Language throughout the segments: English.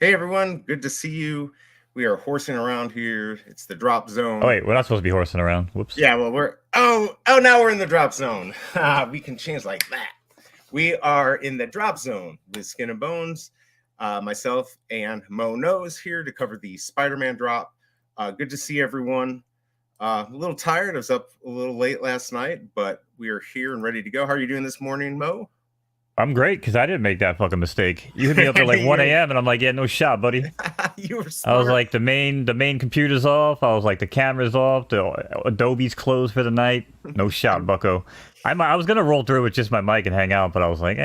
Hey everyone, good to see you. We are horsing around here. It's the drop Oh zone. wait, we're not supposed to be horsing around. Whoops. Yeah, well we're now we're in the drop zone. We can change like that. We are in the drop zone with Skin and Bones. Myself and Mo Nose here to cover the Spider-Man drop. Good to see everyone. A little tired. I was up a little late last night, but we are here and ready to go. How are you doing this morning, Mo? I'm great because I didn't make that fucking mistake. You hit me up at like 1 a.m. and I'm like, yeah, no shot, buddy. You were I was smart. like, the main computer's off. I was like, the camera's off. The Adobe's closed for the night. No shot, Bucko. I was gonna roll through with just my mic and hang out, but I was like,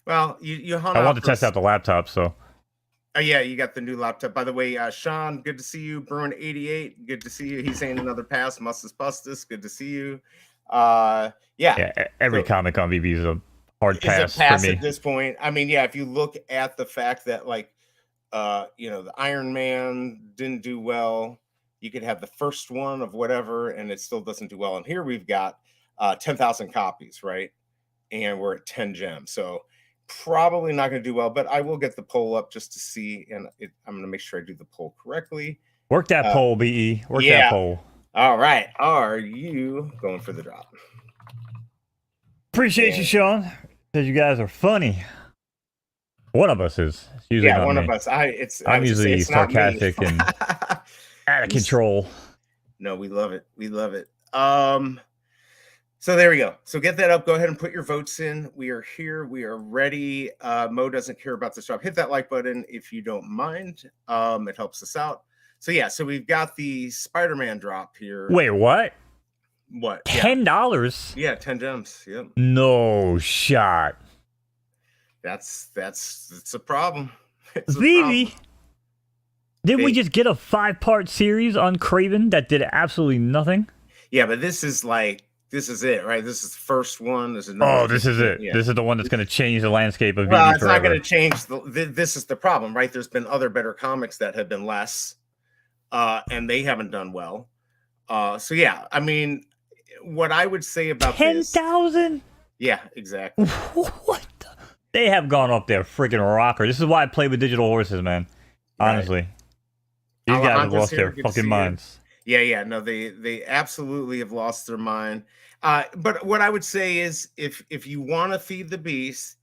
Well, you hung I out wanted to for. test out the laptop, so Oh yeah, you got the new laptop. By the way, Sean, good to see you. Bruin88, good to see you. He's saying another pass. Mustus Bustus, good to see you. Yeah. yeah, every So comic on VeVe is a hard is a pass for pass at me. this point. I mean, yeah, if you look at the fact that the Iron Man didn't do well, you could have the first one of whatever, and it still doesn't do well. And here we've got 10,000 copies, right? And we're at 10 gems. So probably not going to do well, but I will get the poll up just to see. And I'm going to make sure I do the poll correctly. Work that Uh, poll, BE. Work that yeah. poll. All right. Are you going for the drop? Appreciate you, And Sean. Says you guys are funny. One of us is. It's usually yeah, not one of me. us. I I'm was just say usually it's not me. sarcastic and out of control. No, we love it. We love it. So there we go. So get that up. Go ahead and put your votes in. We are here. We are ready. Mo doesn't care about this drop. Hit that like button if you don't mind. It helps us out. So yeah, so we've got the Spider-Man drop here. Wait, what? What? Yeah. $10? Yeah, 10 gems. Yep. No shot. That's a problem. It's a problem. VeVe, didn't we They, just get a 5-part series on Craven that did absolutely nothing? yeah, but this is it, right? This is the first one. This is Oh, number this is 15. it. Yeah. This is the one that's going to change the landscape of Well, VeVe it's not going forever. to change. This is the problem, right? There's been other better comics that have been less, and they haven't done well. So yeah, I mean, what I would say about this, 10,000? yeah, exactly. What? They have gone up their freaking rocker. This is why I play with digital horses, man. Honestly. Right. These guys have Alejandra's lost here. their Good to fucking see you. minds. Yeah. No, they absolutely have lost their mind. But what I would say is, if you want to feed the beast,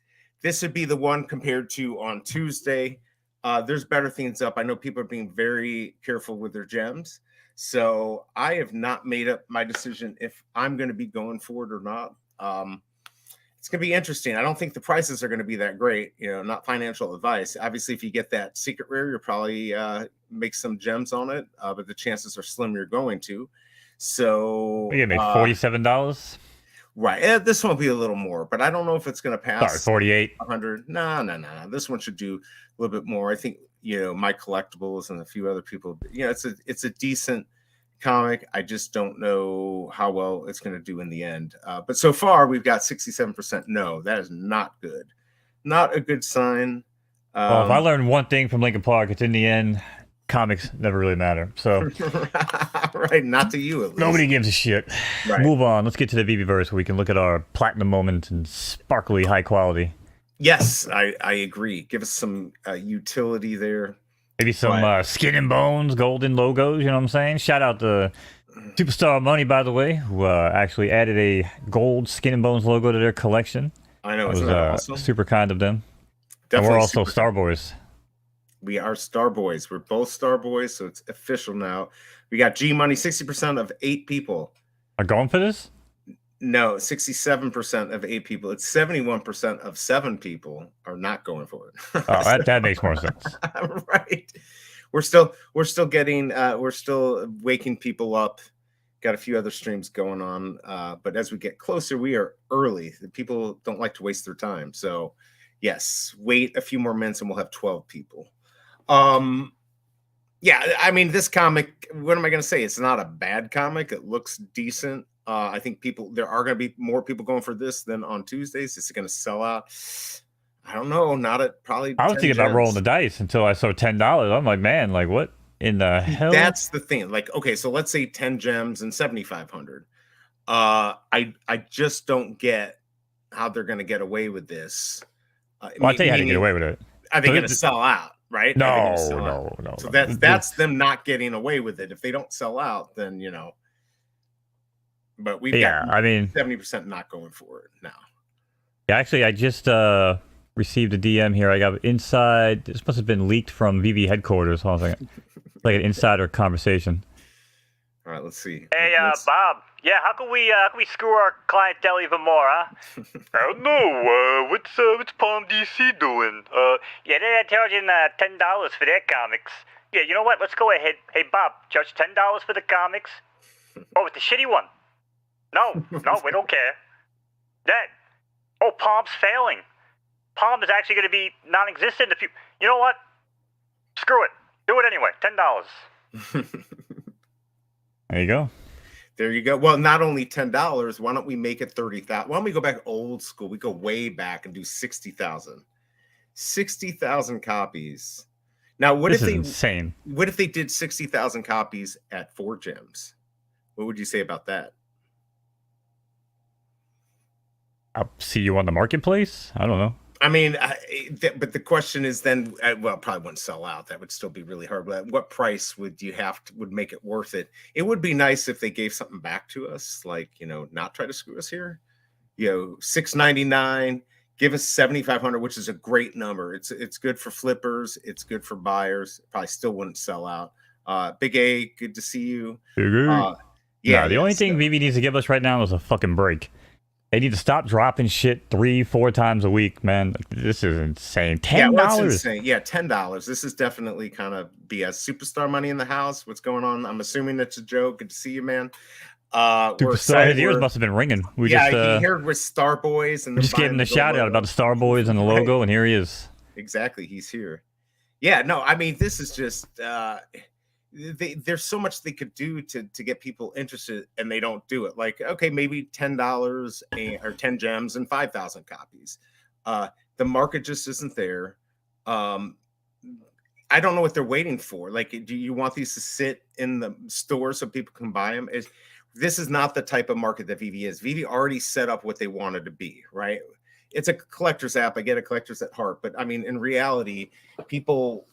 this would be the one compared to on Tuesday. There's better things up. I know people are being very careful with their gems. So I have not made up my decision if I'm going to be going for it or not. It's going to be interesting. I don't think the prices are going to be that great. Not financial advice. Obviously, if you get that secret rare, you'll probably make some gems on it, but the chances are slim you're going to. So, We get made $47. right. This one will be a little more, but I don't know if it's going to Sorry, pass 48. 100. No. This one should do a little bit more. I think, my collectibles and a few other people, it's a decent comic. I just don't know how well it's going to do in the end. But so far, we've got 67% no. That is not good. Not a good sign. Well, if I learned one thing from Lincoln Park, it's in the end, comics never really matter. So right, not to you at least. nobody gives a shit. Right. Move on. Let's get to the VeVe-verse where we can look at our platinum moment and sparkly high quality. Yes, I agree. Give us some utility there. Maybe some Skin and Bones golden logos, you know what I'm saying? Shout out to Superstar Money, by the way, who actually added a gold Skin and Bones logo to their collection. I know, It isn't was that awesome? super kind of them. Definitely. And we're also super Star Boys. We are Star Boys. We're both Star Boys, so it's official now. We got G Money, 60% of 8 people. Are going for this? No, 67% of 8 people. It's 71% of 7 people are not going for it. Oh, that makes more sense. Right. We're still getting we're still waking people up. Got a few other streams going on. But as we get closer, we are early. The people don't like to waste their time. So yes, wait a few more minutes and we'll have 12 people. Yeah, I mean, this comic, what am I going to say? It's not a bad comic. It looks decent. I think there are going to be more people going for this than on Tuesdays. Is it going to sell out? I don't know. Not at probably. I was 10 thinking about rolling gems. the dice until I saw $10. I'm like, man, like what in the hell? That's the thing. Like, okay, so let's say 10 gems and 7,500. I just don't get how they're going to get away with this. Well, I'll tell you how to get away with it. Are they going to sell out? right? Everything was No, sell out. no, no, So no. that's them not getting away with it. If they don't sell out, then but we've got Yeah, I mean, 70% not going for it now. actually, I just received a DM here. I got inside. This must have been leaked from VeVe headquarters. Hold on a second. Like an insider conversation. All right, let's see. Hey, Bob. Yeah, how can we screw our clientele even more, huh? I don't know. What's Palm DC doing? Yeah, they're charging $10 for their comics. Yeah, you know what? Let's go ahead. Hey, Bob, charge $10 for the comics. Oh, it's the shitty one. No, we don't care. That. Oh, Palm's failing. Palm is actually going to be non-existent if you. You know what? Screw it. Do it anyway. $10. There you go. There you go. Well, not only $10. Why don't we make it 30,000? Why don't we go back old school? We go way back and do 60,000. 60,000 copies. Now, what This if is they insane. What if they did 60,000 copies at 4 gems? What would you say about that? I'll see you on the marketplace. I don't know. I mean, but the question is then, well, it probably wouldn't sell out. That would still be really hard. But what price would you have to would make it worth it? It would be nice if they gave something back to us, like, not try to screw us here. $6.99, give us 7,500, which is a great number. It's good for flippers. It's good for buyers. Probably still wouldn't sell out. Big A, good to see you. Yeah, the only thing VeVe needs to give us right now is a fucking break. They need to stop dropping shit 3-4 times a week, man. This is insane. $10. Yeah, well, it's insane. Yeah, $10. This is definitely kind of BS. Superstar money in the house. What's going on? I'm assuming it's a joke. Good to see you, man. Superstar, his ears must have been ringing. He heard with Star Boys, and we just gave him the shout out about the Star Boys and the logo, and here he is. Exactly, he's here. Yeah, no, I mean, this is just there's so much they could do to get people interested, and they don't do it. Like, okay, maybe $10 or 10 gems and 5,000 copies. The market just isn't there. I don't know what they're waiting for. Like, do you want these to sit in the store so people can buy them? This is not the type of market that VeVe is. VeVe already set up what they wanted to be, right? It's a collector's app. I get a collector's at heart, but I mean, in reality, people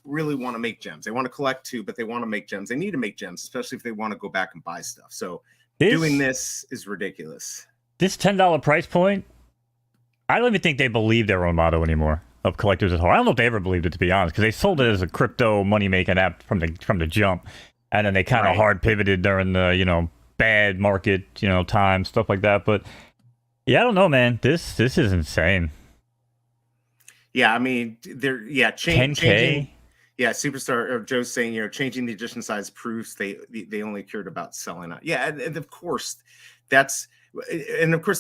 really want to make gems. They want to collect too, but they want to make gems. They need to make gems, especially if they want to go back and buy stuff. So doing this is ridiculous. This $10 price point, I don't even think they believe their own motto anymore of collectors at heart. I don't know if they ever believed it, to be honest, because they sold it as a crypto money making app from the jump, and then they kind of hard pivoted during the bad market time, stuff like that. But yeah, I don't know, man. This is insane. Yeah, I mean, they're changing. Yeah, Superstar or Joe's saying, changing the edition size proofs they only cared about selling out. Yeah, and of course they're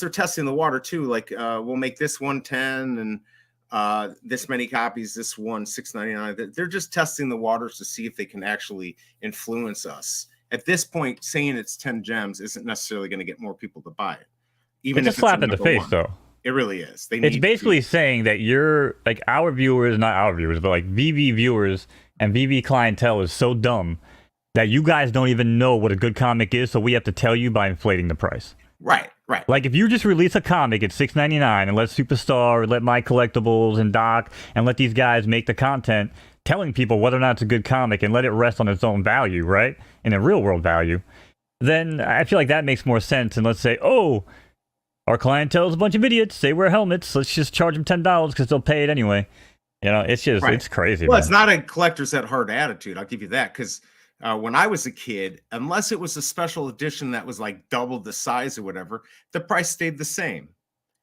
testing the water too. Like, we'll make this 110 and this many copies, this one $6.99. They're just testing the waters to see if they can actually influence us. At this point, saying it's 10 gems isn't necessarily going to get more people to buy it. Even it's a slap in the face, though. It really is. It's basically saying that you're like our viewers, not our viewers, but like VeVe viewers and VeVe clientele is so dumb that you guys don't even know what a good comic is, so we have to tell you by inflating the price. Right. Like, if you just release a comic at $6.99 and let Superstar, let My Collectibles and Doc, and let these guys make the content, telling people whether or not it's a good comic and let it rest on its own value, right? In a real world value, then I feel like that makes more sense. And let's say, oh, our clientele is a bunch of idiots. They wear helmets. Let's just charge them $10 because they'll pay it anyway. It's just, it's crazy. Well, man. It's not a collector's at heart attitude. I'll give you that. Because when I was a kid, unless it was a special edition that was like double the size or whatever, the price stayed the same.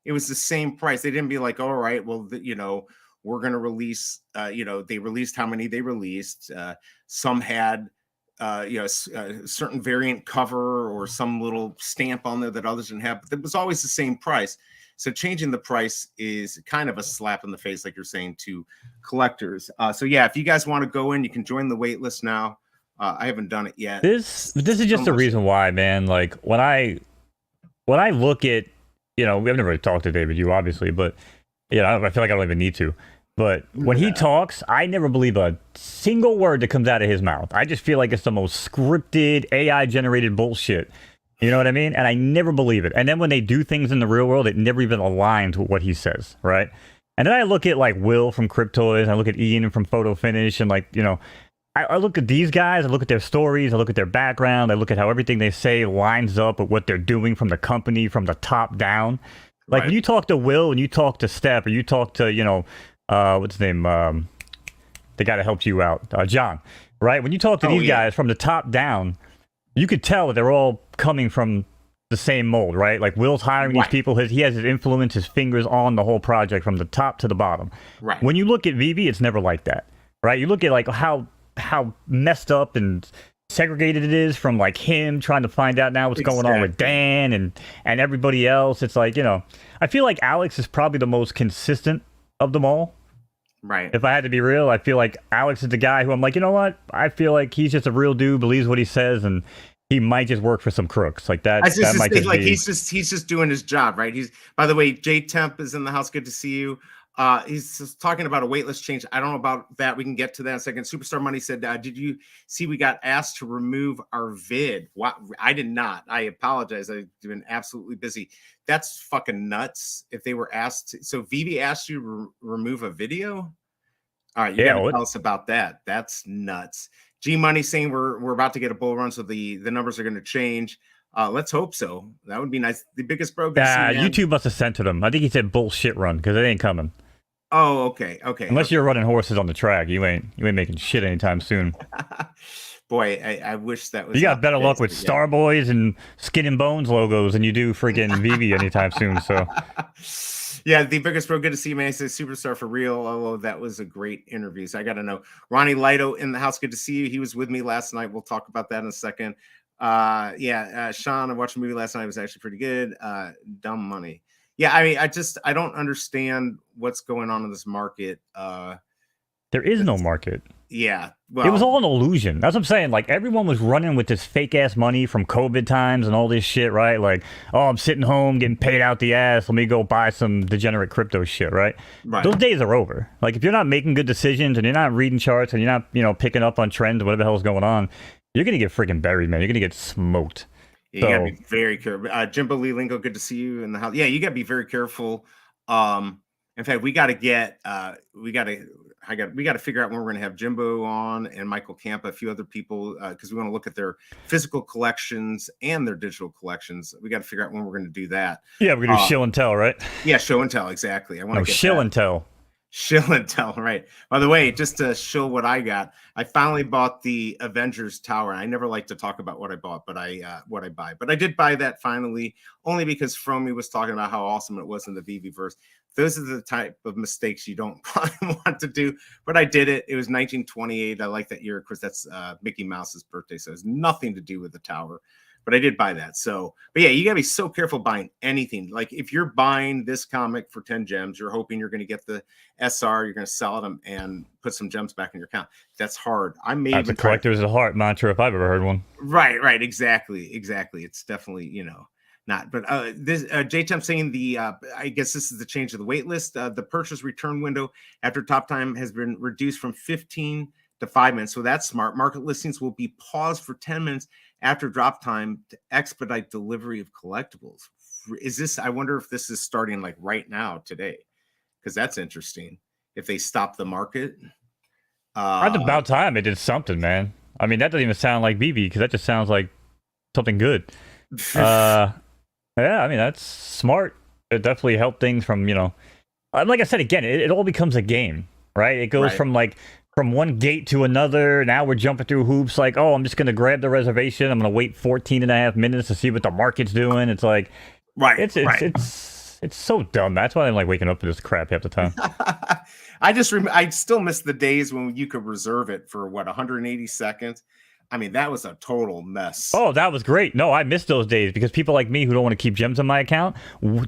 It was the same price. They didn't be like, all right, well, we're going to release, they released how many they released. Some had, a certain variant cover or some little stamp on there that others didn't have. But it was always the same price. So changing the price is kind of a slap in the face, like you're saying, to collectors. So yeah, if you guys want to go in, you can join the wait list now. I haven't done it yet. This is just the reason why, man. Like, when I look at, I've never really talked to David, you obviously, but I feel like I don't even need to. But when he talks, I never believe a single word that comes out of his mouth. I just feel like it's the most scripted, AI-generated bullshit. You know what I mean? And I never believe it. And then when they do things in the real world, it never even aligns with what he says, right? And then I look at like Will from Cryptoids, and I look at Ian from Photo Finish, and like, you know, I look at these guys, I look at their stories, I look at their background, I look at how everything they say lines up with what they're doing from the company, from the top down. Like when you talk to Will and you talk to Steph, or you talk to, you know, what's his name? The guy that helped you out, John, right? When you talk to these guys from the top down, you could tell that they're all coming from the same mold, right? Like Will's hiring these people. He has his influence, his fingers on the whole project from the top to the bottom. Right. When you look at VeVe, it's never like that, right? You look at like how messed up and segregated it is from like him trying to find out now what's going on with Dan and everybody else. It's like, you know, I feel like Alex is probably the most consistent of them all. Right. If I had to be real, I feel like Alex is the guy who I'm like, you know what? I feel like he's just a real dude, believes what he says, and he might just work for some crooks like that. That might just like be... he's just doing his job, right? He's, by the way, Jay Temp is in the house. Good to see you. He's just talking about a waitlist change. I don't know about that. We can get to that in a second. Superstar Money said, did you see we got asked to remove our vid? What? I did not. I apologize. I've been absolutely busy. That's fucking nuts. If they were asked to, so VeVe asked you to remove a video. All right, you gotta tell us about that. That's nuts. G Money saying we're about to get a bull run, so the numbers are going to change. Let's hope so. That would be nice. The biggest bro. YouTube must have sent to them. I think he said bullshit run because it ain't coming. Oh, okay. Unless you're running horses on the track, you ain't making shit anytime soon. Boy, I wish that was. You got better luck with Starboys and Skin and Bones logos than you do freaking VeVe anytime soon. So. Yeah, the biggest bro. Good to see you, man. He says superstar for real. Oh, that was a great interview. So I got to know. Ronnie Lido in the house. Good to see you. He was with me last night. We'll talk about that in a second. Sean, I watched a movie last night. It was actually pretty good. Dumb money. Yeah, I mean, I don't understand what's going on in this market. There is no market. Yeah. Well, it was all an illusion. That's what I'm saying. Like, everyone was running with this fake-ass money from COVID times and all this shit, right? Like, oh, I'm sitting home getting paid out the ass. Let me go buy some degenerate crypto shit, right? Those days are over. Like, if you're not making good decisions and you're not reading charts and you're not, you know, picking up on trends or whatever the hell's going on, you're going to get freaking buried, man. You're going to get smoked. Yeah, you gotta be very careful. Jimbo Lee Lingo, good to see you in the house. Yeah, you gotta be very careful. In fact, we gotta figure out when we're gonna have Jimbo on and Michael Campa, a few other people, because we want to look at their physical collections and their digital collections. We got to figure out when we're gonna do that. Yeah, we're gonna do show and tell, right? Yeah, show and tell, exactly. I want to show and tell. Show and tell, right? By the way, just to show what I got, I finally bought the Avengers Tower. I never like to talk about what I bought, but what I buy. But I did buy that finally, only because Fromy was talking about how awesome it was in the VeVe verse. Those are the type of mistakes you don't probably want to do. But I did it. It was 1928. I like that year. Of course, that's Mickey Mouse's birthday, so it has nothing to do with the tower. But I did buy that. So, but yeah, you gotta be so careful buying anything. Like if you're buying this comic for 10 gems, you're hoping you're going to get the SR, you're going to sell them and put some gems back in your account. That's hard. That's a collector's heart mantra if I've ever heard one. Right. Exactly. It's definitely, you know, not. But this J-Temp saying I guess this is the change of the wait list. The purchase return window after top time has been reduced from 15 to 5 minutes. So that's smart. Market listings will be paused for 10 minutes after drop time to expedite delivery of collectibles. Is this, I wonder if this is starting like right now today, because that's interesting. If they stop the market. It's about time it did something, man. I mean, that doesn't even sound like VeVe, because that just sounds like something good. Yeah, I mean, that's smart. It definitely helped things from, you know, like I said, again, it all becomes a game, right? It goes from one gate to another. Now we're jumping through hoops like, oh, I'm just going to grab the reservation. I'm going to wait 14 and a half minutes to see what the market's doing. It's like, it's so dumb. That's why I'm like waking up to this crap half the time. I still miss the days when you could reserve it for 180 seconds. I mean, that was a total mess. Oh, that was great. No, I miss those days because people like me who don't want to keep gems in my account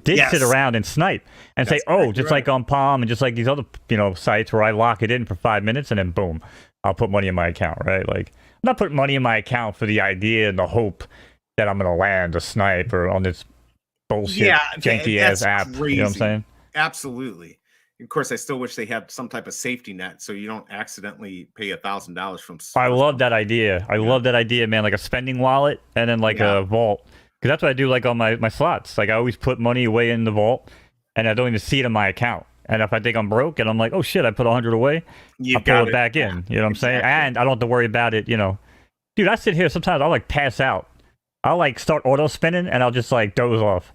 did sit around and snipe and say, oh, just like on Palm and just like these other, you know, sites where I lock it in for 5 minutes and then boom, I'll put money in my account, right? Like, I'm not putting money in my account for the idea and the hope that I'm going to land a snipe or on this bullshit janky ass app. Crazy. You know what I'm saying? Absolutely. Of course, I still wish they had some type of safety net so you don't accidentally pay $1,000 from. I love that idea. I love that idea, man. Like a spending wallet and then like a vault, because that's what I do. Like on my slots, like I always put money away in the vault, and I don't even see it in my account. And if I think I'm broke and I'm like, oh shit, I put 100 away, You I pull got it back in. You know what I'm saying? exactly. And I don't have to worry about it. Dude, I sit here sometimes. I'll like pass out. I'll like start auto spinning and I'll just like doze off.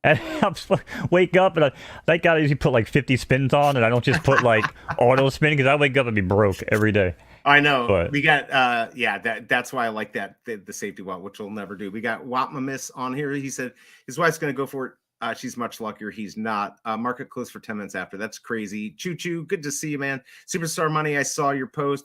And I'll just wake up and thank God I usually put like 50 spins on and I don't just put like auto spinning because I wake up and be broke every day. I know. But We got that's why I like that the safety walk, which we'll never do. We got Watmamis on here. He said his wife's gonna go for it. She's much luckier. He's not. Market closed for 10 minutes after. That's crazy. Choo choo. Good to see you, man. Superstar Money. I saw your post.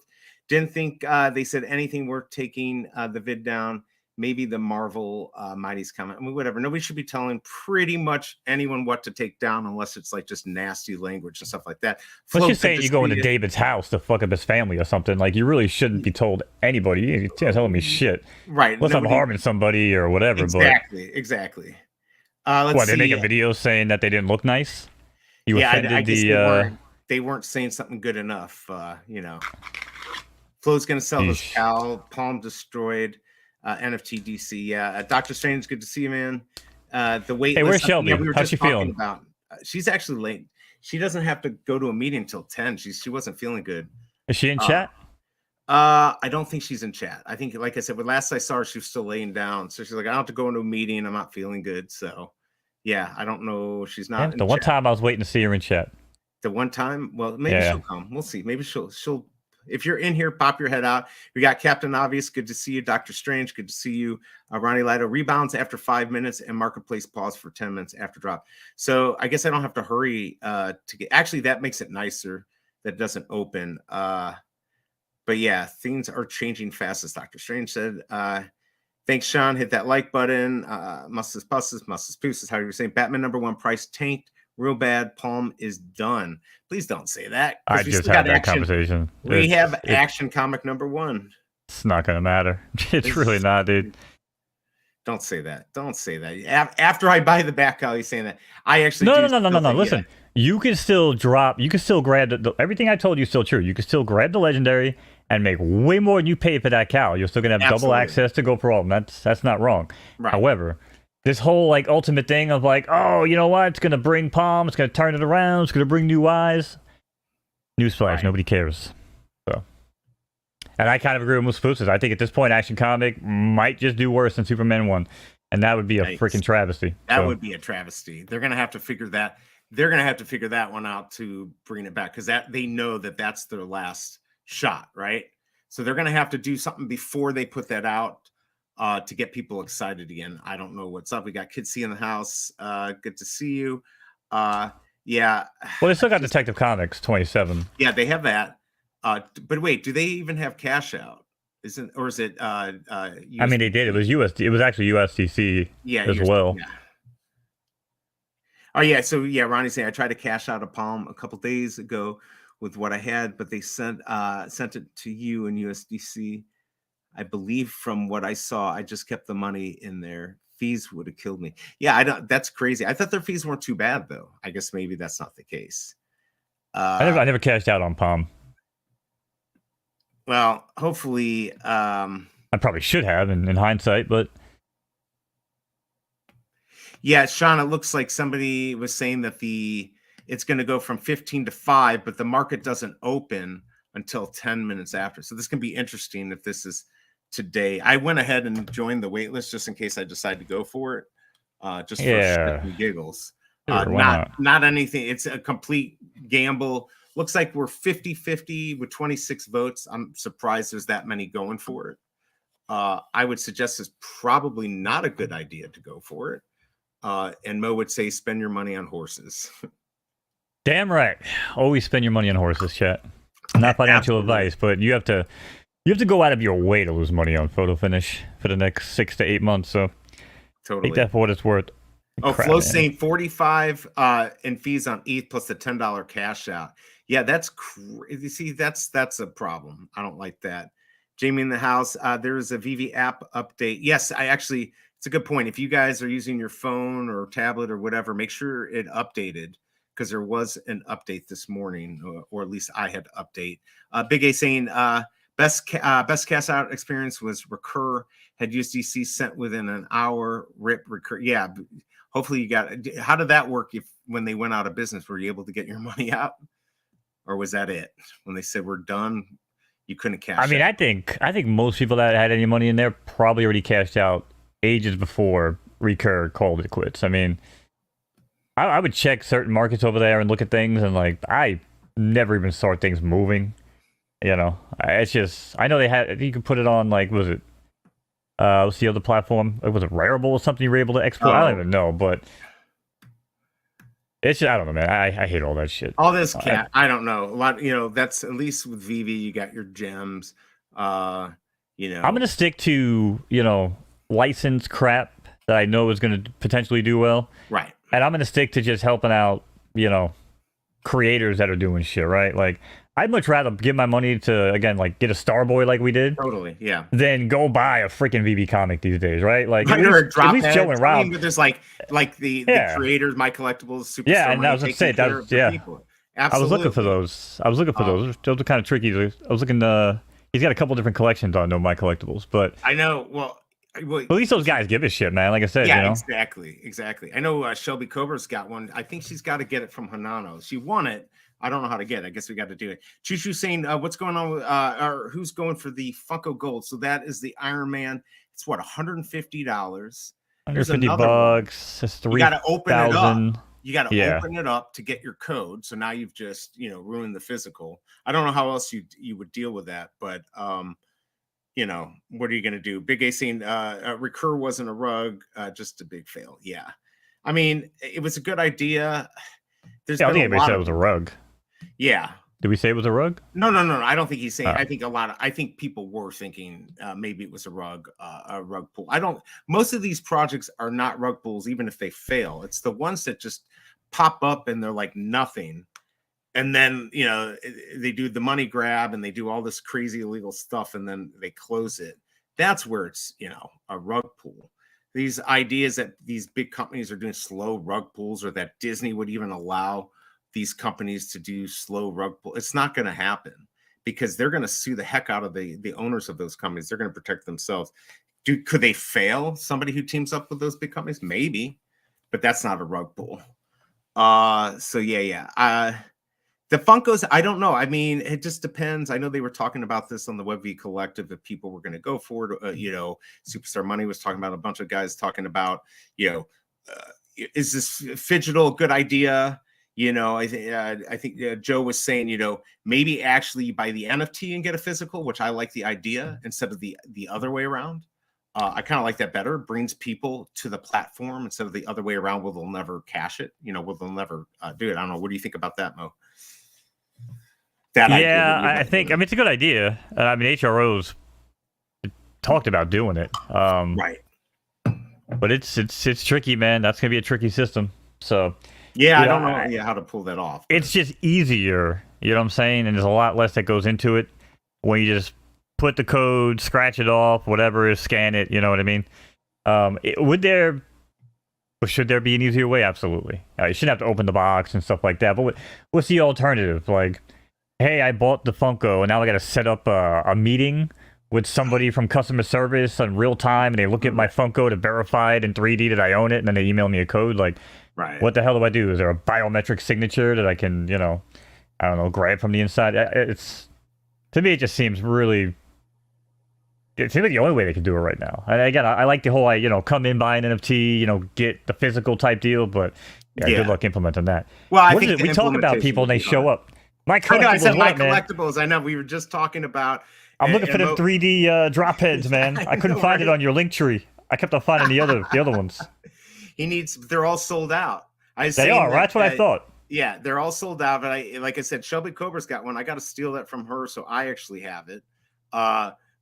Didn't think they said anything worth taking the vid down. Maybe the Marvel Mighty's comment. I mean, whatever. Nobody should be telling pretty much anyone what to take down unless it's like just nasty language and stuff like that. let's just say you go into David's house to fuck up his family or something. Like, you really shouldn't be told anybody. You're telling me shit. Right. Unless I'm harming somebody or whatever. Exactly. Let's what, see. they make a video saying that they didn't look nice? You offended I guess they weren't saying something good enough. Flo's gonna sell this cow. Palm destroyed. NFT DC. Yeah. Dr. Strange, good to see you, man. The wait. Hey, where's Shelby? How's she feeling? About, she's actually late. She doesn't have to go to a meeting until 10. She wasn't feeling good. Is she in chat? I don't think she's in chat. I think, like I said, when last I saw her, she was still laying down. So she's like, I don't have to go into a meeting. I'm not feeling good. So yeah, I don't know. She's not. Yeah, the one time I was waiting to see her in chat. The one time, well, maybe she'll come. We'll see. Maybe she'll. If you're in here, pop your head out. We got Captain Obvious. Good to see you. Dr. Strange. Good to see you. Ronnie Lido rebounds after 5 minutes and Marketplace pause for 10 minutes after drop. So I guess I don't have to hurry to get. Actually, that makes it nicer. That doesn't open. But yeah, things are changing fast, as Dr. Strange said. Thanks, Sean. Hit that like button. Musses, pusses, musses, pooses. How you were saying? Batman #1 price tanked. Real bad. Palm is done. Please don't say that. I just had that conversation. We have Action Comic #1. It's not going to matter. It's really not, dude. Don't say that. Don't say that. After I buy the back alley saying that, I actually no. Listen, you can still drop. You can still grab everything I told you is still true. You can still grab the legendary and make way more than you paid for that cow. You're still going to have double access to Go Pro. That's not wrong. Right. However, this whole like ultimate thing of like, oh, you know what? It's gonna bring Palm. It's gonna turn it around. It's gonna bring new eyes. Newsflash: nobody cares. So, and I kind of agree with Moose. I think at this point, Action Comic might just do worse than Superman 1, and that would be a freaking travesty. That would be a travesty. They're gonna have to figure that. They're gonna have to figure that one out to bring it back because they know that that's their last shot, right? So they're gonna have to do something before they put that out. To get people excited again. I don't know what's up. We got Kid C in the house. Good to see you. Yeah. Well, they still got Detective Comics 27. Yeah, they have that. But wait, do they even have cash out? Is it? I mean, they did. It was USD. It was actually USDC as well. Yeah. Oh yeah. So yeah, Ronnie's saying I tried to cash out a Palm a couple days ago with what I had, but they sent it to you in USDC. I believe from what I saw, I just kept the money in there. Fees would have killed me. Yeah, I don't. That's crazy. I thought their fees weren't too bad, though. I guess maybe that's not the case. I never cashed out on Palm. Well, hopefully, I probably should have in hindsight, but yeah, Sean. It looks like somebody was saying that it's going to go from 15 to 5, but the market doesn't open until 10 minutes after. So this can be interesting if this is today. I went ahead and joined the wait list just in case I decide to go for it. Just for shit and giggles. Sure, not anything. It's a complete gamble. Looks like we're 50-50 with 26 votes. I'm surprised there's that many going for it. I would suggest it's probably not a good idea to go for it. And Mo would say spend your money on horses. Damn right. Always spend your money on horses, chat. Not financial advice, but you have to go out of your way to lose money on photo finish for the next 6 to 8 months. So take that for what it's worth. Flo's saying 45 in fees on ETH plus the $10 cash out. Yeah, that's crazy. See, that's a problem. I don't like that. Jamie in the house. There is a VeVe app update. Yes, it's a good point. If you guys are using your phone or tablet or whatever, make sure it updated. Because there was an update this morning, or at least I had to update. Big A saying best cash out experience was Recur, had USDC sent within an hour. Rip Recur. Yeah, hopefully you got. How did that work? If when they went out of business, were you able to get your money out, or was that it? When they said we're done, you couldn't cash. I mean, out. I think most people that had any money in there probably already cashed out ages before Recur called it quits. I mean, I would check certain markets over there and look at things, and like I never even saw things moving. You know, it's just I know they had. You could put it on like was it? What's the other platform? Like, was it Rarible or something you were able to export? I don't even know, but it's just, I don't know, man. I hate all that shit. All this cat, I don't know. A lot, that's at least with VeVe, you got your gems. I'm gonna stick to licensed crap that I know is gonna potentially do well. Right. And I'm gonna stick to just helping out, creators that are doing shit, right? Like I'd much rather give my money to, again, like get a Starboy like we did. Totally, yeah. Than go buy a freaking VeVe comic these days, right? Like at least Joe and Rob. But there's like the creators, My Collectibles, Superstar. Yeah, and I was gonna say that. Yeah, people. Absolutely. I was looking for those. Those are kind of tricky. I was looking. He's got a couple different collections on My Collectibles, but I know. Well, at least those guys give a shit, man. Like I said, yeah, exactly. I know Shelby Cobra's got one. I think she's got to get it from Hanano. She won it. I don't know how to get it. I guess we got to do it. Choo Choo saying, what's going on with, or who's going for the Funko Gold? So that is the Iron Man. It's what, $150? $150. It's 3,000. You got to open it up. You got to open it up to get your code. So now you've just, ruined the physical. I don't know how else you would deal with that, but what are you going to do? Big A saying, Recur wasn't a rug, just a big fail. Yeah. I mean, it was a good idea. I think everybody said it was a rug. Yeah. Did we say it was a rug? No. I don't think he's saying. I think people were thinking maybe it was a rug pull. Most of these projects are not rug pulls, even if they fail. It's the ones that just pop up and they're like nothing, and then they do the money grab and they do all this crazy illegal stuff, and then they close it. That's where it's a rug pull. These ideas that these big companies are doing slow rug pulls, or that Disney would even allow these companies to do slow rug pull, it's not going to happen, because they're going to sue the heck out of the owners of those companies. They're going to protect themselves. Could they fail somebody who teams up with those big companies? Maybe, but that's not a rug pull. So yeah. The Funkos, I don't know. I mean, it just depends. I know they were talking about this on the VeVe Collective, if people were going to go for it. Superstar Money was talking about, a bunch of guys talking about, is this Phygital a good idea? I think Joe was saying, maybe actually buy the NFT and get a physical, which I like the idea, instead of the other way around. I kind of like that better. It brings people to the platform instead of the other way around, where they'll never cash it. Where they'll never do it. I don't know. What do you think about that, Mo? I think it's a good idea. I mean, HROs talked about doing it, right? But it's tricky, man. That's gonna be a tricky system. So yeah, I don't know how to pull that off. It's just easier, you know what I'm saying? And there's a lot less that goes into it when you just put the code, scratch it off, whatever, scan it. You know what I mean? Should there be an easier way? Absolutely. You shouldn't have to open the box and stuff like that. But what's the alternative? Like, hey, I bought the Funko, and now I got to set up a meeting with somebody from customer service in real time, and they look at my Funko to verify it in 3D that I own it, and then they email me a code. Like, right. What the hell do I do? Is there a biometric signature that I can, I don't know, grab from the inside? To me, it just seems really. It seems like the only way they can do it right now. And again, I like the whole, come in, buy an NFT, get the physical type deal, but good luck implementing that. Well, I think we talk about people and they show up. My collectibles. I know we were just talking about. I'm looking for the 3D drop heads, man. I couldn't find it on your link tree. I kept on finding the other ones. They're all sold out. They are. That's what I thought. Yeah, they're all sold out. But like I said, Shelby Cobra's got one. I got to steal that from her, so I actually have it.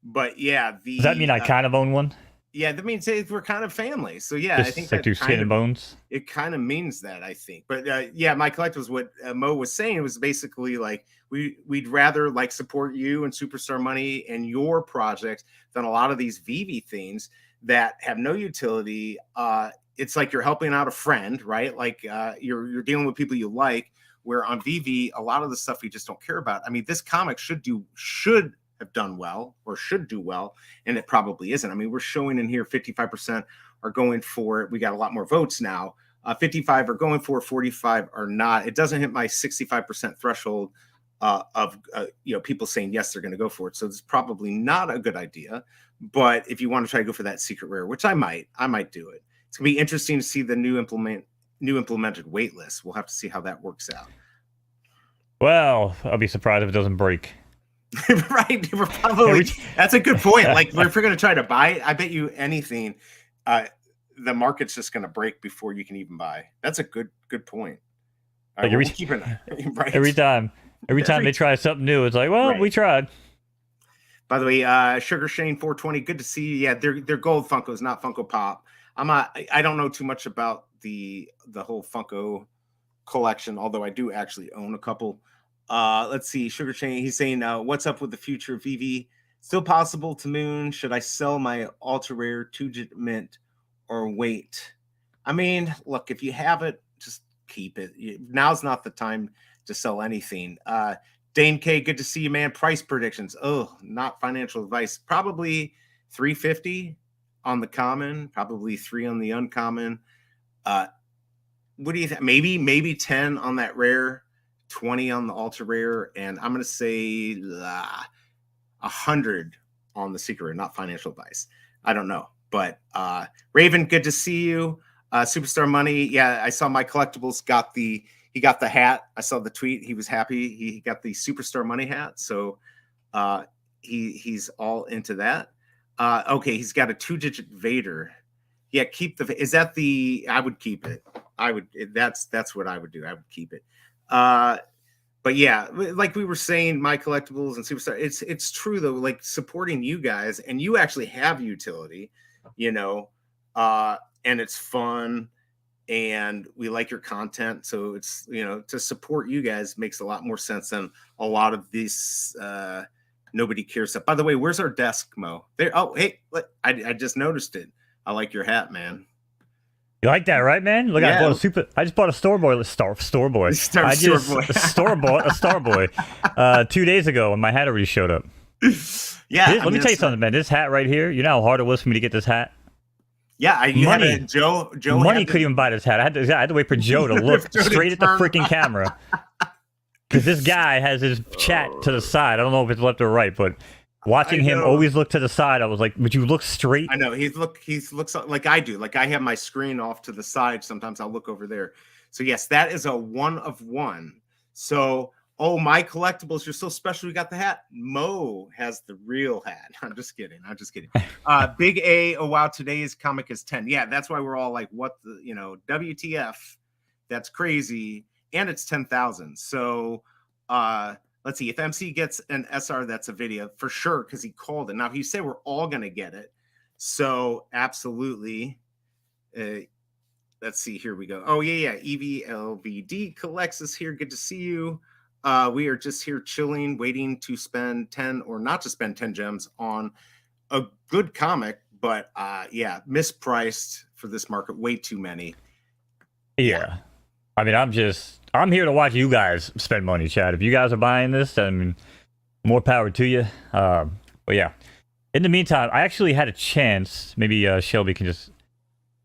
But yeah, does that mean I kind of own one? Yeah, that means we're kind of family. So yeah, I think like through skin and bones. It kind of means that, I think. But My Collectibles, what Mo was saying was basically like we'd rather like support you and Superstar Money and your projects than a lot of these VeVe things that have no utility. It's like you're helping out a friend, right? Like you're dealing with people you like. Where on VeVe, a lot of the stuff you just don't care about. I mean, this comic should have done well, or should do well, and it probably isn't. I mean, we're showing in here 55% are going for it. We got a lot more votes now. 55 are going for it, 45 are not. It doesn't hit my 65% threshold of people saying yes, they're going to go for it. So it's probably not a good idea. But if you want to try to go for that secret rare, which I might do it. It's gonna be interesting to see the new implemented wait list. We'll have to see how that works out. Well, I'll be surprised if it doesn't break. Right? We're probably that's a good point. Like if we're gonna try to buy it, I bet you anything, the market's just gonna break before you can even buy. That's a good point. Like right. every time they try something new, it's like, well, we tried. By the way, Sugar Shane 420, good to see you. Yeah, they're gold Funkos, not Funko Pop. I don't know too much about the whole Funko collection, although I do actually own a couple. Let's see, Sugar Shane, he's saying, what's up with the future of VeVe? Still possible to moon? Should I sell my ultra rare 2-digit mint or wait? I mean, look, if you have it, just keep it. Now's not the time to sell anything. Dane K, good to see you, man. Price predictions. Oh, not financial advice. Probably 350 on the common, probably 3 on the uncommon. What do you think? Maybe 10 on that rare, 20 on the ultra rare, and I'm gonna say 100 on the secret rare. Not financial advice. I don't know, but Raven, good to see you. Superstar Money. Yeah, I saw my collectibles he got the hat. I saw the tweet. He was happy. He got the Superstar Money hat. So he's all into that. Okay, he's got a 2-digit Vader. Yeah, is that I would keep it. That's what I would do. I would keep it. But yeah, like we were saying, my collectibles and Superstar, it's true though, like supporting you guys, and you actually have utility, and it's fun. And we like your content, so it's to support you guys makes a lot more sense than a lot of these nobody cares stuff. By the way, where's our desk, Mo? There. Oh, hey, I just noticed it. I like your hat, man. You like that, right, man? Look, yeah. I just bought a store boy. Store boy. A Star Boy. 2 days ago, and my hat already showed up. Yeah. Let me tell you something, man. This hat right here. You know how hard it was for me to get this hat. Yeah, Joe. Money couldn't even buy this hat. I had to wait for Joe to look straight at the freaking camera. Because this guy has his chat to the side. I don't know if it's left or right, but watching him always look to the side, I was like, would you look straight? I know. He looks like I do. Like I have my screen off to the side. Sometimes I'll look over there. So yes, that is a 1 of 1. So, my collectibles, you're so special. We got the hat. Mo has the real hat. I'm just kidding. Big A. Oh wow, today's comic is 10. Yeah, that's why we're all like, what the WTF? That's crazy. And it's 10,000. So let's see. If MC gets an SR, that's a video for sure, because he called it. Now, he said we're all gonna get it. So absolutely. Let's see. Here we go. Oh yeah. EVLVD collects us here. Good to see you. We are just here chilling, waiting to spend 10 or not to spend 10 gems on a good comic, but mispriced for this market. Way too many. Yeah. I mean, I'm here to watch you guys spend money, Chad. If you guys are buying this, I mean, more power to you. But yeah. In the meantime, I actually had a chance. Maybe Shelby can just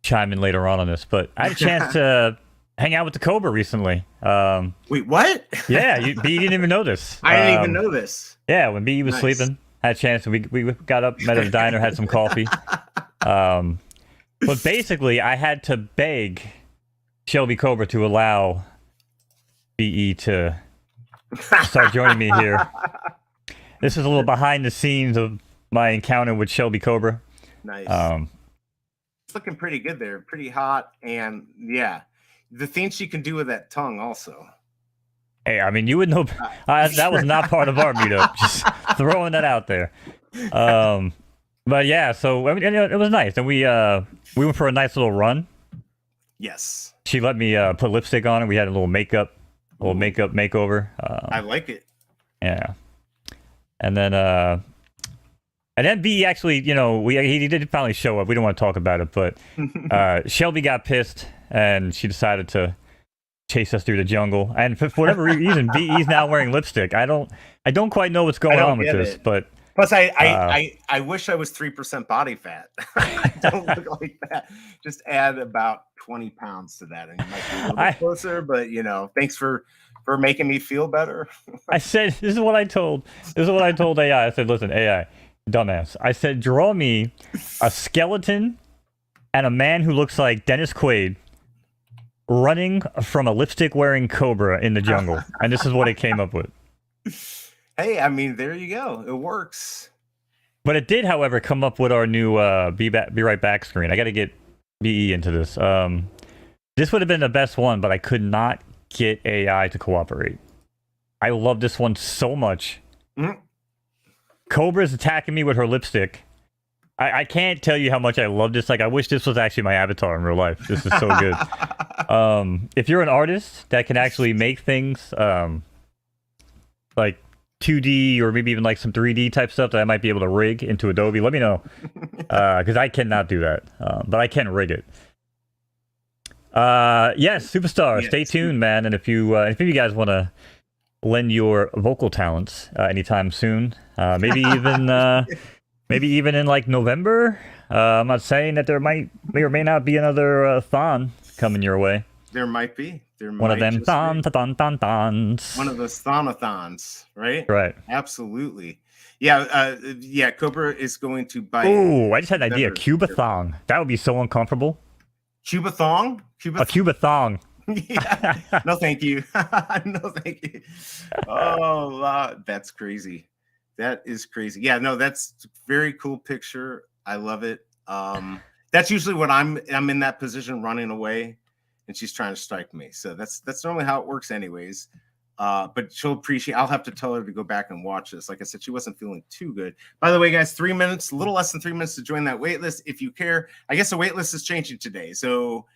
chime in later on this, but I had a chance to hang out with the Cobra recently. Wait, what? Yeah, B didn't even know this. I didn't even know this. Yeah, when B was sleeping, had a chance. We got up, met at a diner, had some coffee. But basically, I had to beg Shelby Cobra to allow BE to start joining me here. This is a little behind the scenes of my encounter with Shelby Cobra. Nice. It's looking pretty good there. Pretty hot. And yeah, the things you can do with that tongue also. Hey, I mean, you would know. That was not part of our meetup. Just throwing that out there. But yeah, so I mean, it was nice. And we went for a nice little run. Yes. She let me put lipstick on it. We had a little makeup makeover. I like it. Yeah. And then B actually, he did finally show up. We don't want to talk about it, but Shelby got pissed and she decided to chase us through the jungle. And for whatever reason, BE's now wearing lipstick. I don't quite know what's going on with this, but Plus, Uh, I wish I was 3% body fat. I don't look like that. Just add about 20 pounds to that, and you might be a little bit I closer. But thanks for making me feel better. I said this is what I told AI. I said, listen, AI, dumbass. I said, draw me a skeleton and a man who looks like Dennis Quaid running from a lipstick wearing cobra in the jungle, and this is what it came up with. Hey, I mean, there you go. It works. But it did, however, come up with our new be right back screen. I got to get BE into this. This would have been the best one, but I could not get AI to cooperate. I love this one so much. Mhm. Cobra's attacking me with her lipstick. I can't tell you how much I love this. Like, I wish this was actually my avatar in real life. This is so good. If you're an artist that can actually make things like 2D or maybe even like some 3D type stuff that I might be able to rig into Adobe, let me know. Because I cannot do that. But I can rig it. Yes, Superstar, Yes. stay tuned, man. And if you guys want to lend your vocal talents anytime soon, maybe even in like November. I'm not saying that there may or may not be another thon coming your way. There might be. One of them thons. One of those thonathons, right? Right. Absolutely. Yeah, Cobra is going to bite. Ooh, I just had an idea. better. Cubathon. That would be so uncomfortable. Cuba thong? A Cubathon. Yeah. No, thank you. No, thank you. Oh, that's crazy. That is crazy. Yeah, no, that's a very cool picture. I love it. That's usually when I'm in that position running away and she's trying to strike me. So that's normally how it works anyways. But she'll appreciate. I'll have to tell her to go back and watch this. Like I said, she wasn't feeling too good. By the way, guys, 3 minutes, a little less than 3 minutes to join that wait list if you care. I guess the wait list is changing today. So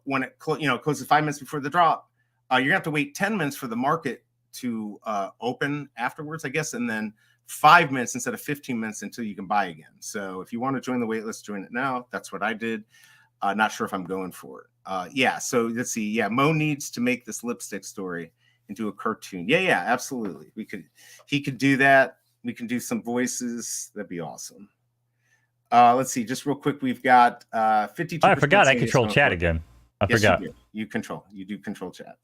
when it closes 5 minutes before the drop, you're gonna have to wait 10 minutes for the market to open afterwards, I guess, and then 5 minutes instead of 15 minutes until you can buy again. So if you want to join the wait list, join it now. That's what I did. Not sure if I'm going for it. Yeah, so let's see. Yeah, Mo needs to make this lipstick story into a cartoon. Yeah, absolutely. He could do that. We can do some voices. That'd be awesome. Let's see, just real quick, we've got 52%. I forgot I control chat again. I forgot. You do control chat.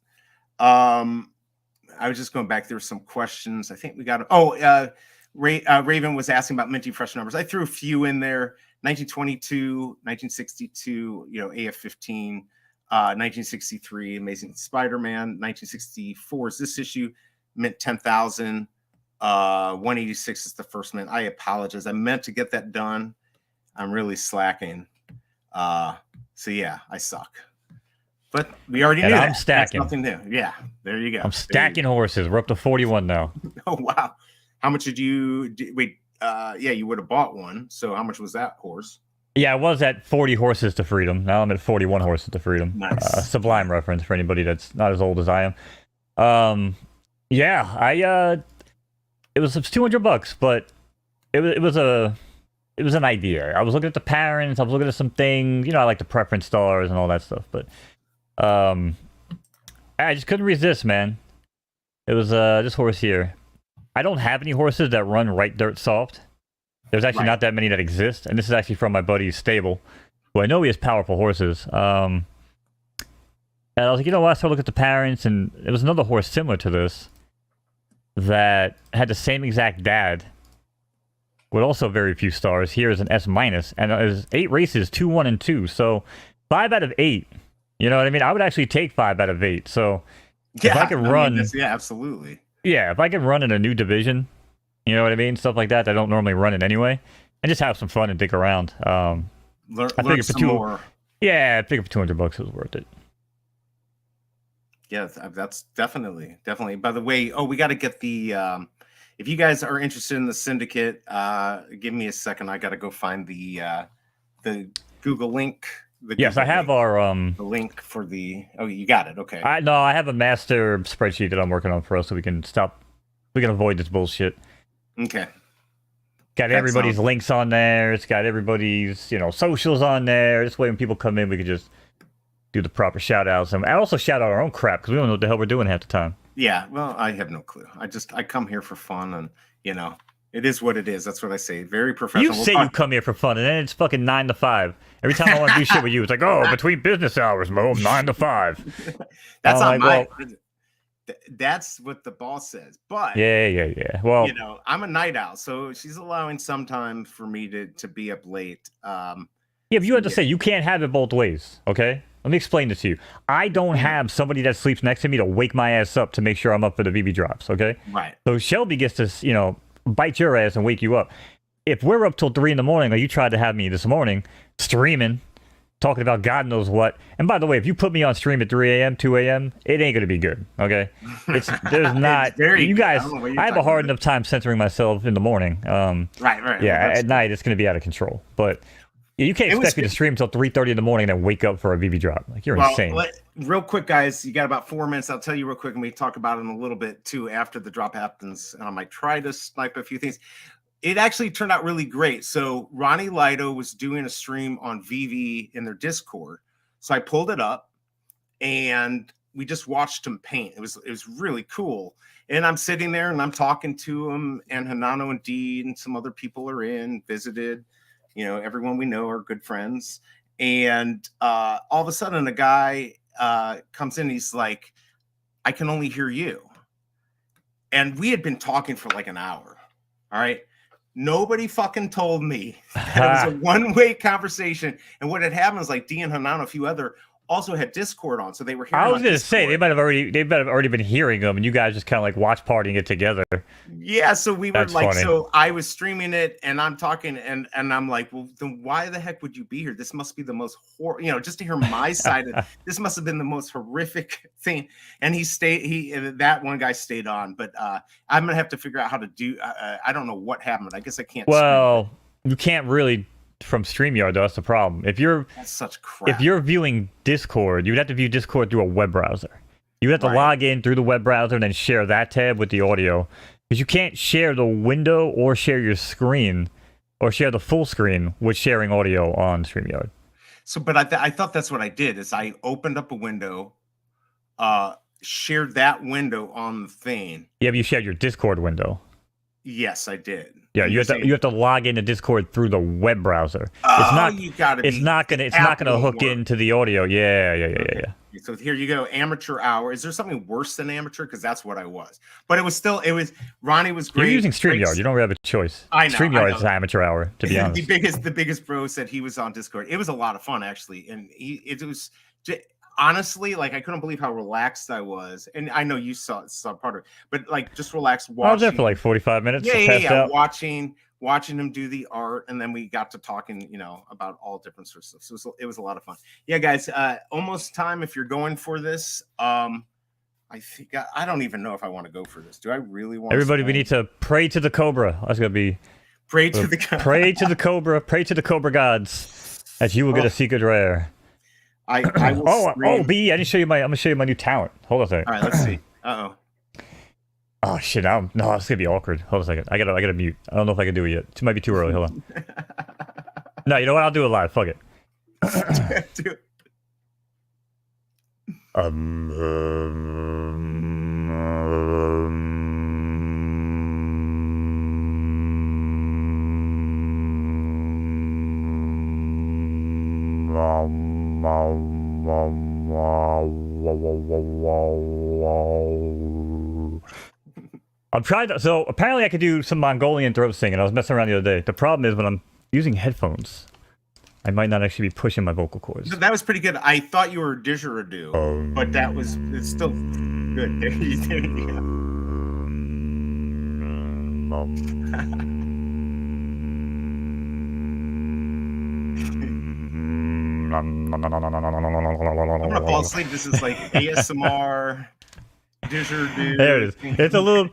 I was just going back. There were some questions. I think we got. Raven was asking about minty fresh numbers. I threw a few in there. 1922, 1962. AF-15. 1963, Amazing Spider-Man. 1964 is this issue. Mint 10,000. 186 is the first mint. I apologize. I meant to get that done. I'm really slacking. So yeah, I suck. But we already knew I'm that. stacking. That's nothing new. Yeah, there you go. I'm stacking horses. We're up to 41 now. Oh wow. How much did you wait? Yeah, you would have bought one. So how much was that horse? Yeah, I was at 40 horses to freedom. Now I'm at 41 horses to freedom. Nice. Sublime reference for anybody that's not as old as I am. Yeah, it was $200, but it was an idea. I was looking at the parents. I was looking at some things. I like the preference stars and all that stuff, but I just couldn't resist, man. It was this horse here. I don't have any horses that run right dirt soft. There's actually not that many that exist, and this is actually from my buddy's stable, who I know he has powerful horses. And I was like, I started looking at the parents, and it was another horse similar to this that had the same exact dad, with also very few stars. Here is an S minus, and it was 8 races, 2, 1, and 2. So 5 out of 8. You know what I mean? I would actually take 5 out of 8. So if I could run, absolutely. Yeah, if I could run in a new division, you know what I mean? Stuff like that. I don't normally run it anyway. And just have some fun and dick around. Learn some more. Yeah, I figured for $200 it was worth it. Yeah, that's definitely. By the way, we got to get the. If you guys are interested in the syndicate, give me a second. I got to go find the Google link. Yes, I have our the link for the. Oh, you got it. Okay. I have a master spreadsheet that I'm working on for us, so we can avoid this bullshit. Okay. Got everybody's links on there. It's got everybody's socials on there. This way, when people come in, we can just do the proper shout outs. And I also shout out our own crap because we don't know what the hell we're doing half the time. Yeah, well, I have no clue. I come here for fun, and It is what it is. That's what I say. Very You professional. say you come here for fun, and then it's fucking 9 to 5. Every time I want to do shit with you, it's like, oh, between business hours, Mo, 9 to 5. That's I'm not like, my. That's what the boss says. But Yeah. Well, you know, I'm a night owl, so she's allowing some time for me to be up late. yeah, but you have to say you can't have it both ways, okay? Let me explain this to you. I don't have somebody that sleeps next to me to wake my ass up to make sure I'm up for the VeVe drops, okay? Right. So Shelby gets to, you know, bite your ass and wake you up. If we're up till 3 in the morning, like you tried to have me this morning, streaming, talking about God knows what. And by the way, if you put me on stream at 3 a.m., 2 a.m., it ain't gonna be good, okay? There's not. It's very you guys, I have a hard about. enough time censoring myself in the morning. Right. Yeah, Well, at night it's gonna be out of control. But you can't It was expect me to stream until 3:30 in the morning and then wake up for a VeVe drop. Like you're well, insane. real quick, guys, you got about 4 minutes. I'll tell you real quick, and we talk about it in a little bit too after the drop happens. And I might try to snipe a few things. It actually turned out really great. So Ronnie Lido was doing a stream on VeVe in their Discord. So I pulled it up and we just watched him paint. It was really cool. And I'm sitting there and I'm talking to him, and Hanano and Deed and some other people are visited. You know, everyone we know are good friends. And all of a sudden a guy comes in, he's like, I can only hear you. And we had been talking for like an hour. All right. Nobody fucking told me that it was a one-way conversation. And what had happened is like D and Hanano, a few other, also had Discord on, so they were hearing. I was gonna say they might have already been hearing them, and you guys just kind of like watch partying it together. Yeah, so we were That's like, funny. so I was streaming it, and I'm talking, and I'm like, well, then why the heck would you be here? This must be the most just to hear my side. This must have been the most horrific thing. And that one guy stayed on, but I'm gonna have to figure out how to do. I don't know what happened. I guess I can't. Well, you can't really from StreamYard, though. That's the problem. That's such crap. If you're viewing Discord, you would have to view Discord through a web browser. You have to log in through the web browser and then share that tab with the audio, because you can't share the window or share your screen or share the full screen with sharing audio on StreamYard. So, but I thought that's what I did. Is I opened up a window, shared that window on the thing. Yeah, but you shared your Discord window. Yes, I did. Yeah, you have to log into Discord through the web browser. You gotta. It's not gonna hook into the audio. Yeah. So here you go, amateur hour. Is there something worse than amateur? Because that's what I was. But it was Ronnie was great. You're using StreamYard. You don't really have a choice. I know. StreamYard is amateur hour, to be honest. The biggest bro said he was on Discord. It was a lot of fun actually, and it was. Honestly, like I couldn't believe how relaxed I was, and I know you saw part of it, but like just relaxed watching. I was there for like 45 minutes. Yeah. Watching him do the art, and then we got to talking, about all different sorts of stuff. So it was a lot of fun. Yeah, guys, almost time if you're going for this. I think I don't even know if I want to go for this. Do I really want? Everybody, we need to pray to the Cobra. That's gonna be pray to the Cobra. Pray to the Cobra gods, that you will get a secret rare. I will B, I didn't show you I'm gonna show you my new talent. Hold on a second. All right, let's see. Oh shit! No, it's gonna be awkward. Hold on a second. I gotta mute. I don't know if I can do it yet. It might be too early. Hold on. No, you know what? I'll do it live. Fuck it. Dude. I'm trying to. So apparently I could do some Mongolian throat singing. I was messing around the other day. The problem is when I'm using headphones, I might not actually be pushing my vocal cords. That was pretty good. I thought you were didgeridoo, but it's still good. There you go. I'm gonna fall asleep. This is like ASMR. Didgeridoo. There it is. It's a little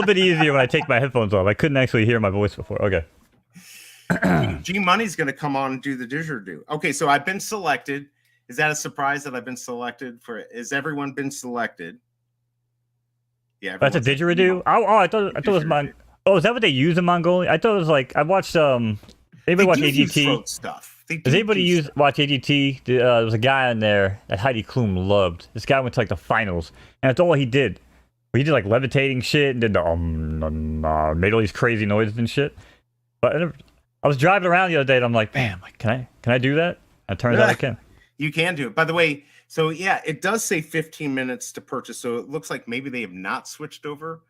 bit easier when I take my headphones off. I couldn't actually hear my voice before. Okay. G Money's gonna come on and do the didgeridoo. Okay, so I've been selected. Is that a surprise that I've been selected for? Has everyone been selected? Yeah. That's a didgeridoo. I thought it was Oh, is that what they use in Mongolia? I thought it was like I watched anybody watch AGT stuff. Does anybody watch AGT? There was a guy in there that Heidi Klum loved. This guy went to like the finals, and that's all he did he did like levitating shit and did the made all these crazy noises and shit. But I was driving around the other day and I'm like, man, can I do that? And it turns out I can. You can do it. By the way, so yeah, it does say 15 minutes to purchase. So it looks like maybe they have not switched over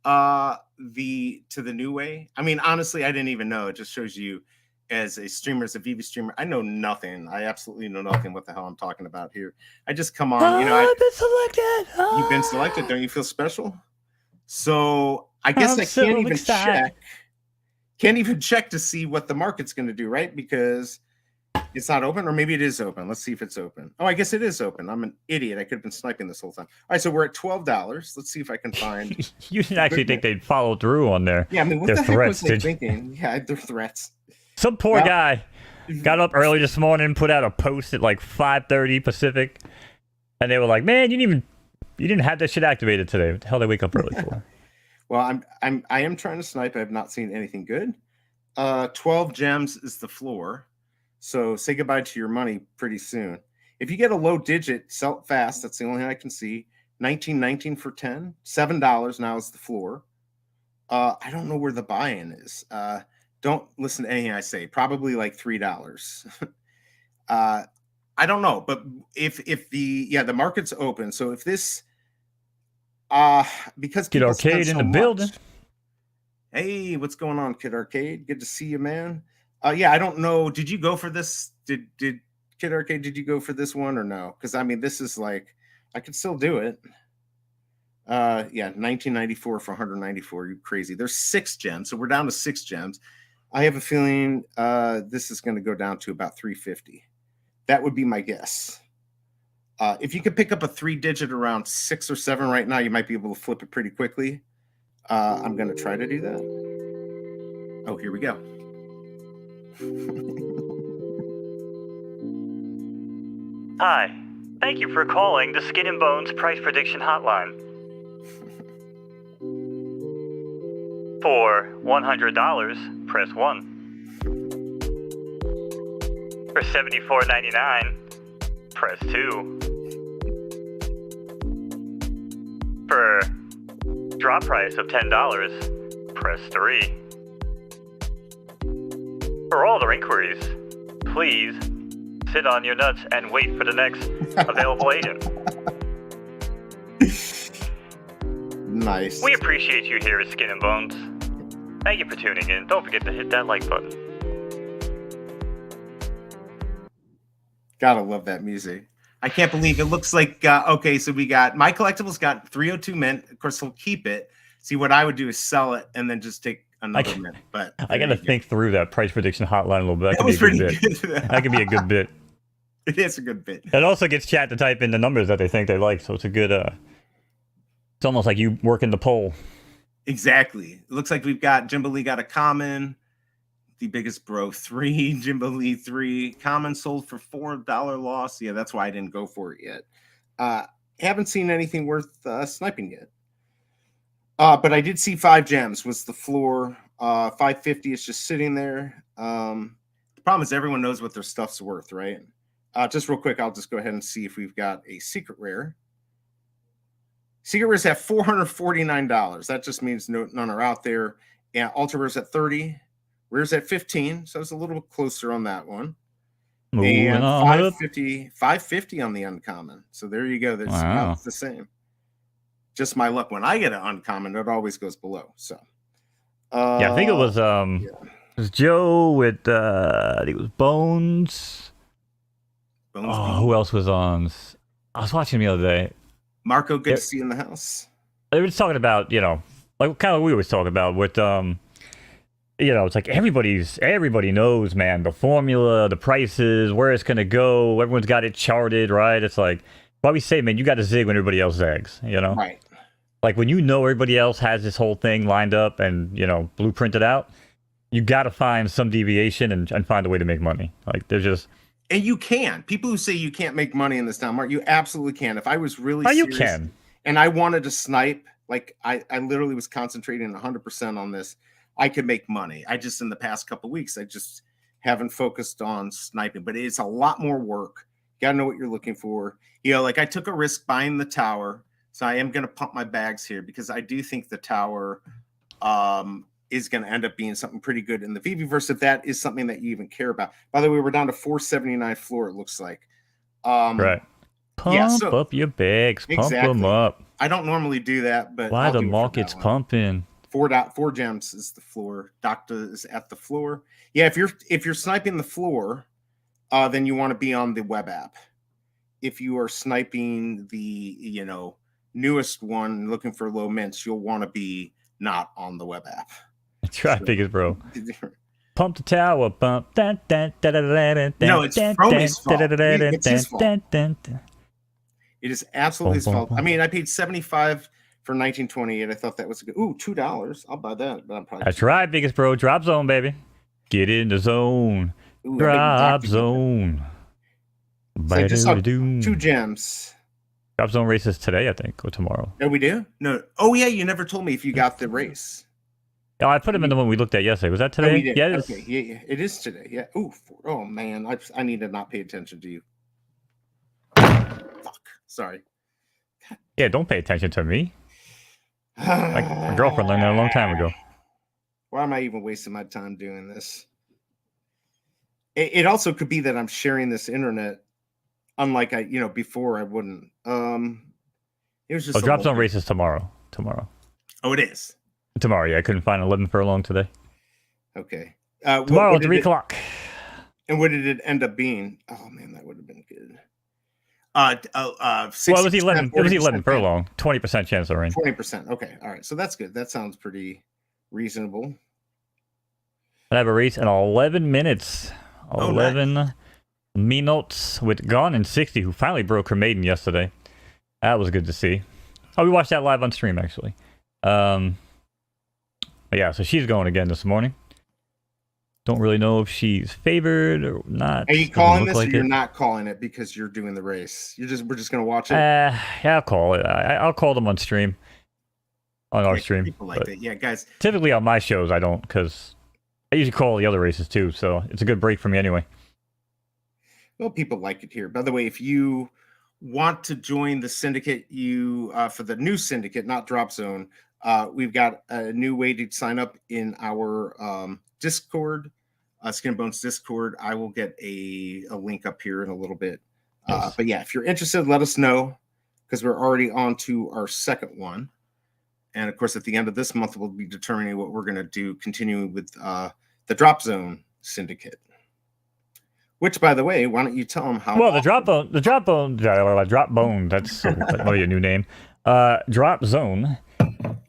to the new way. I mean, honestly, I didn't even know. It just shows you as a streamer, as a VeVe streamer. I know nothing. I absolutely know nothing what the hell I'm talking about here. I just come on, I've been selected. You've been selected. Don't you feel special? So I guess I'm I so can't even excited. check. Can't even check to see what the market's going to do, right? Because it's not open, or maybe it is open. Let's see if it's open. Oh, I guess it is open. I'm an idiot. I could have been sniping this whole time. All right, so we're at $12. Let's see if I can find. You didn't actually think they'd follow through on their Yeah, I mean, what their the heck was threats, they did you? thinking? Yeah, their threats. Some poor guy got up early this morning, put out a post at like 5:30 Pacific, and they were like, "Man, you didn't have that shit activated today. What the hell they wake up early for?" Well, I am trying to snipe. I have not seen anything good. 12 gems is the floor. So say goodbye to your money pretty soon. If you get a low digit, sell it fast. That's the only thing I can see. 19.19 for 10. $7 now is the floor. I don't know where the buy-in is. Don't listen to anything I say. Probably like $3. I don't know, but if the market's open, so if this because Kid people Arcade spend in so the building. much- Hey, what's going on, Kid Arcade? Good to see you, man. Yeah, I don't know. Did you go for this? Did Kid Arcade? Did you go for this one or no? Because I mean, this is like I could still do it. Yeah, 1994 for 194. You crazy? There's 6 gems, so we're down to 6 gems. I have a feeling this is going to go down to about 350. That would be my guess. If you could pick up a 3-digit around 6 or 7 right now, you might be able to flip it pretty quickly. I'm going to try to do that. Oh, here we go. Hi. Thank you for calling the Skin and Bones Price Prediction Hotline. For $100, press 1. For $74.99, press 2. For drop price of $10, press 3. For all other inquiries, please sit on your nuts and wait for the next available agent. Nice. We appreciate you here at Skin and Bones. Thank you for tuning in. Don't forget to hit that like button. Gotta love that music. I can't believe it looks like okay, so we got my collectibles got 302 mint. Of course, we'll keep it. See, what I would do is sell it and then just take another mint. But I gotta think through that price prediction hotline a little bit. That was could be a pretty good bit. good. That could be a good bit. It is a good bit. It also gets chat to type in the numbers that they think they like, so it's a good it's almost like you working the poll. Exactly. It looks like we've got Jimbo Lee got a common, the biggest bro 3, Jimbo Lee 3, common sold for $4 loss. Yeah, that's why I didn't go for it yet. Haven't seen anything worth sniping yet. But I did see 5 gems was the floor. 550 is just sitting there. The problem is everyone knows what their stuff's worth, right? Just real quick, I'll just go ahead and see if we've got a secret rare. Secret rares have $449. That just means none are out there. And ultra rares at 30. Rares at 15. So it's a little closer on that one. Moving and on up. 550 on the uncommon. So there you go. That's about the same. Just my luck. When I get an uncommon, it always goes below. So yeah, I think it was it was Joe with I think it was Bonez. Who else was on? I was watching the other day. Marco, good to see you in the house. They were just talking about, like kind of what we always talk about with it's like everybody knows, man, the formula, the prices, where it's gonna go. Everyone's got it charted, right? It's like why we say, man, you got to zig when everybody else zags, Right. Like when everybody else has this whole thing lined up and blueprinted out, you got to find some deviation and find a way to make money. Like there's just. And you can. People who say you can't make money in this town market, you absolutely can. If I was really you serious can. And I wanted to snipe, like I literally was concentrating 100% on this, I could make money. I just in the past couple of weeks, I just haven't focused on sniping. But it's a lot more work. You gotta know what you're looking for. Like I took a risk buying the tower, So I am going to pump my bags here because I do think the tower is going to end up being something pretty good in the VeVe-verse if that is something that you even care about. By the way, we're down to 479 floor, it looks like. Right. Pump up your bags. Pump them up. I don't normally do that, but why the market's pumping? 4 gems is the floor. Doctor is at the floor. Yeah, if you're sniping the floor, then you want to be on the web app. If you are sniping the newest one, looking for low mints, you'll want to be not on the web app. That's right, biggest bro. Pump the tower, pump. No, it's Frome's fault. It's his fault. It is absolutely his fault. I mean, I paid $75 for 1928. I thought that was good. Ooh, $2. I'll buy that. But I'm probably that's right, biggest bro. Drop zone, baby. Get in the zone. Ooh, drop zone. So I just saw 2 gems. Drop zone races today, I think, or tomorrow. Oh, we do? No. Oh, yeah. You never told me if you got the race. Oh, I put him in the one we looked at yesterday. Was that today? Oh, yeah, it is. Okay. Yeah, it is today. Yeah. Ooh. Oh, man. I need to not pay attention to you. Fuck. Sorry. Yeah, don't pay attention to me. My girlfriend learned that a long time ago. Why am I even wasting my time doing this? It also could be that I'm sharing this internet, unlike before I wouldn't. It was just. Drop zone races tomorrow. Tomorrow. Oh, it is. Tomorrow, yeah. I couldn't find 11 furlong today. Okay. Tomorrow at 3 o'clock. And what did it end up being? Oh man, that would have been good. Well, it was 11. It was 11 furlong. 20% chance of rain. 20%. Okay. All right. So that's good. That sounds pretty reasonable. I have a race in 11 minutes. 11 minutes with Gone in 60, who finally broke her maiden yesterday. That was good to see. Oh, we watched that live on stream actually. Yeah, so she's going again this morning. Don't really know if she's favored or not. Are you calling this, or you're not calling it because you're doing the race? We're just gonna watch it. Yeah, I'll call it. I'll call them on stream. On our stream. People like that, yeah, guys. Typically on my shows, I don't, because I usually call the other races too. So it's a good break for me anyway. Well, people like it here. By the way, if you want to join the syndicate, you for the new syndicate, not Drop Zone, we've got a new way to sign up in our Discord, Skin and Bones Discord. I will get a link up here in a little bit. Yes. But yeah, if you're interested, let us know, because we're already on to our second one. And of course, at the end of this month, we'll be determining what we're going to do, continuing with the Drop Zone Syndicate. Which, by the way, why don't you tell them how? Well, the Drop Bone, that's your new name. Drop Zone.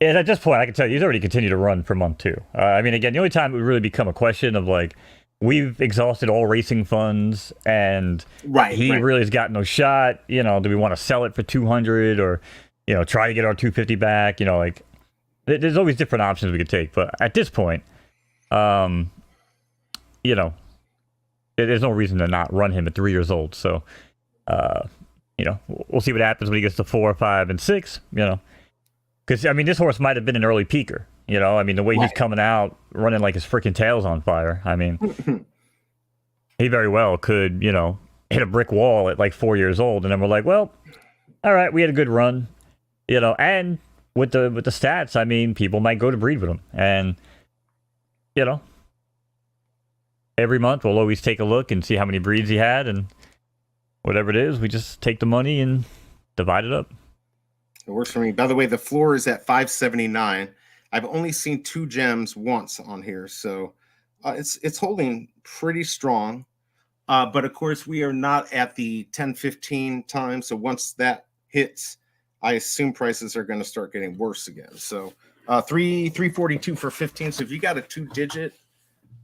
And at this point, I can tell you, he's already continued to run for month 2. I mean, again, the only time it would really become a question of like, we've exhausted all racing funds, and he really has got no shot. You know, do we want to sell it for 200 or, try to get our 250 back? Like, there's always different options we could take. But at this point, there's no reason to not run him at 3 years old. So, we'll see what happens when he gets to 4, 5, and 6. Because, I mean, this horse might have been an early peaker, I mean, the way he's coming out, running like his freaking tail's on fire. I mean, he very well could, hit a brick wall at like 4 years old. And then we're like, well, all right, we had a good run, and with the stats, I mean, people might go to breed with him. And, every month we'll always take a look and see how many breeds he had. And whatever it is, we just take the money and divide it up. It works for me. By the way, the floor is at 579. I've only seen 2 gems once on here, so it's holding pretty strong. But of course, we are not at the 10-15 time. So once that hits, I assume prices are going to start getting worse again. So 342 for 15. So if you got a 2-digit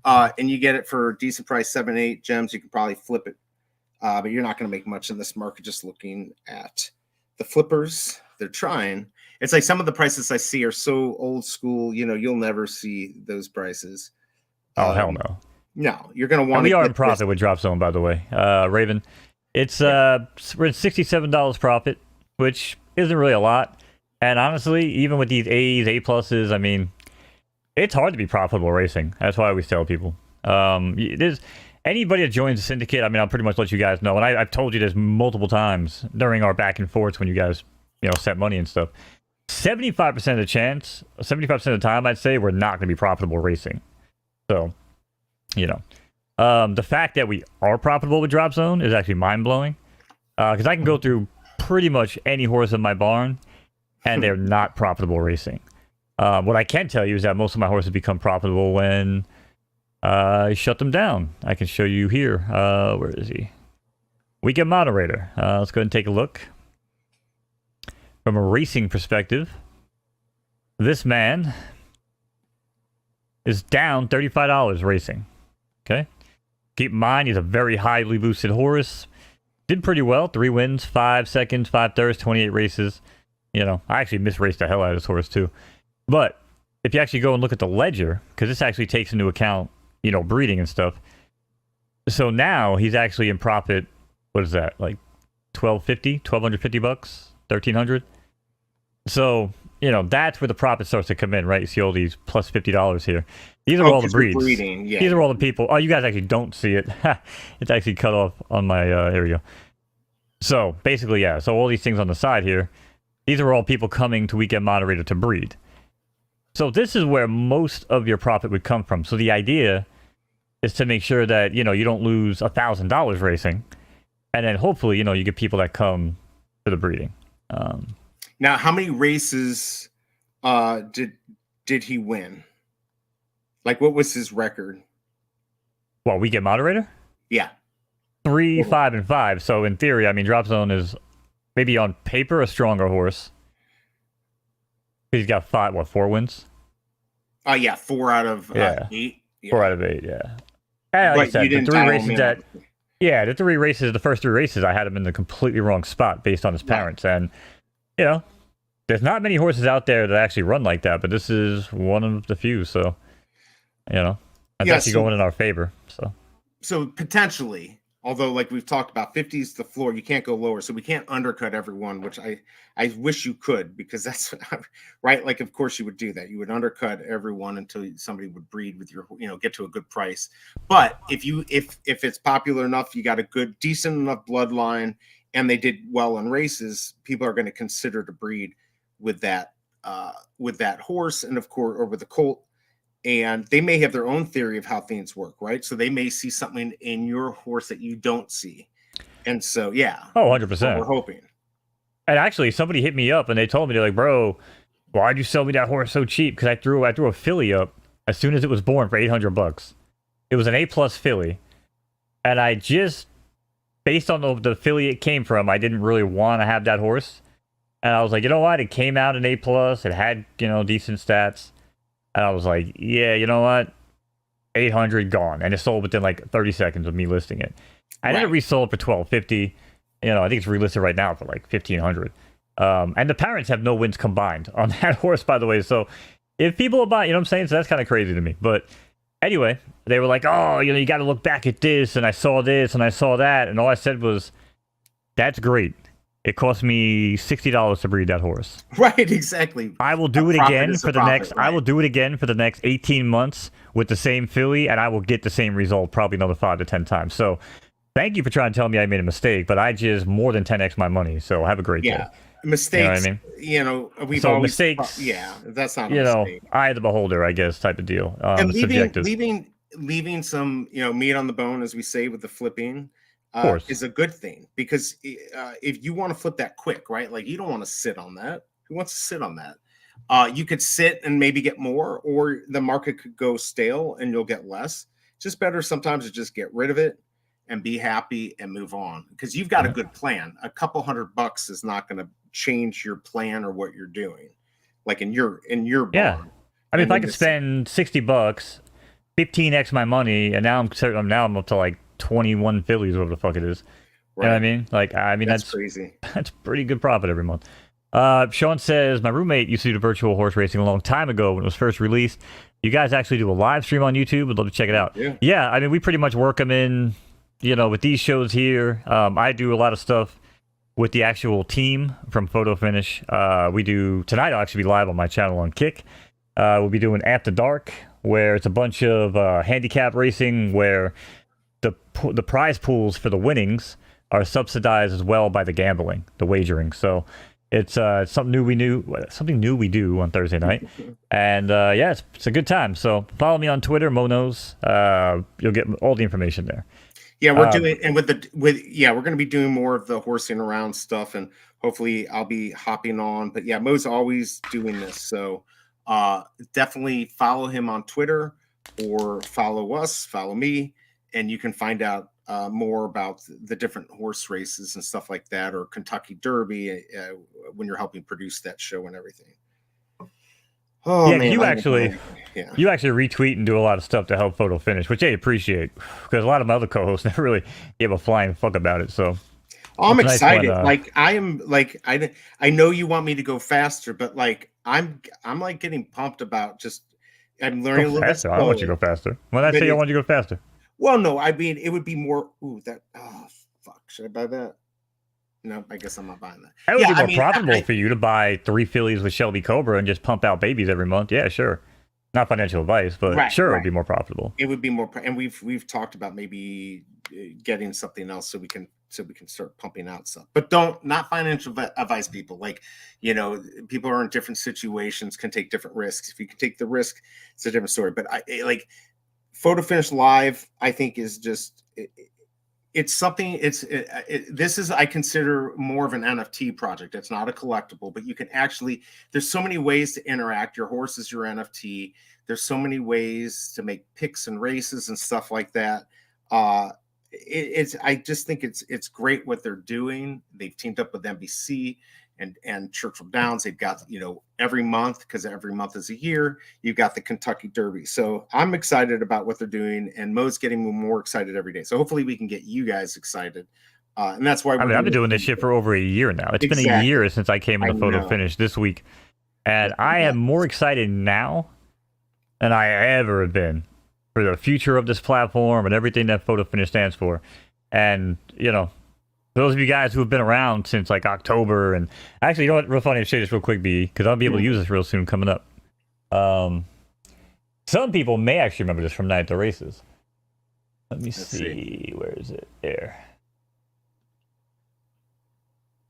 and you get it for a decent price, 7, 8 gems, you can probably flip it. But you're not going to make much in this market just looking at the flippers. They're trying. It's like some of the prices I see are so old school, you'll never see those prices. Oh, hell no. No, you're going to want to. We are in profit with Drop Zone, by the way. Raven, we're at $67 profit, which isn't really a lot. And honestly, even with these A's, A+, I mean, it's hard to be profitable racing. That's why I always tell people. There's anybody that joins the syndicate, I mean, I'll pretty much let you guys know. And I've told you this multiple times during our back and forths when you guys set money and stuff. 75% of the chance, 75% of the time, I'd say we're not going to be profitable racing. So, the fact that we are profitable with Drop Zone is actually mind blowing. Because I can go through pretty much any horse in my barn, and they're not profitable racing. What I can tell you is that most of my horses become profitable when I shut them down. I can show you here. Where is he? Weekend Moderator. Let's go ahead and take a look. From a racing perspective, this man is down $35 racing. Okay? Keep in mind, he's a very highly boosted horse. Did pretty well. 3 wins, 5 seconds, 5 thirds, 28 races. I actually misraced the hell out of this horse too. But if you actually go and look at the ledger, because this actually takes into account, breeding and stuff. So now he's actually in profit. What is that? Like $1,250 bucks, $1,300. So, that's where the profit starts to come in, right? You see all these plus $50 here. These are all the breeds. Breeding, yeah. These are all the people. Oh, you guys actually don't see it. It's actually cut off on my, here we go. So, basically, yeah. So, all these things on the side here, these are all people coming to Weekend Moderator to breed. So, this is where most of your profit would come from. So, the idea is to make sure that, you don't lose $1,000 racing. And then, hopefully, you get people that come to the breeding. Now, how many races did he win? Like, what was his record? Well, Weekend Moderator? Yeah. 3, 5, and 5. So in theory, Drop Zone is maybe on paper a stronger horse. He's got 4 wins? Yeah, 4 out of 8. Yeah. 4 out of 8, yeah. And like I said, the 3 races the 3 races, the first 3 races, I had him in the completely wrong spot based on his parents. And, there's not many horses out there that actually run like that, but this is one of the few. So, it's actually going in our favor. So potentially, although like we've talked about, 50 is the floor, you can't go lower. So we can't undercut everyone, which I wish you could, because that's right. Like, of course you would do that. You would undercut everyone until somebody would breed with your, get to a good price. But if it's popular enough, you got a good, decent enough bloodline, and they did well in races, people are going to consider to breed with that horse, and of course, or with the colt. And they may have their own theory of how things work, right? So they may see something in your horse that you don't see. And so, yeah. Oh, 100%. We're hoping. And actually, somebody hit me up and they told me, they're like, bro, why'd you sell me that horse so cheap? Because I threw a filly up as soon as it was born for $800. It was an A+ filly. And I just, based on the filly it came from, I didn't really want to have that horse. And I was like, you know what? It came out an A+. It had, decent stats. And I was like, yeah, you know what? 800 gone. And it sold within like 30 seconds of me listing it. I then resold for $1,250. I think it's relisted right now for like $1,500. And the parents have no wins combined on that horse, by the way. So if people are buying, you know what I'm saying? So that's kind of crazy to me. But anyway, they were like, oh, you got to look back at this. And I saw this and I saw that. And all I said was, that's great. It cost me $60 to breed that horse. Right, exactly. I will do it again for the next. Right? I will do it again for the next 18 months with the same filly, and I will get the same result probably another 5 to 10 times. So, thank you for trying to tell me I made a mistake, but I just more than 10x my money. So have a great day. Mistakes. We've always mistakes. That's not a mistake. Eye of the beholder, I guess, type of deal. And leaving some meat on the bone, as we say, with the flipping. Is a good thing, because if you want to flip that quick, right? Like, you don't want to sit on that. Who wants to sit on that? You could sit and maybe get more, or the market could go stale and you'll get less. Just better sometimes to just get rid of it and be happy and move on, because you've got a good plan. A couple $100 is not going to change your plan or what you're doing. Like in your barn. I mean, if I could spend $60, 15x my money, and now I'm up to like 21 fillies, whatever the fuck it is. Right. You know what I mean? That's crazy. That's pretty good profit every month. Sean says, my roommate used to do virtual horse racing a long time ago when it was first released. You guys actually do a live stream on YouTube? Would love to check it out. Yeah, I mean, we pretty much work them in, with these shows here. I do a lot of stuff with the actual team from Photo Finish. Tonight I'll actually be live on my channel on Kick. We'll be doing After Dark, where it's a bunch of handicap racing, where the prize pools for the winnings are subsidized as well by the gambling, the wagering. So It's something new we do on Thursday night, and yeah, it's a good time. So follow me on Twitter, Monos. You'll get all the information there. Yeah, we're doing, and we're going to be doing more of the horsing around stuff, and hopefully I'll be hopping on. But yeah, Mo's always doing this, so definitely follow him on Twitter or follow me, and you can find out more about the different horse races and stuff like that, or Kentucky Derby when you're helping produce that show and everything. Oh yeah, man, you actually retweet and do a lot of stuff to help Photo Finish, which I appreciate, because a lot of my other co-hosts never really gave a flying fuck about it. So I'm excited. I am I know you want me to go faster, but I'm like getting pumped about just I'm learning a little bit slowly. I want you to go faster. When I say I want you to go faster. Well, no, I mean it would be more. Ooh, fuck! Should I buy that? No, I guess I'm not buying that. It would be more profitable for you to buy 3 fillies with Shelby Cobra and just pump out babies every month. Yeah, sure. Not financial advice, but it would be more profitable. It would be more, and we've talked about maybe getting something else so we can start pumping out stuff. But not financial advice, people. People are in different situations, can take different risks. If you can take the risk, it's a different story. But Photo Finish Live, I think, is just it's something. This is, I consider, more of an NFT project. It's not a collectible, but you can actually. There's so many ways to interact. Your horse is your NFT. There's so many ways to make picks and races and stuff like that. I just think it's great what they're doing. They've teamed up with NBC and Churchill Downs. They've got, every month, because every month is a year, you've got the Kentucky Derby. So I'm excited about what they're doing, and Mo's getting more excited every day. So hopefully we can get you guys excited. And that's why I've been doing this shit for over a year now. It's been a year since I came into Photo Finish this week. And I am more excited now than I ever have been for the future of this platform and everything that Photo Finish stands for. And, for those of you guys who have been around since October, and actually, you know what, real funny to say this real quick, B, because I'll be able to use this real soon coming up. Some people may actually remember this from Night at the Races. Let me see. Where is it? There.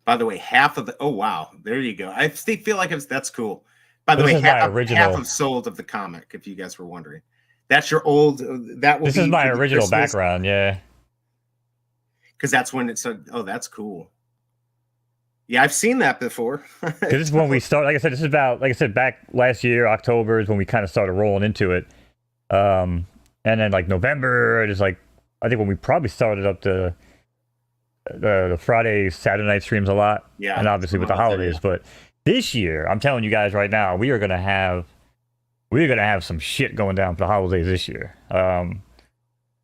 By the way, half of the wow, there you go. I still feel like that's cool. By the way, half of sold of the comic, if you guys were wondering. That's your old. This is my original background, yeah. Because that's when it's that's cool. Yeah, I've seen that before. This is when we start. Like I said, this is about, back last year, October is when we kind of started rolling into it. And then November, it is I think when we probably started up the Friday, Saturday night streams a lot. Yeah. And obviously with the holidays. But this year, I'm telling you guys right now, we're gonna have some shit going down for the holidays this year.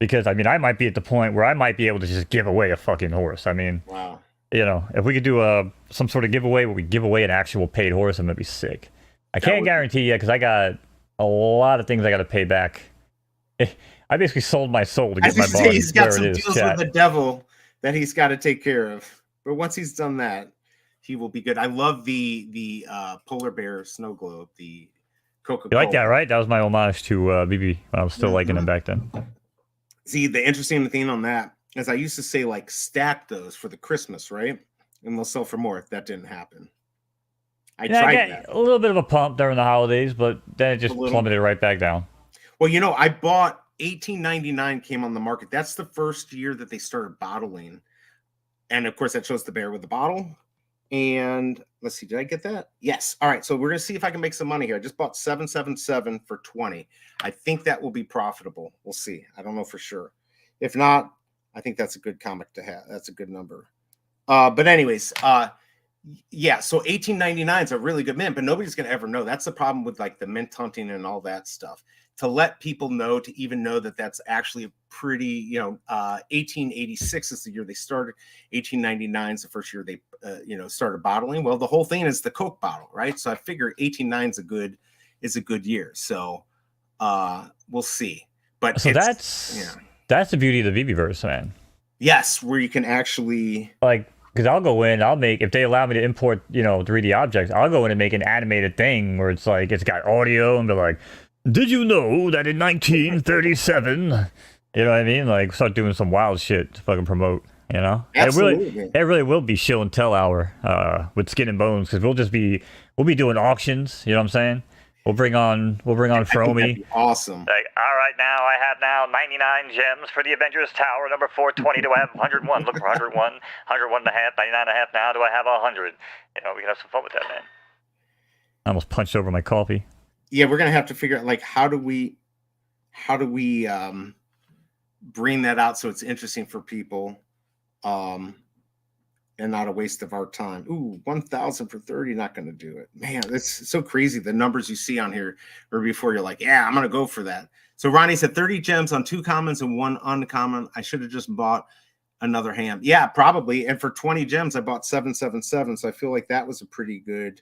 Because, I might be at the point where I might be able to just give away a fucking horse. Wow. If we could do some sort of giveaway where we give away an actual paid horse, I'm going to be sick. I can't guarantee yet, because I got a lot of things I got to pay back. I basically sold my soul to get my bond. He's got some deals with the devil that he's got to take care of. But once he's done that, he will be good. I love the polar bear snow globe, the Coca-Cola. You like that, right? That was my homage to VeVe when I was still liking them back then. See, the interesting thing on that is I used to say stack those for the Christmas, right? And they'll sell for more. That didn't happen. I tried that. A little bit of a pump during the holidays, but then it just plummeted right back down. Well, I bought $18.99 came on the market. That's the first year that they started bottling. And of course, that shows the bear with the bottle. And let's see, did I get that? Yes. All right. So we're going to see if I can make some money here. I just bought 777 for 20. I think that will be profitable. We'll see. I don't know for sure. If not, I think that's a good comic to have. That's a good number. But anyways, yeah. So $18.99 is a really good mint, but nobody's going to ever know. That's the problem with the mint hunting and all that stuff. To let people know, to even know that that's actually a pretty, 1886 is the year they started. 1899 is the first year they, started bottling. Well, the whole thing is the Coke bottle, right? So I figure 1899 is a good year. So we'll see. But so that's the beauty of the VeVeverse, man. Yes, where you can actually because I'll go in, if they allow me to import, 3D objects, I'll go in and make an animated thing where it's it's got audio and be like, did you know that in 1937, you know what I mean? Start doing some wild shit to fucking promote. You know, Absolutely. it really will be show and tell hour with Skin and Bones, because we'll be doing auctions. You know what I'm saying? We'll bring on I think that'd Fromy. be awesome. Like, all right, now I have 99 gems for the Avengers Tower, number 420. Do I have 101? Looking for 101, 101 and a half, 99 and a half now. Do I have 100? You know, we can have some fun with that, man. I almost punched over my coffee. Yeah, we're gonna have to figure out like how do we bring that out so it's interesting for people, and not a waste of our time. Ooh, 1,000 for 30, not gonna do it. Man, it's so crazy the numbers you see on here, or before you're like, yeah, I'm gonna go for that. So Ronnie said 30 gems on 2 commons and 1 uncommon. I should have just bought another ham. Yeah, probably. And for 20 gems, I bought 777. So I feel like that was a pretty good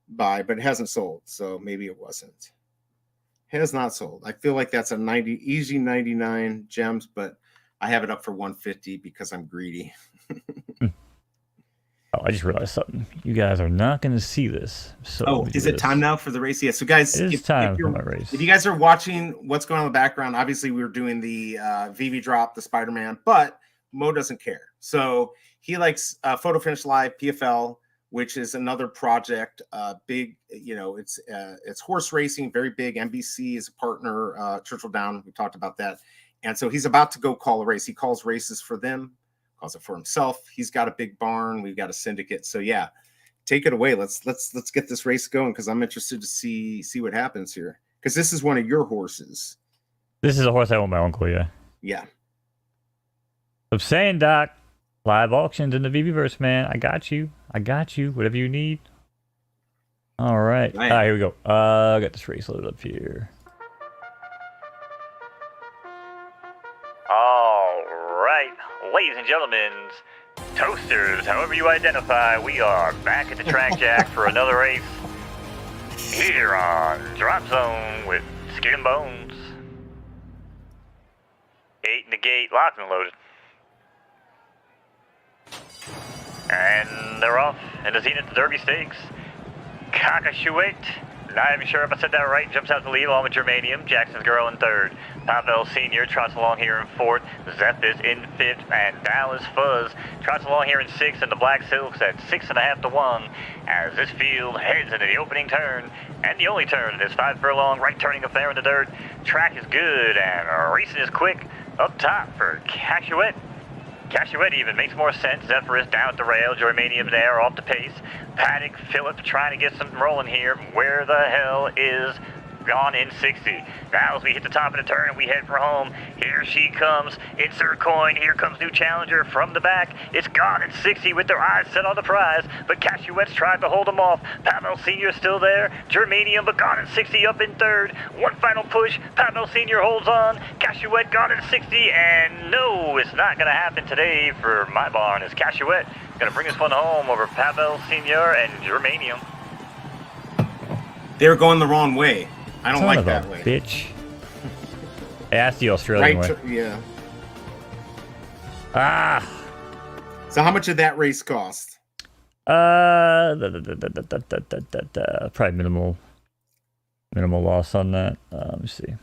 buy, but it hasn't sold. So maybe it wasn't. Has not sold. I feel like that's a 90 easy 99 gems, but I have it up for 150 because I'm greedy. Oh, I just realized something. You guys are not going to see this. So Is it time now for the race? Yeah. So guys, it is time for my race. If you guys are watching what's going on in the background, obviously we were doing the VeVe drop, the Spider-Man, but Mo doesn't care. So he likes Photo Finish Live PFL, which is another project, big, you know, it's horse racing, very big. NBC is a partner, Churchill Down. We talked about that. And so he's about to go call a race. He calls races for them, calls it for himself. He's got a big barn. We've got a syndicate. So yeah, take it away. Let's get this race going, because I'm interested to see what happens here. Because this is one of your horses. This is a horse I own my uncle, yeah. Yeah. I'm saying, Doc, live auctions in the VeVeverse, man. I got you. Whatever you need. All right. All right, here we go. I got this race loaded up here. All right, ladies and gentlemen, toasters, however you identify, we are back at the track, Jack, for another race here on Drop Zone with Skin and Bones. 8 in the gate, locked and loaded. And they're off in the Zenith Derby Stakes. Cockashuit, not even sure if I said that right, jumps out the lead along with Germanium. Jackson's Girl in 3rd. Pavel Sr. trots along here in 4th. Zephys in 5th. And Dallas Fuzz trots along here in 6th. And the Black Silks at 6.5 to 1. As this field heads into the opening turn. And the only turn in this 5 furlong right turning affair in the dirt. Track is good and racing is quick. Up top for Cashuet. Cashuet even makes more sense. Zephyrus down at the rail. Germanium there off the pace. Paddock, Phillip trying to get something rolling here. Where the hell is gone in 60? Now as we hit the top of the turn and we head for home, here she comes. Insert coin. Here comes new challenger from the back. It's gone in 60 with their eyes set on the prize, but Cashuet's tried to hold them off. Pavel Sr. still there. Germanium, but gone in 60 up in 3rd. One final push. Pavel Sr. holds on. Cashuet gone in 60, and no, it's not going to happen today for my barn, as Cashuet going to bring this one home over Pavel Sr. and Germanium. They're going the wrong way. I don't Son like of that a way. Bitch. That's the Australian way. Yeah. Ah. So how much did that race cost? Probably minimal loss on that. Let me see.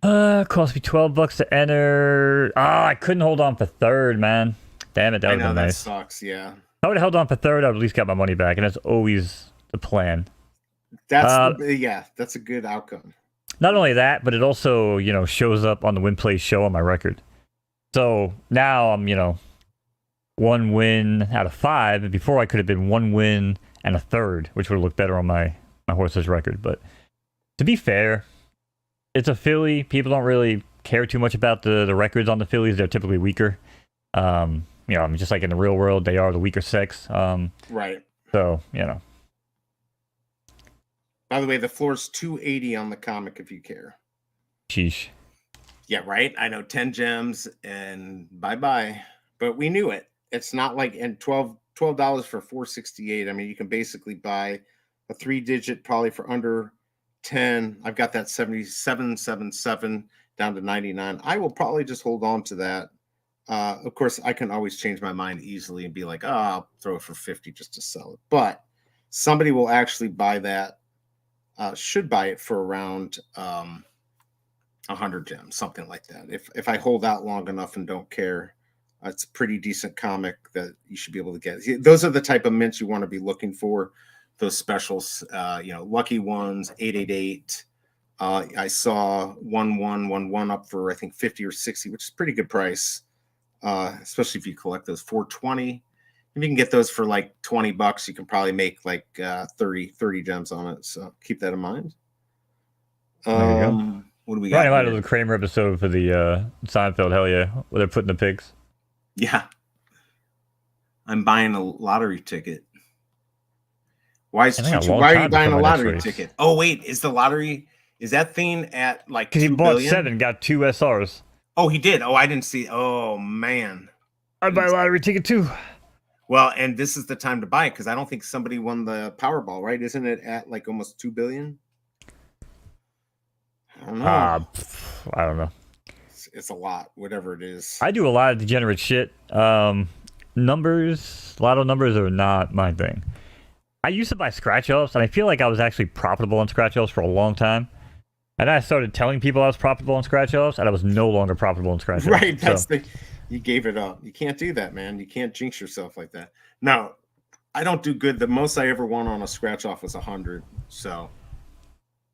Cost me $12 to enter. I couldn't hold on for 3rd, man. Damn it, that would have been nice. That sucks. Yeah. If I would have held on for 3rd, I would at least got my money back, and that's always the plan. That's a good outcome. Not only that, but it also, shows up on the win play show on my record. So now I'm, 1 win out of 5, and before I could have been 1 win and a 3rd, which would have looked better on my horse's record. But to be fair, it's a filly. People don't really care too much about the records on the fillies. They're typically weaker. Just like in the real world, they are the weaker sex. Right. So, By the way, the floor's 280 on the comic if you care. Sheesh. Yeah, right. I know 10 gems and bye-bye. But we knew it. It's not like and $12 for 468. I mean, you can basically buy a 3-digit probably for under 10. I've got that 7777 down to 99. I will probably just hold on to that. Of course, I can always change my mind easily and be like, I'll throw it for 50 just to sell it. But somebody will actually buy that. Should buy it for around 100 gems, something like that. If I hold out long enough and don't care, it's a pretty decent comic that you should be able to get. Those are the type of mints you want to be looking for. Those specials, lucky ones, 888. I saw 1111 up for I think 50 or 60, which is pretty good price, especially if you collect those 420. If you can get those for like $20, you can probably make like 30 gems on it. So keep that in mind. There you go. What do we Right, got? out of the Kramer episode for the Seinfeld. Hell yeah, where they're putting the pigs. Yeah, I'm buying a lottery ticket. Why are you buying a lottery ticket? Oh wait, is that thing at like? Because he bought 7, got 2 SRs. Oh, he did. Oh, I didn't see. Oh man, I'd buy a lottery ticket too. Well, and this is the time to buy it because I don't think somebody won the Powerball, right? Isn't it at like almost 2 billion? I don't know. I don't know. It's a lot, whatever it is. I do a lot of degenerate shit. Numbers, lotto numbers are not my thing. I used to buy scratch-offs, and I feel like I was actually profitable on scratch-offs for a long time. And then I started telling people I was profitable on scratch-offs, and I was no longer profitable on scratch-offs. Right, you gave it up. You can't do that, man. You can't jinx yourself like that. Now, I don't do good. The most I ever won on a scratch-off was 100. So,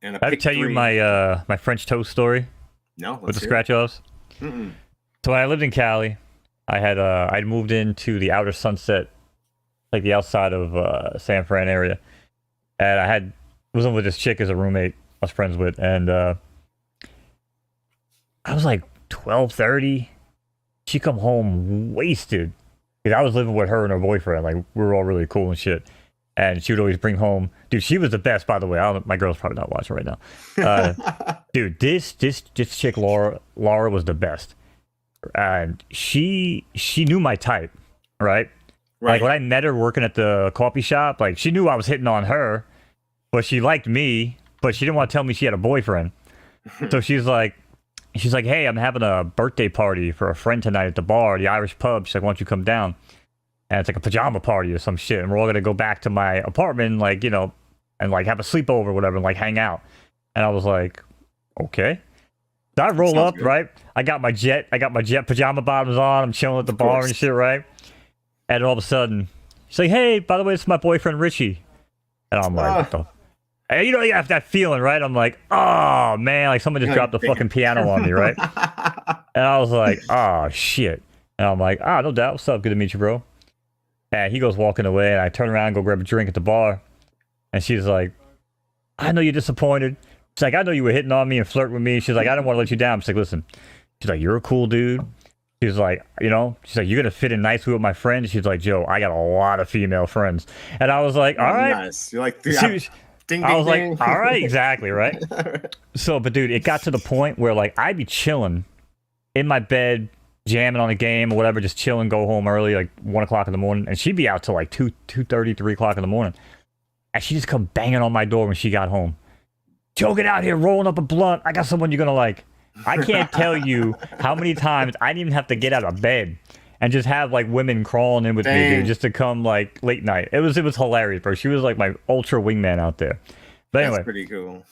and I have to tell you my my French toast story. No, with the scratch-offs. So when I lived in Cali, I'd moved into the outer Sunset, like the outside of San Fran area, and I was in with this chick as a roommate I was friends with, and I was like 12:30. She come home wasted because I was living with her and her boyfriend. Like we were all really cool and shit. And she would always bring home, dude. She was the best, by the way. My girl's probably not watching right now. Dude, this chick Laura was the best, and she knew my type, right? Like when I met her working at the coffee shop, like she knew I was hitting on her, but she liked me, but she didn't want to tell me she had a boyfriend. So she's like, hey, I'm having a birthday party for a friend tonight at the bar, the Irish pub. She's like, why don't you come down? And it's like a pajama party or some shit. And we're all going to go back to my apartment, like, you know, and like have a sleepover or whatever and like hang out. And I was like, okay. So I roll up, good. Right? I got my jet pajama bottoms on. I'm chilling at the bar and shit, right? And all of a sudden, she's like, hey, by the way, this is my boyfriend, Richie. And I'm like, what the? And you know, you have that feeling, right? I'm like, oh, man, like someone just dropped the fucking piano on me, right? And I was like, oh, shit. And I'm like, no doubt. What's up? Good to meet you, bro. And he goes walking away, and I turn around and go grab a drink at the bar. And she's like, I know you're disappointed. She's like, I know you were hitting on me and flirting with me. She's like, I didn't want to let you down. She's like, listen. She's like, you're a cool dude. She's like, you know, she's like, you're going to fit in nicely with my friends. She's like, Joe, I got a lot of female friends. And I was like, all right. Nice. You're like, ding, I was like, all right, exactly, right? So, but dude, it got to the point where like I'd be chilling in my bed, jamming on a game or whatever, just chilling, go home early, like 1 o'clock in the morning, and she'd be out till like 2:30, 3 o'clock in the morning, and she just come banging on my door when she got home. Joe, get out here, rolling up a blunt. I got someone you're gonna like. I can't tell you how many times I didn't even have to get out of bed and just have like women crawling in with me, dude, just to come like late night. It was hilarious, bro. She was like my ultra wingman out there. But anyway, that's pretty cool.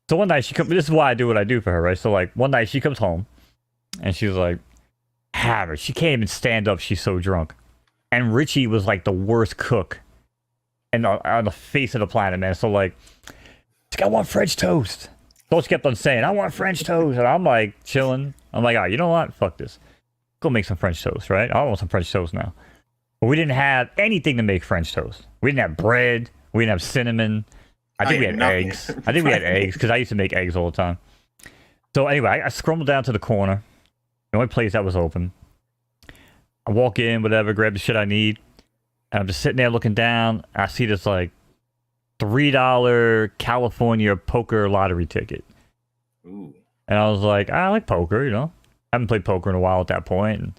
So one night she comes. This is why I do what I do for her, right? So like one night she comes home, and she's like, hammered. She can't even stand up. She's so drunk. And Richie was like the worst cook on the face of the planet, man. So like, I want French toast. So she kept on saying, I want French toast. And I'm like chilling. I'm like, all right, you know what? Fuck this. Go make some French toast, right? I want some French toast now. But we didn't have anything to make French toast. We didn't have bread. We didn't have cinnamon. I think we had eggs. I think we had eggs because I used to make eggs all the time. So anyway, I scrambled down to the corner. The only place that was open. I walk in, whatever, grab the shit I need. And I'm just sitting there looking down. I see this like $3 California poker lottery ticket. Ooh. And I was like, I like poker, you know. I haven't played poker in a while at that point. And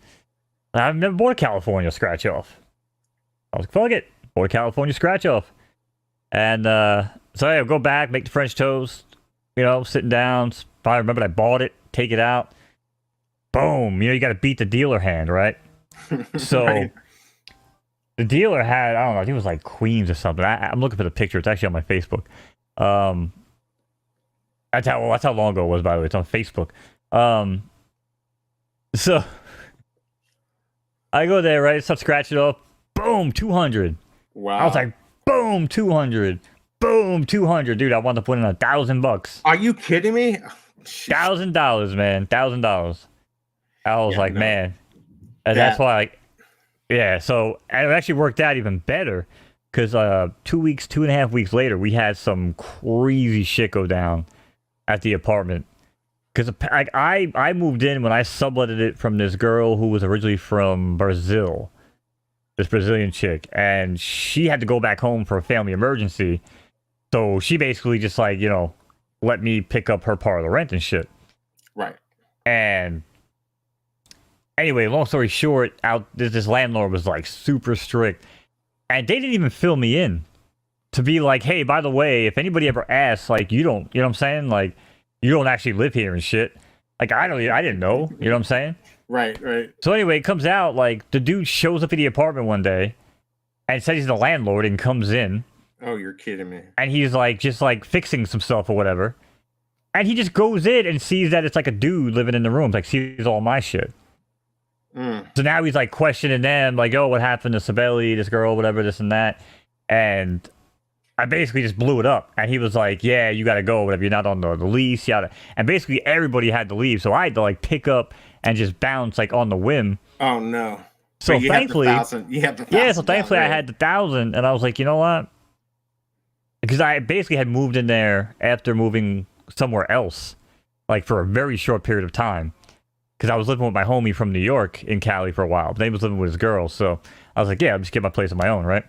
I've never bought a California scratch off. I was like, fuck it. Bought a California scratch off. And so I go back, make the French toast, you know, sitting down. Probably remember I bought it, take it out. Boom. You know, you got to beat the dealer hand, right? So right. The dealer had, I don't know, I think it was like Queens or something. I'm looking for the picture. It's actually on my Facebook. That's how long ago it was, by the way. It's on Facebook. So I go there, right? Start scratching it off. Boom, 200. Wow. I was like, boom, 200. Boom, 200. Dude, I wound up winning $1,000. Are you kidding me? $1,000, man. $1,000. I was like, no. man. And that's why, like, yeah. So and it actually worked out even better because 2.5 weeks later, we had some crazy shit go down at the apartment. Because I moved in when I subletted it from this girl who was originally from Brazil, this Brazilian chick, and she had to go back home for a family emergency. So she basically just like, let me pick up her part of the rent and shit. Right. And anyway, long story short, this landlord was like super strict, and they didn't even fill me in to be like, hey, by the way, if anybody ever asks, like, you don't, you know what I'm saying? Like, you don't actually live here and shit. Like, I didn't know, you know what I'm saying? Right. So anyway, it comes out, like, the dude shows up at the apartment one day and says he's the landlord and comes in. Oh, you're kidding me. And he's like, just like fixing some stuff or whatever. And he just goes in and sees that it's like a dude living in the room, like sees all my shit. So now he's like questioning them, like, oh, what happened to Sabelli, this girl, whatever, this and that. And I basically just blew it up. And he was like, yeah, you got to go, whatever, you're not on the lease, yada. And basically everybody had to leave. So I had to like pick up and just bounce like on the whim. Oh, no. So thankfully, you have the 1,000. Yeah, so thankfully I had the 1,000. And I was like, you know what? Because I basically had moved in there after moving somewhere else, like for a very short period of time. Because I was living with my homie from New York in Cali for a while. But he was living with his girl. So I was like, yeah, I'll just get my place on my own, right?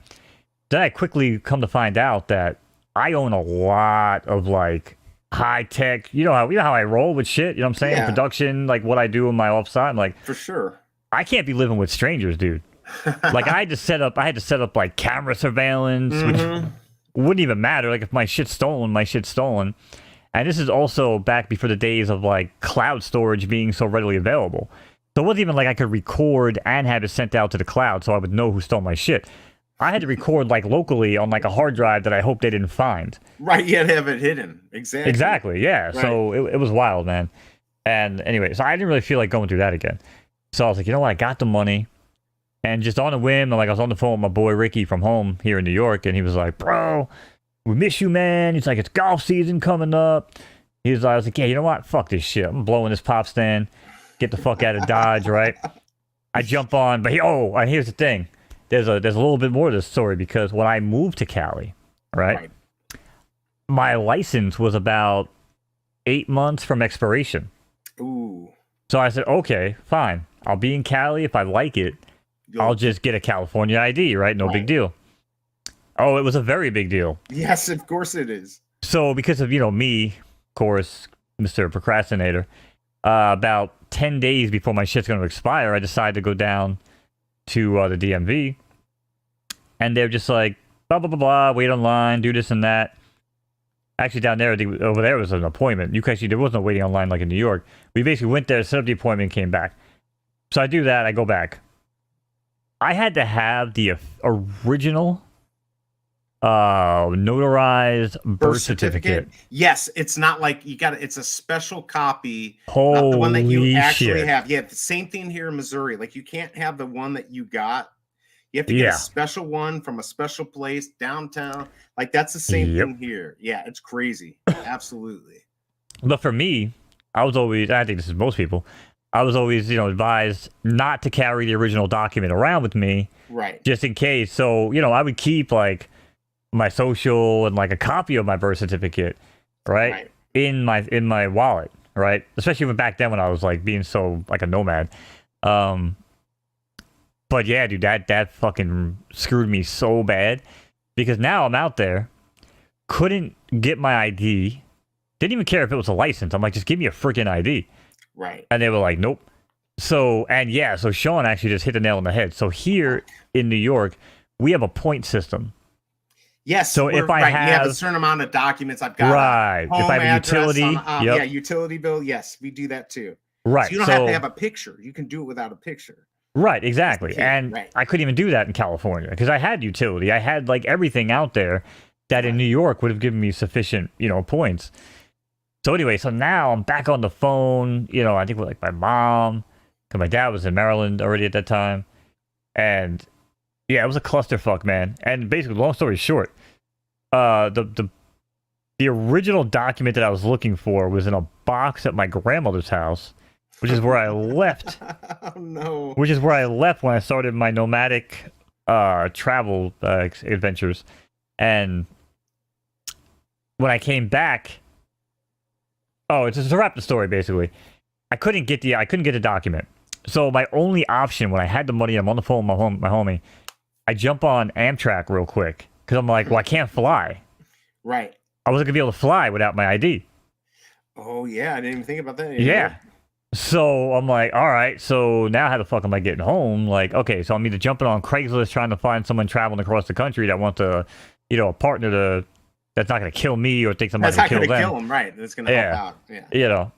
Then I quickly come to find out that I own a lot of like high tech. You know how I roll with shit. You know what I'm saying? Yeah. Production, like what I do in my offside. I'm like, For sure. I can't be living with strangers, dude. Like I had to set up like camera surveillance, which wouldn't even matter. Like if my shit's stolen, my shit's stolen. And this is also back before the days of like cloud storage being so readily available. So it wasn't even like I could record and have it sent out to the cloud so I would know who stole my shit. I had to record like locally on like a hard drive that I hope they didn't find. Right, you had to have it hidden. Exactly, yeah. Right. So it was wild, man. And anyway, so I didn't really feel like going through that again. So I was like, you know what? I got the money. And just on a whim, like I was on the phone with my boy Ricky from home here in New York, and he was like, bro, we miss you, man. He's like, it's golf season coming up. I was like, yeah, you know what? Fuck this shit. I'm blowing this pop stand. Get the fuck out of Dodge, right? I jump on, but and here's the thing. There's a little bit more to this story because when I moved to Cali, right? My license was about 8 months from expiration. Ooh. So I said, okay, fine. I'll be in Cali. If I like it, I'll just get a California ID, right? No big deal. Oh, it was a very big deal. Yes, of course it is. So because of, me, of course, Mr. Procrastinator, about 10 days before my shit's going to expire, I decided to go down to the DMV. And they're just like, blah, blah, blah, blah, wait online, do this and that. Actually, down there, over there was an appointment. There was no waiting online like in New York. We basically went there, set up the appointment, came back. So I do that, I go back. I had to have the original notarized birth certificate. Yes, it's not like it's a special copy. Holy not the one that you actually shit. have. Yeah, the same thing here in Missouri. Like you can't have the one that you got. You have to get a special one from a special place downtown. Like that's the same thing here. Yeah, it's crazy. Absolutely. But for me, I think this is most people, I was always, advised not to carry the original document around with me. Right. Just in case. So, I would keep like my social and like a copy of my birth certificate, right? In my wallet, right? Especially back then when I was like being so like a nomad. But yeah, dude, that fucking screwed me so bad because now I'm out there, couldn't get my ID, didn't even care if it was a license. I'm like, just give me a freaking ID. Right. And they were like, nope. So Sean actually just hit the nail on the head. So here in New York, we have a point system. Yes. So if I you have a certain amount of documents, I've got if I have a utility, utility bill. Yes, we do that too. Right. So you don't have to have a picture. You can do it without a picture. Right. Exactly. And I couldn't even do that in California because I had utility. I had like everything out there that in New York would have given me sufficient, points. So anyway, so now I'm back on the phone. You know, I think with like my mom, because my dad was in Maryland already at that time, and yeah, it was a clusterfuck, man. And basically, long story short, the original document that I was looking for was in a box at my grandmother's house, which is where I left. Oh no! Which is where I left when I started my nomadic travel adventures, and when I came back. Oh, it's just to wrap the story. Basically, I couldn't get the document. So my only option when I had the money, I'm on the phone with my homie. I jump on Amtrak real quick because I'm like, well, I can't fly. Right. I wasn't gonna be able to fly without my ID. Oh yeah, I didn't even think about that. Yeah. So I'm like, all right. So now how the fuck am I getting home? Like, okay, so I'm either jumping on Craigslist trying to find someone traveling across the country that wants a partner that's not gonna kill me or think somebody's That's not gonna going kill to them. kill him, right? That's going to help out. Yeah. You know,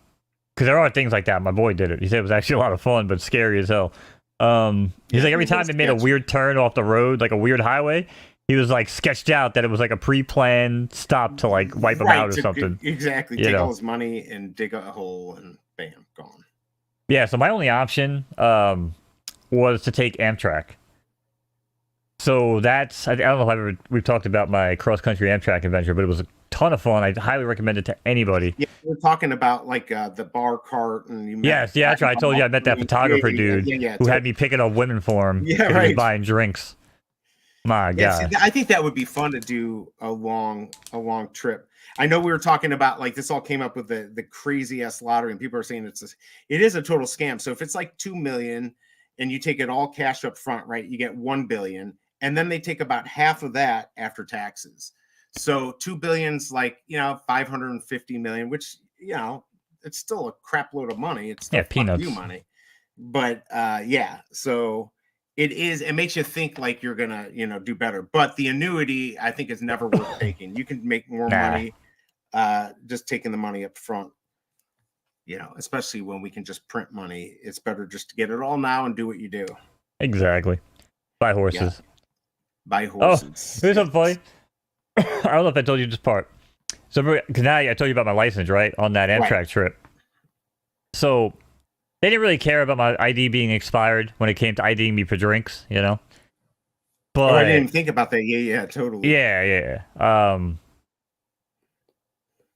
because there are things like that. My boy did it. He said it was actually a lot of fun, but scary as hell. He's like, every time they made a weird turn off the road, like a weird highway, he was like sketched out that it was like a pre-planned stop to like wipe him out or something. Exactly. Take all his money and dig a hole and bam, gone. Yeah, so my only option was to take Amtrak. So that's, I don't know if we've talked about my cross-country Amtrak adventure, but it was a ton of fun. I highly recommend it to anybody. Yeah, we're talking about like the bar cart and you. Yes, that's right. I told you I met that photographer dude who had me picking up women for him. Yeah, right. Buying drinks. My God. See, I think that would be fun to do a long trip. I know we were talking about like this all came up with the crazy ass lottery, and people are saying it is a total scam. So if it's like 2 million and you take it all cash up front, right? You get 1 billion, and then they take about half of that after taxes. So 2 billion's like 550 million, which it's still a crap load of money. It's still peanuts. You money, but so. It makes you think like you're gonna, do better. But the annuity, I think, is never worth taking. You can make more money just taking the money up front. Especially when we can just print money. It's better just to get it all now and do what you do. Exactly. Buy horses. Yeah. Buy horses. Oh, here's something funny. I don't know if I told you this part. So, because now I told you about my license, right? On that Amtrak trip. So, they didn't really care about my ID being expired when it came to IDing me for drinks, But I didn't even think about that. Yeah, totally.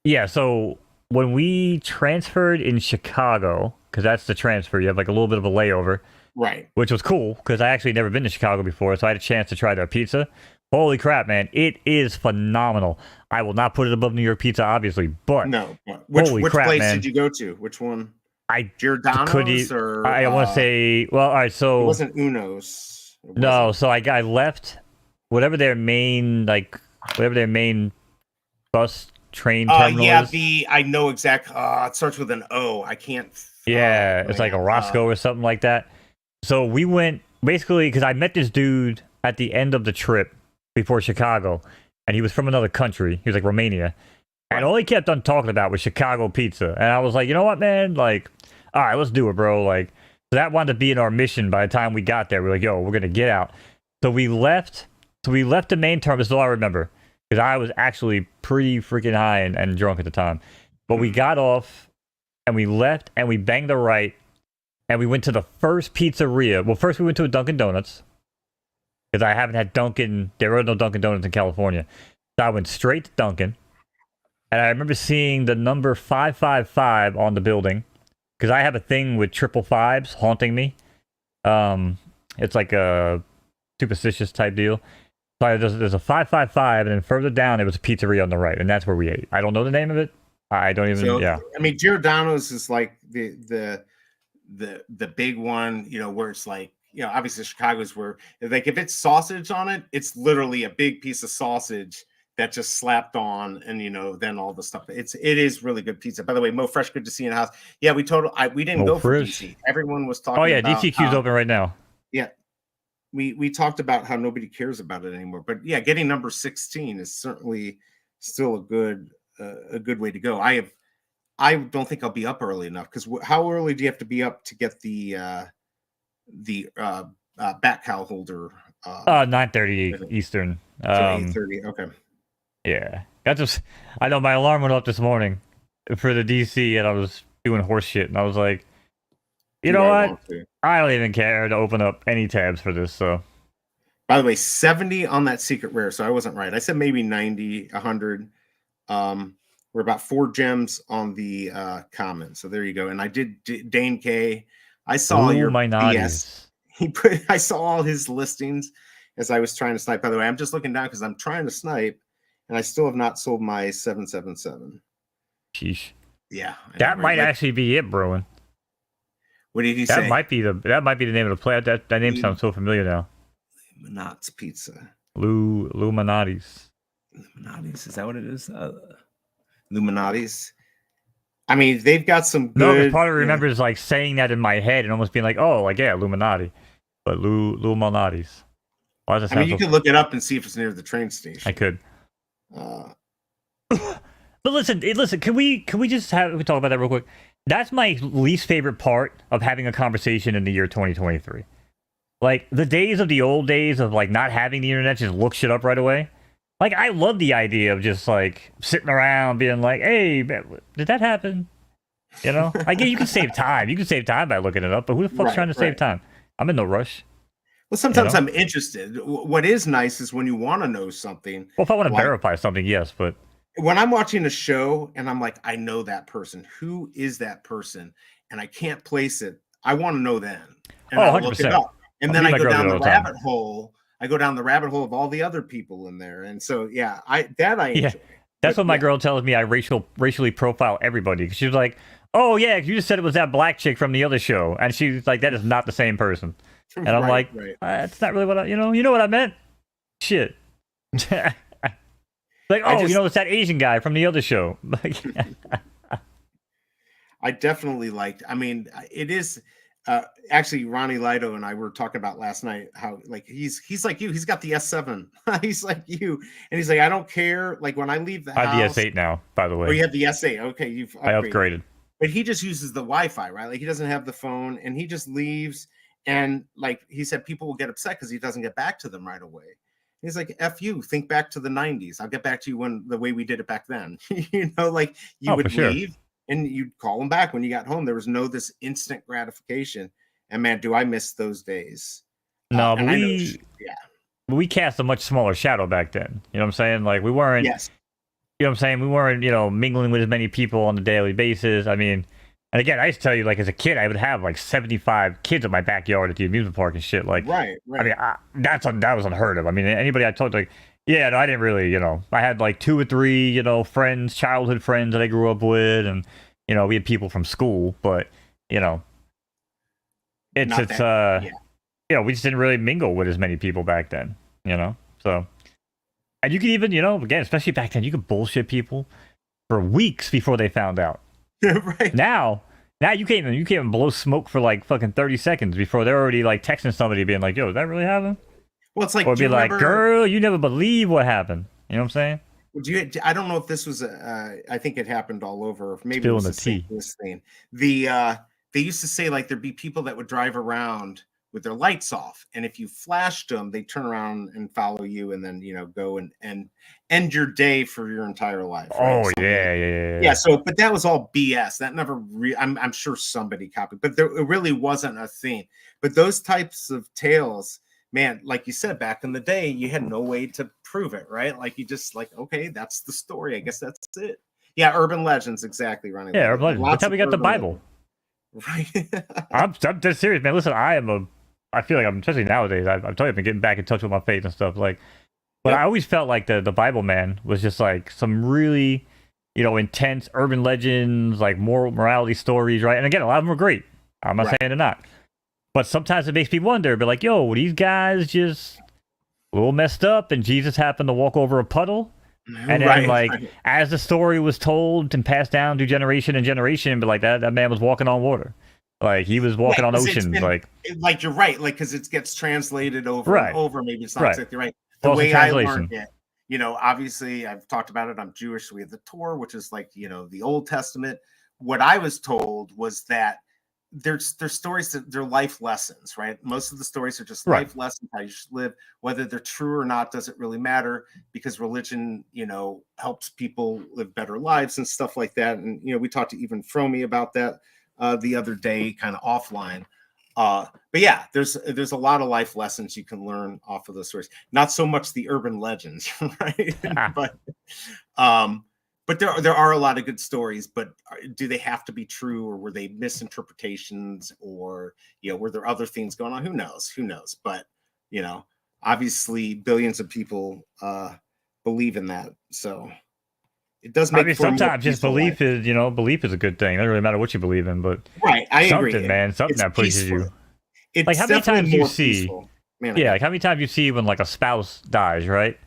Yeah. So when we transferred in Chicago, because that's the transfer, you have like a little bit of a layover. Right. Which was cool, because I actually never been to Chicago before, so I had a chance to try their pizza. Holy crap, man. It is phenomenal. I will not put it above New York pizza, obviously, but... No. Which crap, place man. Did you go to? Which one? Giordano's or I want to say, well, all right, so it wasn't Uno's. No, so I left whatever their main bus train terminal is. I know exactly. It starts with an O. I can't. It's like a Roscoe or something like that. So we went basically because I met this dude at the end of the trip before Chicago, and he was from another country. He was like Romania. And all he kept on talking about was Chicago pizza. And I was like, you know what, man? Like, all right, let's do it, bro. Like, so that wound up being our mission by the time we got there. We're like, yo, we're going to get out. So we left the main terminal. This is all I remember. Because I was actually pretty freaking high and drunk at the time. But we got off, and we left, and we banged a right, and we went to the first pizzeria. Well, first we went to a Dunkin' Donuts. Because I haven't had Dunkin'. There were no Dunkin' Donuts in California. So I went straight to Dunkin'. And I remember seeing the number 555 on the building, because I have a thing with 555s haunting me. It's like a superstitious type deal. So there's a 555, and then further down there was a pizzeria on the right, and that's where we ate. I don't know the name of it. I don't even. I mean, Giordano's is like the big one, where it's like, obviously Chicago's where like if it's sausage on it, it's literally a big piece of sausage that just slapped on, and then all the stuff. It is really good pizza. By the way, Mo Fresh, good to see you in the house. Yeah, we didn't go for DC. Everyone was talking. Oh yeah, about, DCQ's open right now. Yeah, we talked about how nobody cares about it anymore. But yeah, getting number 16 is certainly still a good way to go. I don't think I'll be up early enough, because how early do you have to be up to get the bat cow holder? 9:30 Eastern. 8:30. Okay. Yeah, I know my alarm went up this morning. for the DC, and I was doing horse shit, and I was like, you Do know I what? want to? I don't even care to open up any tabs for this. So By the way, 70 on that secret rare, so I wasn't right. I said maybe 90, 100. We're about 4 gems on the common. So there you go. And I did Dane K. I saw your my BS. naughties. I saw all his listings as I was trying to snipe. By the way, I'm just looking down because I'm trying to snipe, and I still have not sold my 777. Sheesh. Yeah, I That know, right? might Like, actually be it, Bruin. what did he That say? might be the name of the play. That name sounds so familiar now. Knott's Pizza. Illuminati's. Illuminati's, is that what it is? Illuminati's. I mean, they've got some good. No, because part of it remembers like saying that in my head and almost being like, oh, like yeah, Illuminati, but Illuminati's. Why does that I mean, sound you so? can look it up and see if it's near the train station. I could. But listen. Can we just talk about that real quick? That's my least favorite part of having a conversation in the year 2023. Like the days of the old days of like not having the internet, just look shit up right away. Like I love the idea of just like sitting around being like, "Hey, man, did that happen?" You know, I get you can save time. You can save time by looking it up, but who the fuck's trying to save time? I'm in no rush. Well, sometimes You know? I'm interested. What is nice is when you want to know something. Well, if I want to like, verify something, yes, but when I'm watching a show and I'm like, I know that person. Who is that person? And I can't place it. I want to know then. And I'll look it 100%. up. And then I go down the all the time. rabbit hole. I go down the rabbit hole of all the other people in there. And so, yeah, I enjoy. That's what my girl tells me. I racially profile everybody. She was like, "Oh yeah, you just said it was that black chick from the other show," and she's like, "That is not the same person." And I'm like, "It's not really what I, you know what I meant." Shit. Like, oh, it's that Asian guy from the other show. I definitely liked. I mean, it is. Actually, Ronnie Lido and I were talking about last night how like he's like you. He's got the S7. He's like you, and he's like, I don't care. Like when I leave the house, I have the S8 now. By the way, oh, you have the S8. Okay, you've upgraded. I upgraded. But he just uses the Wi-Fi, right? Like he doesn't have the phone, and he just leaves. And like he said, people will get upset because he doesn't get back to them right away. He's like, "F you, think back to the '90s. I'll get back to you when the way we did it back then." Like you would leave. And you'd call them back when you got home. There was no this instant gratification. And man, do I miss those days. No, but we cast a much smaller shadow back then. You know what I'm saying? Like we weren't, you know what I'm saying? We weren't, mingling with as many people on a daily basis. I mean, and again, I used to tell you, like as a kid, I would have like 75 kids in my backyard at the amusement park and shit. Like, right. I mean, that was unheard of. I mean, anybody I told, like, yeah, no, I didn't really, I had like 2 or 3, friends, childhood friends that I grew up with, and we had people from school, but we just didn't really mingle with as many people back then, so, and you could even, again, especially back then, you could bullshit people for weeks before they found out. Right. Now you can't even blow smoke for like fucking 30 seconds before they're already like texting somebody being like, yo, did that really happen? Well, it's like, or be like, girl, you never believe what happened. You know what I'm saying? I don't know if this was I think it happened all over. Maybe Spilling it was this thing. They used to say like there'd be people that would drive around with their lights off, and if you flashed them, they turn around and follow you, and then go and end your day for your entire life. Right? Oh yeah. So, but that was all BS. That never. I'm sure somebody copied, but it really wasn't a thing. But those types of tales. Man, like you said, back in the day, you had no way to prove it, right? Like you just like, okay, that's the story. I guess that's it. Yeah, urban legends, exactly, Ronnie. Yeah, urban legends. That's how we got the Bible. Right. I'm dead serious, man. Listen, I feel like I'm, especially nowadays, I've told you I've been getting back in touch with my faith and stuff. Like, but I always felt like the Bible man was just like some really, intense urban legends, like moral morality stories, right? And again, a lot of them are great. I'm not saying they're not. But sometimes it makes me wonder, be like, yo, were these guys just a little messed up and Jesus happened to walk over a puddle? And then, as the story was told and passed down through generation and generation, but like that man was walking on water. Like, he was walking on oceans. Like you're right. Like, because it gets translated over and over. Maybe it's not exactly right. The way I learned it, obviously, I've talked about it. I'm Jewish. So we have the Torah, which is like, the Old Testament. What I was told was that there's stories that they're life lessons, right? Most of the stories are just Right. life lessons, how you should live. Whether they're true or not doesn't really matter, because religion, helps people live better lives and stuff like that. And we talked to even Fromy about that the other day, kind of offline. But yeah, there's a lot of life lessons you can learn off of those stories. Not so much the urban legends, right? but um, but there are a lot of good stories. But do they have to be true, or were they misinterpretations, or were there other things going on? Who knows? Who knows? But obviously, billions of people believe in that, so it does make. I mean, for a more sometimes just peaceful life. belief is a good thing. It doesn't really matter what you believe in, but Right, I agree. something, man, something It's that pushes peaceful. you. Like, It's how many definitely times you more see, peaceful. Man, yeah, like how many times you see when like a spouse dies, right?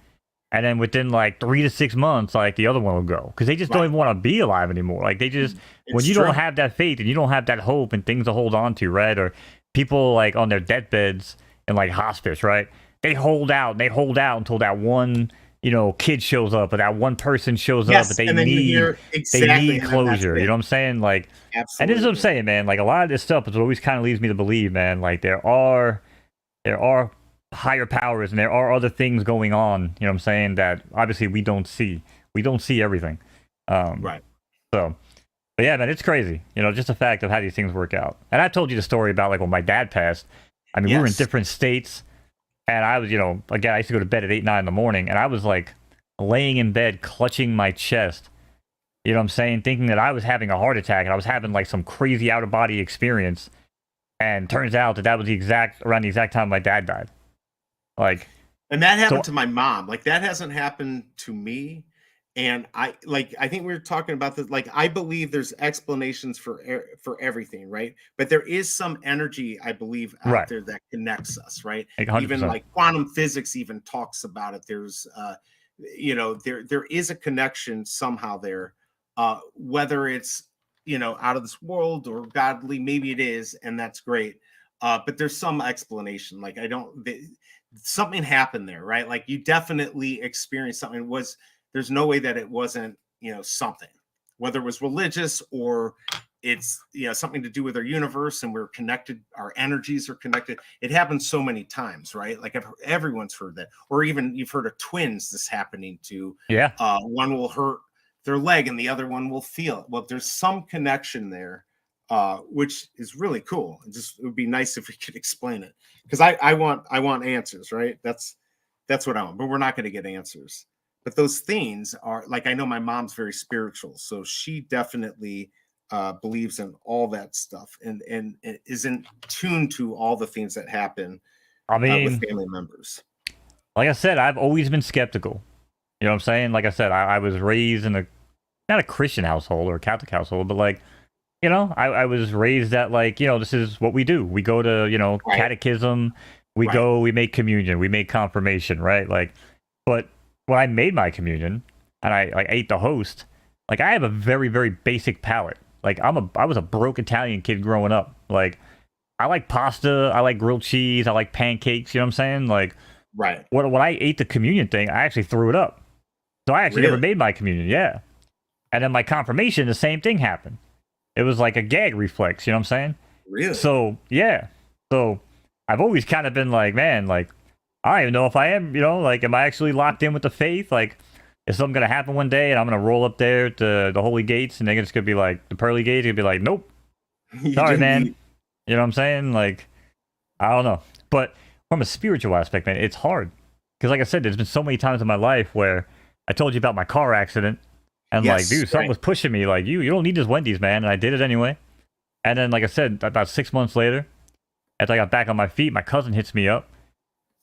And then within like 3 to 6 months, like the other one will go because they just don't Right. even want to be alive anymore. Like they just, when It's you true. don't have that faith and you don't have that hope and things to hold on to, right? Or people like on their deathbeds in like hospice, right? They hold out and they hold out until that one, kid shows up or that one person shows up, but Yes, they and then you need hear exactly, and then that's closure. You it. know what I'm saying? Like, and this is what I'm Absolutely. saying, man. Like a lot of this stuff is what always kind of leads me to believe, man. Like there are higher powers and there are other things going on, you know what I'm saying, that obviously we don't see. We don't see everything. Right. So, but yeah, man, it's crazy. Just the fact of how these things work out. And I told you the story about like when my dad passed. I mean, we were in Yes. different states and I was, again, I used to go to bed at 8, 9 in the morning and I was like laying in bed, clutching my chest. You know what I'm saying? Thinking that I was having a heart attack and I was having like some crazy out of body experience. And turns out that was around the exact time my dad died. Like, And that happened so to my mom. Like, that hasn't happened to me. And I think we were talking about this. Like, I believe there's explanations for everything, right? But there is some energy, I believe, out right, there that connects us, right? like Even 100%. like quantum physics even talks about it. There's there is a connection somehow there. Whether it's out of this world or godly, maybe it is, and that's great. But there's some explanation. Like, something happened there, right? Like, you definitely experienced something. There's no way that it wasn't, something, whether it was religious or it's, something to do with our universe and we're connected, our energies are connected. It happens so many times, right? Like, everyone's heard that, or even you've heard of twins, this happening to, Yeah. one will hurt their leg and the other one will feel it. Well, there's some connection there, which is really cool. It would be nice if we could explain it, because I want answers, right? That's what I want, but we're not going to get answers. But those things are, like, I know my mom's very spiritual, so she definitely believes in all that stuff, and is in tune to all the things that happen I with mean, family members. like I said, I've always been skeptical. You know what I'm saying? Like I said, I was raised in not a Christian household or a Catholic household, but like, I was raised that like, this is what we do. We go to, Right. catechism, we Right. go, we make communion, we make confirmation, right? Like, but when I made my communion and I like ate the host, like I have a very, very basic palate. Like I was a broke Italian kid growing up. Like I like pasta, I like grilled cheese, I like pancakes, you know what I'm saying? Like Right. when I ate the communion thing, I actually threw it up. So I actually never Really? made my communion, yeah. And then my confirmation, the same thing happened. It was like a gag reflex, you know what I'm saying? Really? So, yeah. So, I've always kind of been like, man, like, I don't even know if I am, like, am I actually locked in with the faith? Like, is something going to happen one day and I'm going to roll up there to the holy gates and they're just going to be like, the pearly gates, going to be like, nope, You sorry, didn't man. eat. You know what I'm saying? Like, I don't know. But from a spiritual aspect, man, it's hard. Because, like I said, there's been so many times in my life where I told you about my car accident. And like, Yes, dude, something right. was pushing me. Like, you don't need this Wendy's, man. And I did it anyway. And then, like I said, about 6 months later, after I got back on my feet, my cousin hits me up.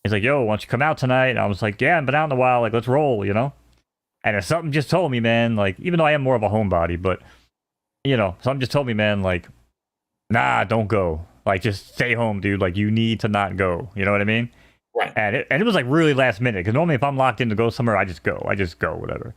He's like, yo, why don't you come out tonight? And I was like, yeah, I've been out in a while. Like, let's roll, And if something just told me, man, like, even though I am more of a homebody, but, something just told me, man, like, nah, don't go. Like, just stay home, dude. Like, you need to not go. You know what I mean? Right. And it was like really last minute. Because normally if I'm locked in to go somewhere, I just go. Whatever.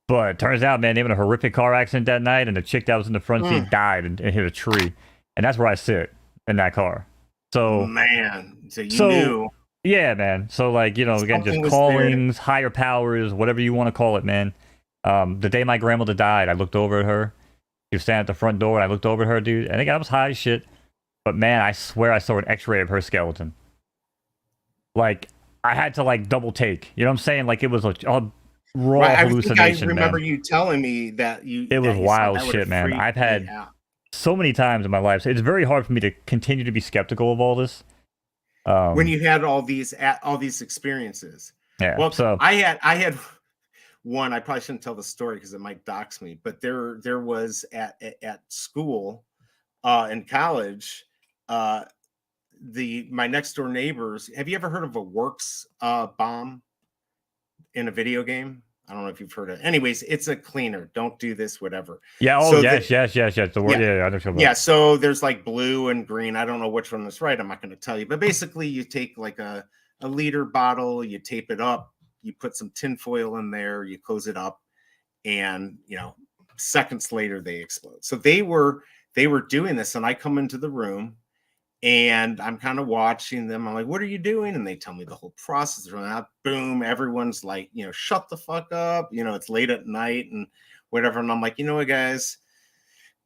But it turns out, man, they had a horrific car accident that night, and the chick that was in the front seat died and hit a tree. And that's where I sit, in that car. So, Man, so you knew. yeah, man. So, like, again, Something just was callings, higher powers, whatever you want to call it, man. The day my grandmother died, I looked over at her. She was standing at the front door, and I looked over at her, dude. And again, I was high as shit. but man, I swear I saw an X-ray of her skeleton. Like I had to like double take. You know what I'm saying? Like it was a raw Right, I think I hallucination, remember man. you telling me that It was you saw wild that would have shit, man. freaked I've me had out. so many times in my life. So it's very hard for me to continue to be skeptical of all this. When you had all these experiences. Yeah. Well, So I had one. I probably shouldn't tell the story because it might dox me. But there was at school, in college, my next door neighbors. Have you ever heard of a works bomb in a video game? I don't know if you've heard of it. Anyways, it's a cleaner. Don't do this, whatever. yeah. Oh So yes. The word. Yeah. I don't know. yeah, so there's like blue and green. I don't know which one is right. I'm not going to tell you. But basically, you take like a liter bottle, you tape it up, you put some tin foil in there, you close it up, and seconds later they explode. So they were doing this, and I come into the room and I'm kind of watching them. I'm like, what are you doing? And they tell me the whole process. Boom, everyone's like, shut the fuck up. It's late at night and whatever. And I'm like, you know what, guys?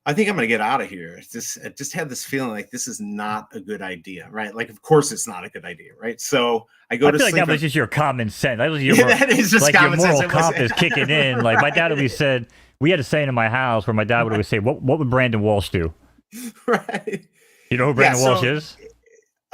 I think I'm gonna get out of here. I just had this feeling like this is not a good idea, right? Like, of course it's not a good idea, right? So I go to feel sleep. like that was just your common sense. That was your that is just like common your moral sense. compass kicking in. Like my dad always said, we had a saying in my house where my dad would always say, "What would Brandon Walsh do?" Right. You know who Brandon Walsh is?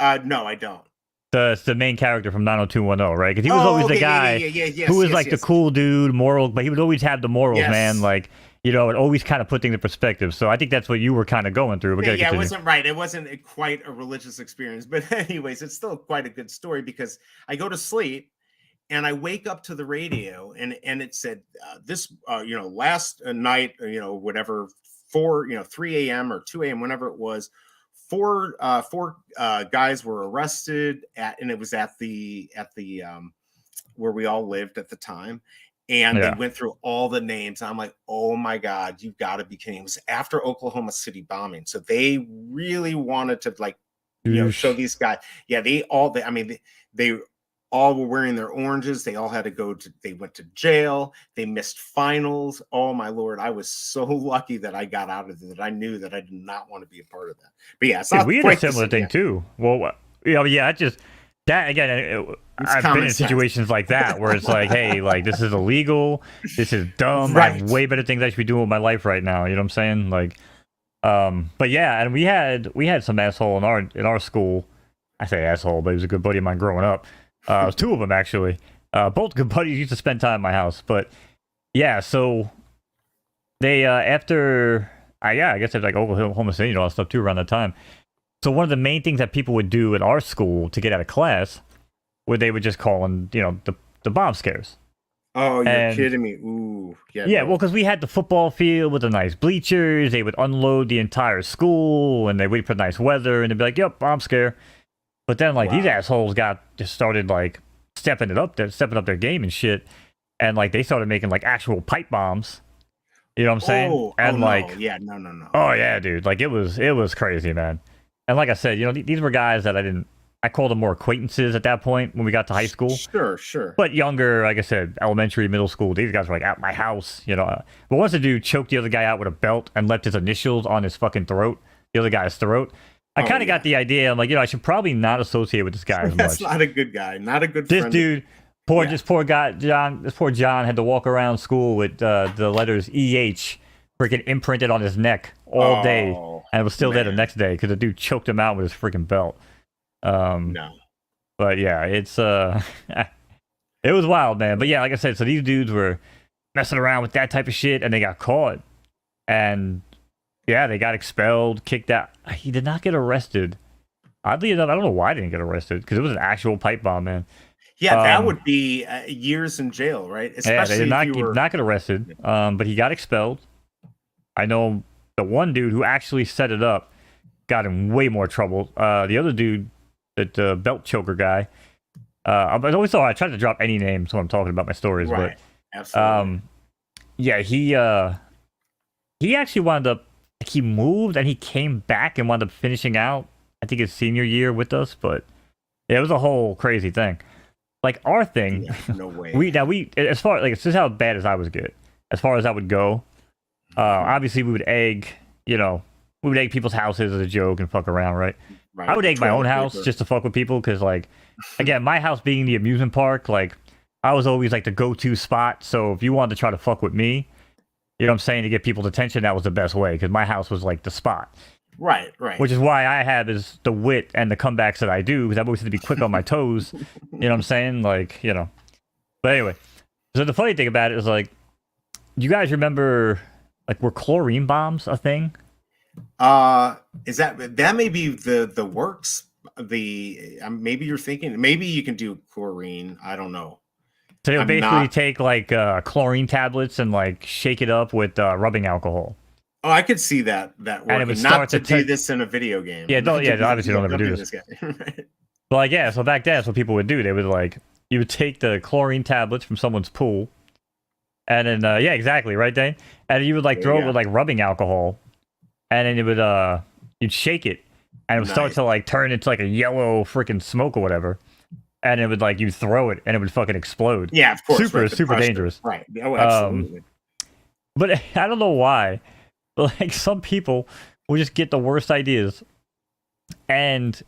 No, I don't. The main character from 90210, right? Because he was always the guy who was like the cool dude, moral, but he would always have the morals, man. Like, it always kind of put things in perspective. So I think that's what you were kind of going through. Yeah, it wasn't right. It wasn't quite a religious experience. But anyways, it's still quite a good story because I go to sleep and I wake up to the radio and it said this, last night, whatever, 3 a.m. or 2 a.m., whenever it was, four guys were arrested and it was at the where we all lived at the time. And they went through all the names. I'm like, oh my God, you've got to be kidding. It was after Oklahoma City bombing. So they really wanted to show these guys. Yeah, they all were wearing their oranges. They all had to they went to jail. They missed finals. Oh my Lord. I was so lucky that I got out of it, that I knew that I did not want to be a part of that. But yeah, it's not we had a similar thing too. Well, that again, I've been in situations like that where it's like, hey, like this is illegal, this is dumb. I have way better things I should be doing with my life right now. You know what I'm saying? Like, but yeah, and we had some asshole in our school. I say asshole, but he was a good buddy of mine growing up. It was two of them actually. Both good buddies used to spend time at my house. But yeah, so they I guess it's like Oklahoma City and all that stuff too around that time. So one of the main things that people would do at our school to get out of class, where they would just call in, the bomb scares. Oh, you're kidding me. Ooh. Yeah, well, because we had the football field with the nice bleachers. They would unload the entire school, and they wait for nice weather, and they'd be like, yep, bomb scare. But then, these assholes just started, stepping up their game and shit. And, they started making, I actual bombs. You know what I'm saying? And, no. Yeah, no. Oh, yeah, dude. It was crazy, man. And like I said, these were guys that I called them more acquaintances at that point when we got to high school. Sure. But younger, like I said, elementary, middle school, these guys were at my house, But once the dude choked the other guy out with a belt and left his initials on his fucking throat, the other guy's throat, I kind of got the idea. I'm like, I should probably not associate with this guy as much. That's not a good guy. Not a good this friend. Dude, this poor guy, John, had to walk around school with the letters EH freaking imprinted on his neck all day. And it was still there the next day because the dude choked him out with his freaking belt. No. But yeah, it's it was wild, man. But yeah, like I said, so these dudes were messing around with that type of shit and they got caught. And yeah, they got expelled, kicked out. He did not get arrested. Oddly enough, I don't know why he didn't get arrested because it was an actual pipe bomb, man. Yeah, that would be years in jail, right? Especially they did not get arrested, but he got expelled. I know the one dude who actually set it up got in way more trouble. The other dude, that belt choker guy, I always thought I tried to drop any names when I'm talking about my stories, right? But Absolutely. Yeah, he actually wound up. He moved and he came back and wound up finishing out, I think, his senior year with us. But yeah, it was a whole crazy thing. Our thing. Yeah, no way. we as far this is how bad as I was get. As far as I would go. Obviously, we would egg, we would egg people's houses as a joke and fuck around, right? Right. I would egg my own Toilet house paper. just to fuck with people because, like, again, my house being the amusement park, like, I was always like the go-to spot. So if you wanted to try to fuck with me, you know what I'm saying, to get people's attention, that was the best way because my house was like the spot. Right. Which is why I have is the wit and the comebacks that I do because I've always had to be quick on my toes. You know what I'm saying? Like, you know. But anyway, so the funny thing about it is, like, do you guys remember, like, were chlorine bombs a thing? Is that may be the works? Maybe you're thinking maybe you can do chlorine. I don't know. So they would I'm basically not- take like chlorine tablets and like shake it up with rubbing alcohol. Oh, I could see that And it working. would Not start to to do t- this in a video game. Yeah, don't- yeah, obviously don't ever do this guy. Right. But like, yeah, so back then that's what people would do. They would like, you would take the chlorine tablets from someone's pool, and then yeah, exactly, right, Dane? And you would like throw it with like rubbing alcohol, and then it would you'd shake it, and it would start Nice. to like turn into like a yellow freaking smoke or whatever, and it would like you throw it and it would fucking explode. Yeah, of course. Super, right, the super pressure. dangerous. Right. Oh, absolutely. But I don't know why, but like some people will just get the worst ideas, and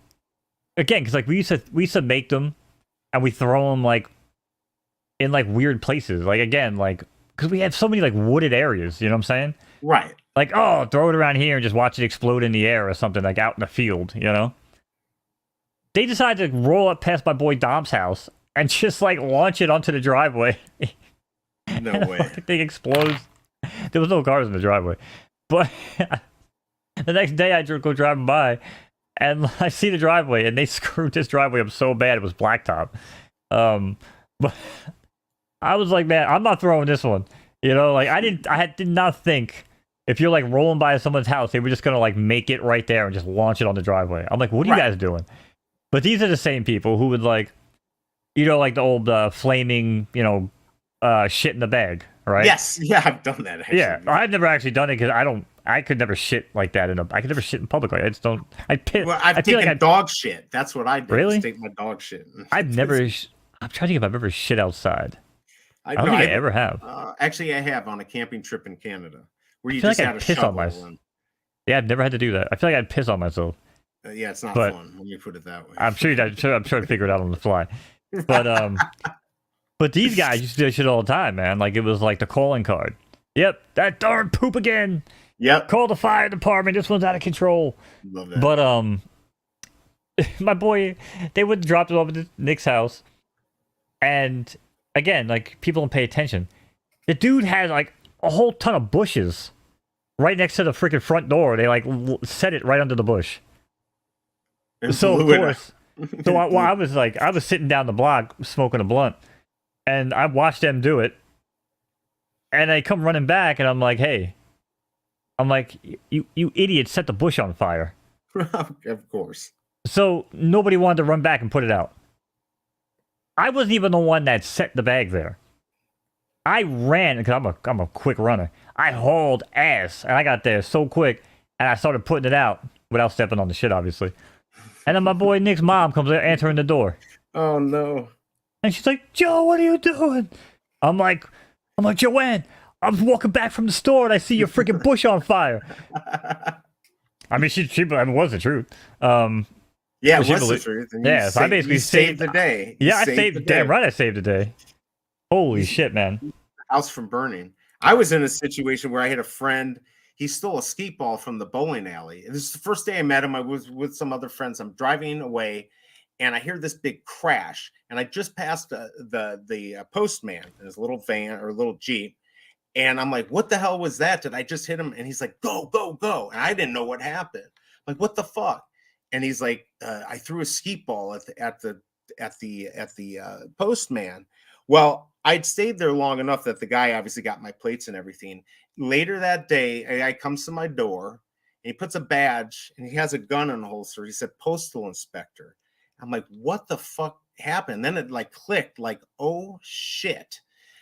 again, because like we used to make them, and we throw them like in like weird places. Like again, like because we had so many like wooded areas. You know what I'm saying? Right. Like, oh, throw it around here and just watch it explode in the air or something, like out in the field. You know? They decided to roll up past my boy Dom's house and just like launch it onto the driveway. No And way. the fucking thing explodes. There was no cars in the driveway, but the next day I go driving by, and I see the driveway, and they screwed this driveway up so bad it was blacktop. But I was like, man, I'm not throwing this one. You know, like I did not think if you're like rolling by someone's house, they were just gonna like make it right there and just launch it on the driveway. I'm like, what are you guys doing? But these are the same people who would like, you know, like the old flaming, you know, shit in the bag, right? Yes. Yeah, I've done that. Actually. Yeah, I've never actually done it because I could never shit like that I could never shit in public. I just don't. Well, I've I feel taken like dog shit. That's what I did. Really? Take my dog shit. I've never. I'm trying to think if I've ever shit outside. I don't think I ever have. Actually, I have on a camping trip in Canada where you feel just like had I'd a piss on shovel. myself. Yeah, I've never had to do that. I feel like I'd piss on myself. Yeah, it's not But- fun when you put it that way. I'm sure I'd figure it out on the fly. But these guys used to do that shit all the time, man. Like it was like the calling card. Yep, that darn poop again. Yep. Call the fire department. This one's out of control. Love that. But my boy, they would drop it off at Nick's house, and again, like people don't pay attention. The dude had like a whole ton of bushes right next to the freaking front door. They like set it right under the bush. And So of blew it course, so I was sitting down the block smoking a blunt, and I watched them do it, and they come running back, and I'm like, hey, you idiot, set the bush on fire. Of course. So nobody wanted to run back and put it out. I wasn't even the one that set the bag there. I ran because I'm a quick runner. I hauled ass, and I got there so quick, and I started putting it out without stepping on the shit, obviously. And then my boy Nick's mom comes answering the door, Oh no. and she's like, "Joe, what are you doing?" I'm like, Joanne, I was walking back from the store, and I see your freaking bush on fire. I mean, she was the truth. Yeah, Well, it she was the believe- truth. And Yeah, you so I basically you saved saved- the day. You Yeah, I the saved. day. Damn right, I saved the day. Holy shit, man! House from burning. I was in a situation where I had a friend. He stole a skeet ball from the bowling alley. And this is the first day I met him. I was with some other friends. I'm driving away, and I hear this big crash. And I just passed the postman in his little van or little Jeep. And I'm like, what the hell was that? Did I just hit him? And he's like, go, go, go. And I didn't know what happened. I'm like, what the fuck? And he's like, I threw a skeet ball at the postman. Well, I'd stayed there long enough that the guy obviously got my plates and everything. Later that day, a guy comes to my door and he puts a badge and he has a gun in the holster. He said, postal inspector. I'm like, what the fuck happened? Then it like clicked, like, oh shit.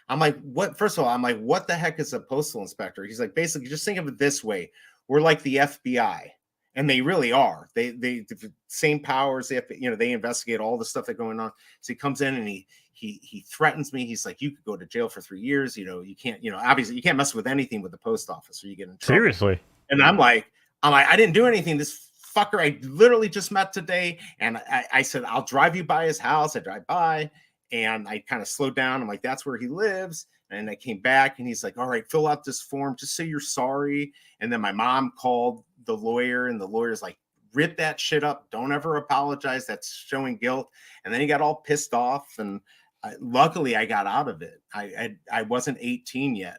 I'm like, what? First of all, I'm like, what the heck is a postal inspector? He's like, basically, just think of it this way. We're like the FBI. And they really are. They the same powers. They have to, they investigate all the stuff that's going on. So he comes in and he threatens me. He's like, you could go to jail for 3 years. You can't, obviously you can't mess with anything with the post office or you get in trouble. Seriously. And I'm like, I'm like, I didn't do anything. This fucker I literally just met today. And I said, I'll drive you by his house. I drive by and I kind of slowed down. I'm like, that's where he lives. And I came back and he's like, all right, fill out this form. Just say you're sorry. And then my mom called the lawyer and the lawyer's like, rip that shit up. Don't ever apologize. That's showing guilt. And then he got all pissed off. And luckily I got out of it. I wasn't 18 yet.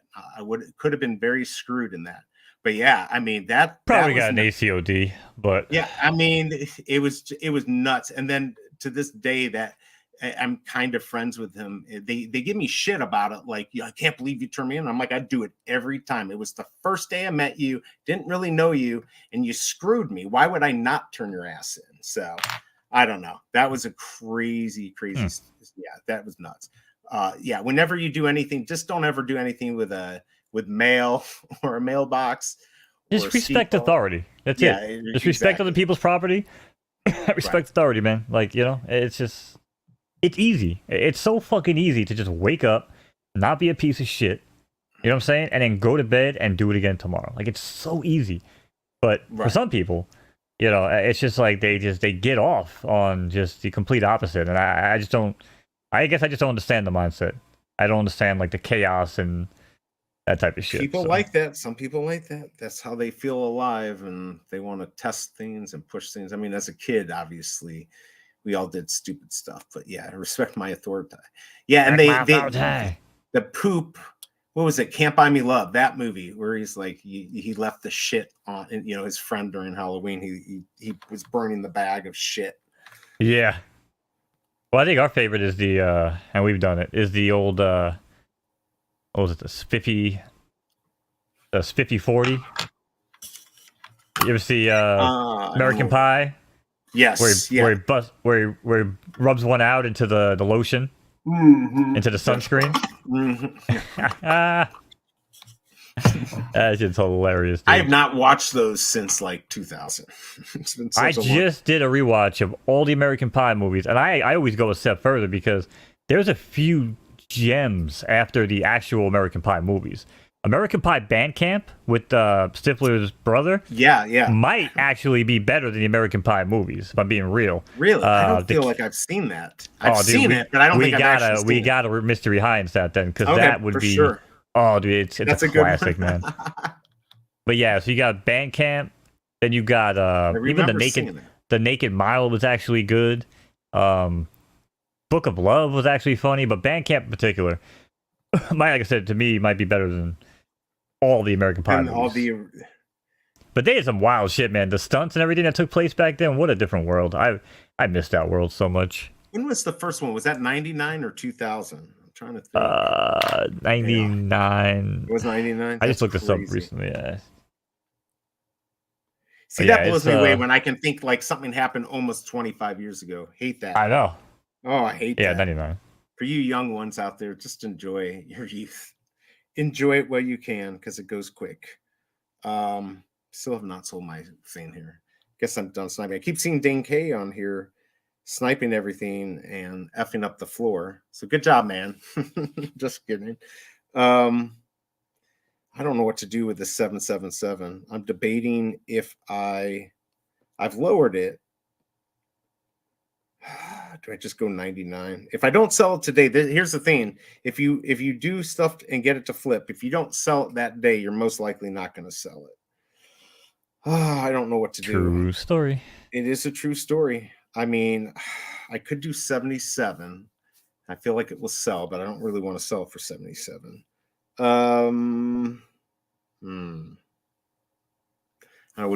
Could have been very screwed in that. But yeah, I mean that Probably that got an ACOD, but yeah, I mean it was nuts. And then to this day that I'm kind of friends with him. They give me shit about it. Like, I can't believe you turned me in. I'm like, I do it every time. It was the first day I met you, didn't really know you, and you screwed me. Why would I not turn your ass in? So I don't know. That was a crazy. Yeah, that was nuts. Yeah, whenever you do anything, just don't ever do anything with mail or a mailbox. just respect authority. That's it. Just respect other people's property. Respect authority, man. Like, it's easy. It's so fucking easy to just wake up, not be a piece of shit. You know what I'm saying? And then go to bed and do it again tomorrow. Like, it's so easy. But for some people, it's just like they get off on just the complete opposite. And I just don't. I guess I just don't understand the mindset. I don't understand like the chaos and that type of shit. People like that. Some people like that. That's how they feel alive, and they want to test things and push things. I mean, as a kid, obviously, we all did stupid stuff. But yeah, I respect my authority. Yeah, and the poop. What was it? Can't Buy Me Love. That movie where he's like he left the shit on, his friend during Halloween. He was burning the bag of shit. Yeah. Well, I think our favorite is the and we've done it, is the old what was it, the Spiffy 40? You ever see American Pie? Yes. Where he rubs one out into the lotion, into the sunscreen. That shit's hilarious, dude. I have not watched those since like 2000. It's been I just did a rewatch of all the American Pie movies, and I always go a step further because there's a few gems after the actual American Pie movies. American Pie Band Camp with Stifler's brother, might actually be better than the American Pie movies, if I'm being real. Really? I don't feel like I've seen that. I've seen it, but I don't think I've actually seen it. We got a Mystery Heinz that then, because that would be... Sure. Oh, dude, it's a classic, man. But yeah, so you got Band Camp, then you got even the Naked Mile was actually good. Book of Love was actually funny, but Band Camp in particular, like I said, to me, might be better than all the American Pie movies. But they had some wild shit, man. The stunts and everything that took place back then, what a different world. I missed that world so much. When was the first one? Was that 99 or 2000? Trying to think. 99. It was 99. I just looked this up recently. Yeah. See, that blows me away when I can think like something happened almost 25 years ago. Hate that. I know. Oh, I hate that. Yeah, 99. For you young ones out there, just enjoy your youth. Enjoy it while you can, because it goes quick. Still have not sold my thing here. Guess I'm done sniping. I keep seeing Dane K on here sniping everything and effing up the floor. So good job, man. Just kidding. I don't know what to do with the 777. I'm debating if I've lowered it. Do I just go 99? If I don't sell it today, here's the thing. If you do stuff and get it to flip, if you don't sell it that day, you're most likely not going to sell it. I don't know what to do. True story. It is a true story. I mean, I could do 77. I feel like it will sell, but I don't really want to sell for 77. What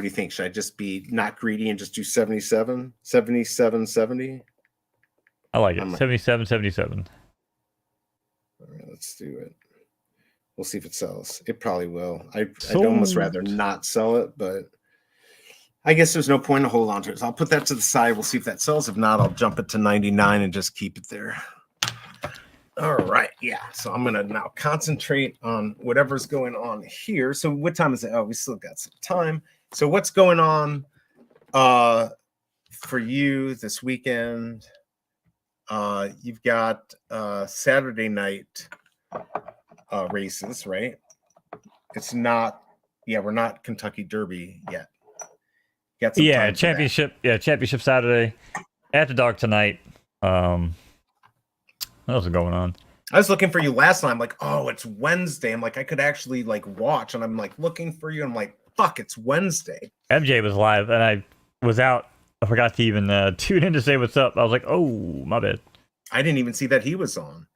do you think? Should I just be not greedy and just do 77? 77, 70? I like it. 77, 77. All right, let's do it. We'll see if it sells. It probably will. I'd almost rather not sell it, but I guess there's no point to hold on to it. So I'll put that to the side. We'll see if that sells. If not, I'll jump it to 99 and just keep it there. All right. Yeah. So I'm going to now concentrate on whatever's going on here. So what time is it? Oh, we still got some time. So what's going on for you this weekend? You've got Saturday night races, right? It's not, we're not Kentucky Derby yet. Got some Yeah, time for that. championship. Yeah, championship Saturday after dark tonight. What else is going on? I was looking for you last night. I'm like, oh, it's Wednesday. I'm like, I could actually like watch, and I'm like looking for you. I'm like, fuck, it's Wednesday. MJ was live, and I was out. I forgot to even tune in to say what's up. I was like, oh, my bad. I didn't even see that he was on.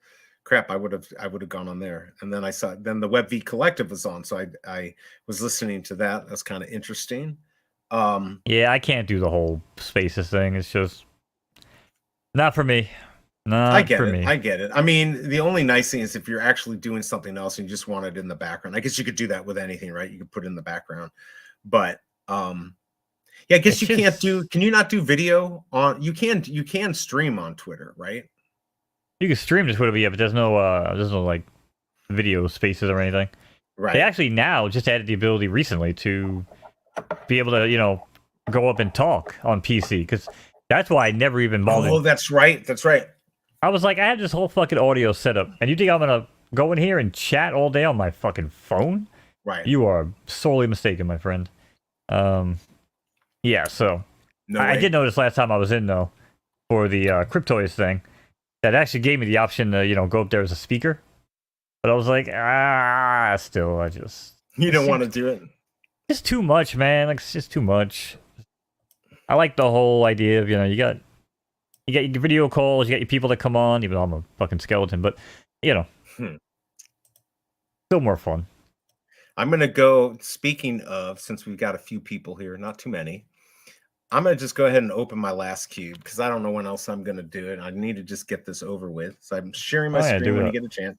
Crap, I would have gone on there. And then I saw then the VeVe Collective was on, so I was listening to that. That's kind of interesting. Yeah, I can't do the whole spaces thing. It's just not for me. I get it. I get it. I mean, the only nice thing is if you're actually doing something else and you just want it in the background. I guess you could do that with anything, right? You could put it in the background. But yeah, I guess It's you can't just- do. Can you not do video on? You can stream on Twitter, right? You can stream to Twitter, but yeah, but there's no like video spaces or anything. Right. They actually now just added the ability recently to be able to, go up and talk on PC, because that's why I never even bothered. Oh, that's right. That's right. I was like, I have this whole fucking audio setup, and you think I'm gonna go in here and chat all day on my fucking phone? Right. You are sorely mistaken, my friend. Yeah, so No I way. did notice last time I was in though for the Cryptoys thing that actually gave me the option to go up there as a speaker, but I was like, still, I just You don't want to do it. it's too much, man. Like, it's just too much. I like the whole idea of you got your video calls, you got your people that come on, even though I'm a fucking skeleton, but still more fun. I'm gonna go. Speaking of, since we've got a few people here, not too many, I'm gonna just go ahead and open my last cube because I don't know when else I'm gonna do it. I need to just get this over with. So I'm sharing my screen when you get a chance.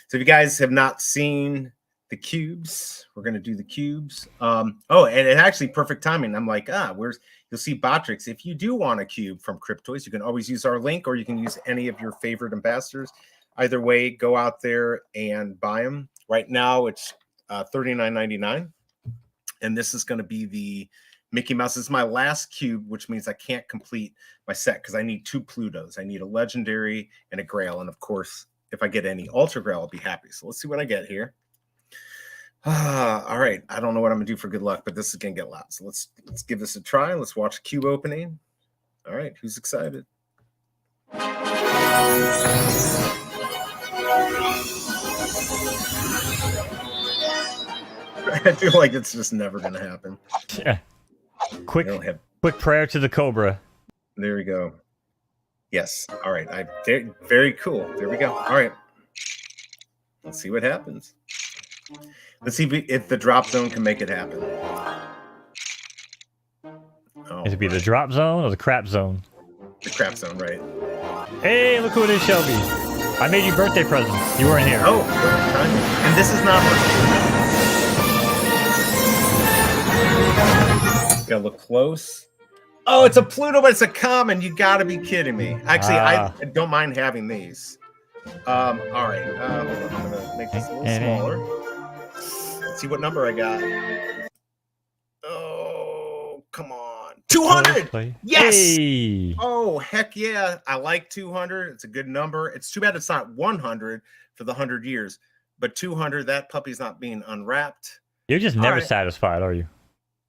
So if you guys have not seen the cubes, we're gonna do the cubes. And it actually perfect timing. I'm like, you'll see Botrix. If you do want a cube from Cryptoys, you can always use our link, or you can use any of your favorite ambassadors. Either way, go out there and buy them. Right now, it's $39.99, and this is going to be the Mickey Mouse. This is my last cube, which means I can't complete my set because I need 2 Plutos. I need a legendary and a Grail, and of course, if I get any Ultra Grail, I'll be happy. So let's see what I get here. All right, I don't know what I'm gonna do for good luck, but this is gonna get loud. So let's give this a try. Let's watch cube opening. All right, who's excited? I feel like it's just never gonna happen. Yeah. Quick prayer to the Cobra. There we go. Yes. All right. Very cool. There we go. All right. Let's see what happens. Let's see if the drop zone can make it happen. Is it be the drop zone or the crap zone? The crap zone, right? Hey, look who it is, Shelby. I made you birthday presents. You weren't here. Oh, and this is not one. Gotta look close. Oh, it's a Pluto, but it's a common. You gotta be kidding me. Actually, I don't mind having these. All right. Hold on. I'm gonna make this a little smaller. Let's see what number I got. Oh, come on. 200! Yes! Hey. Oh, heck yeah. I like 200. It's a good number. It's too bad it's not 100 for the 100 years, but 200, that puppy's not being unwrapped. You're just never satisfied, are you?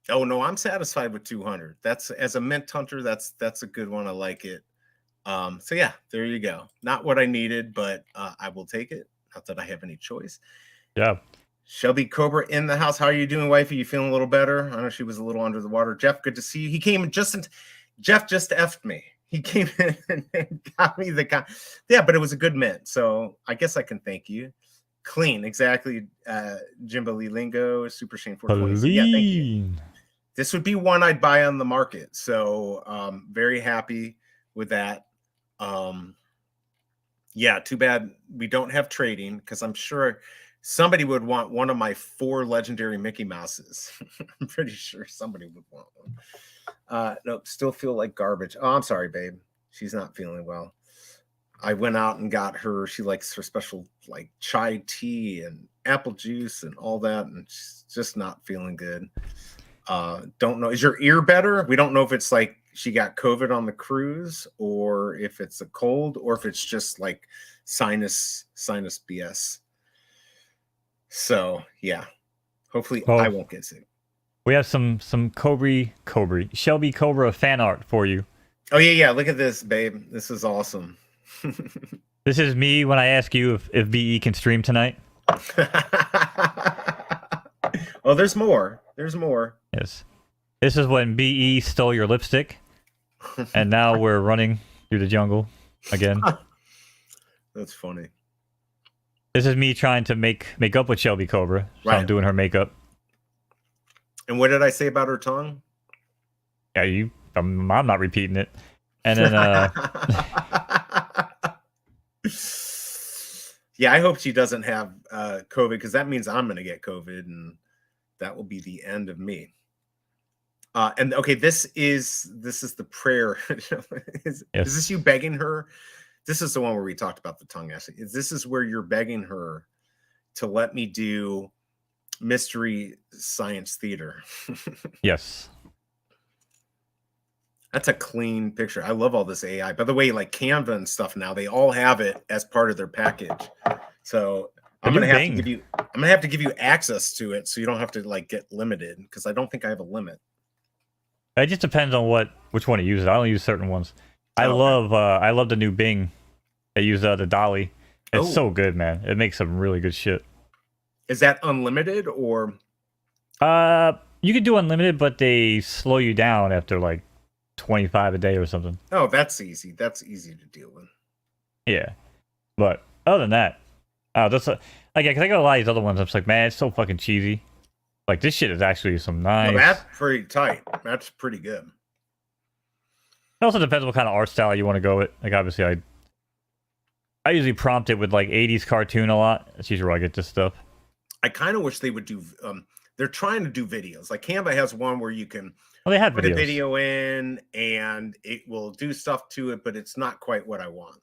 Oh, no, I'm satisfied with 200. That's, as a mint hunter, that's a good one. I like it. So yeah, there you go. Not what I needed, but I will take it. Not that I have any choice. Yeah. Shelby Cobra in the house. How are you doing, wifey? You feeling a little better? I know she was a little under the water. Jeff, good to see you. He came Jeff just effed me. He came in and got me the yeah, but it was a good mint. So I guess I can thank you. Clean, exactly. Jimbo Lee Lingo, Super Shane 420. Yeah, thank you. This would be one I'd buy on the market. So very happy with that. Yeah, too bad we don't have trading, because I'm sure somebody would want one of my 4 legendary Mickey Mouses. I'm pretty sure somebody would want one. No, still feel like garbage. Oh, I'm sorry, babe. She's not feeling well. I went out and got her. She likes her special like chai tea and apple juice and all that, and she's just not feeling good. Don't know. Is your ear better? We don't know if it's like she got COVID on the cruise, or if it's a cold, or if it's just like sinus BS. So yeah, hopefully I won't get sick. We have some Shelby Cobra fan art for you. Oh yeah. Look at this, babe. This is awesome. This is me when I ask you if VE can stream tonight. Oh, there's more. There's more. Yes. This is when BE stole your lipstick, and now we're running through the jungle again. That's funny. This is me trying to make up with Shelby Cobra. So I'm doing her makeup. And what did I say about her tongue? Yeah, I'm not repeating it. And then yeah, I hope she doesn't have COVID, because that means I'm gonna get COVID, and that will be the end of me. And okay, this is the prayer. Is this you begging her? This is the one where we talked about the tongue acid. This is where you're begging her to let me do Mystery Science Theater. Yes. That's a clean picture. I love all this AI. By the way, like Canva and stuff now, they all have it as part of their package. So I'm gonna have to give you access to it, so you don't have to like get limited, because I don't think I have a limit. It just depends on which one you use. I only use certain ones. I love the new Bing. They use the Dolly. It's so good, man. It makes some really good shit. Is that unlimited or? You can do unlimited, but they slow you down after like 25 a day or something. Oh, that's easy. That's easy to deal with. Yeah, but other than that, that's because I got a lot of these other ones. I'm just like, man, it's so fucking cheesy. Like, this shit is actually some nice. No, that's pretty tight. That's pretty good. It also depends what kind of art style you want to go with. Like, obviously, I usually prompt it with like 80s cartoon a lot. That's usually where I get this stuff. I kind of wish they would do. They're trying to do videos. Like Canva has one where you can they have put videos. a video in and it will do stuff to it, but it's not quite what I want.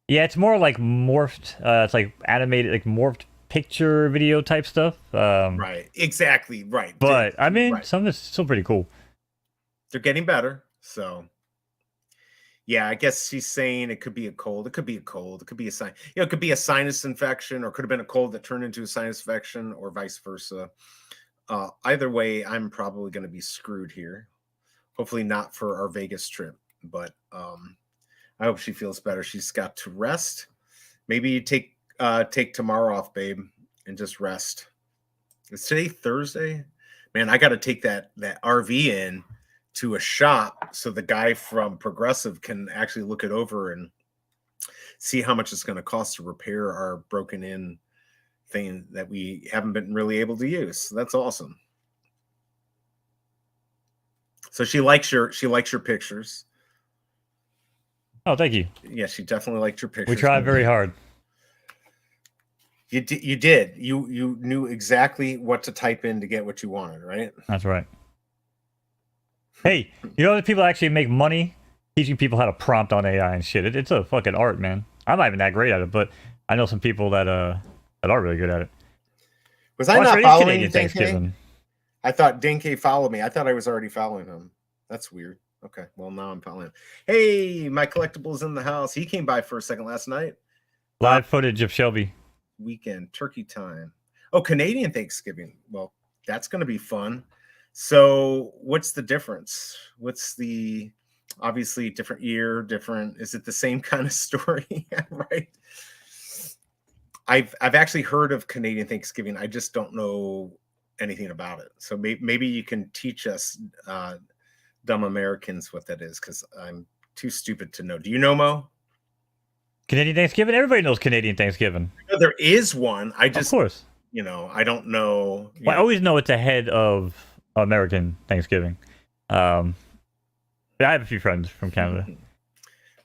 Yeah, it's more like morphed. It's like animated, like morphed picture video type stuff. Right. Exactly. Right. But I mean, some of it's still pretty cool. They're getting better. So yeah, I guess she's saying it could be a cold. It could be a cold. It could be a sign. It could be a sinus infection, or could have been a cold that turned into a sinus infection, or vice versa. Either way, I'm probably going to be screwed here. Hopefully not for our Vegas trip, but I hope she feels better. She's got to rest. Maybe you take tomorrow off, babe, and just rest. Is today Thursday? Man, I got to take that RV in to a shop so the guy from Progressive can actually look it over and see how much it's going to cost to repair our broken in thing that we haven't been really able to use. So that's awesome. So she likes your pictures. Oh, thank you. Yeah, she definitely liked your pictures. We tried very hard. You did. You knew exactly what to type in to get what you wanted, right? That's right. Hey, you know that people actually make money teaching people how to prompt on AI and shit. It's a fucking art, man. I'm not even that great at it, but I know some people that are really good at it. Was I not following you, Dinky? I thought Dinky followed me. I thought I was already following him. That's weird. Okay, well, now I'm following him. Hey, my collectibles in the house. He came by for a second last night. Live footage of Shelby. Weekend turkey time. Oh, Canadian Thanksgiving. Well, that's going to be fun. So what's the difference? What's the, obviously different year, different, is it the same kind of story? Right. I've actually heard of Canadian Thanksgiving. I just don't know anything about it. So maybe you can teach us dumb Americans what that is, because I'm too stupid to know. Do you know, Mo? Canadian Thanksgiving? Everybody knows Canadian Thanksgiving. There is one. I just, of course, I don't know. Well, I always know it's ahead of American Thanksgiving. I have a few friends from Canada.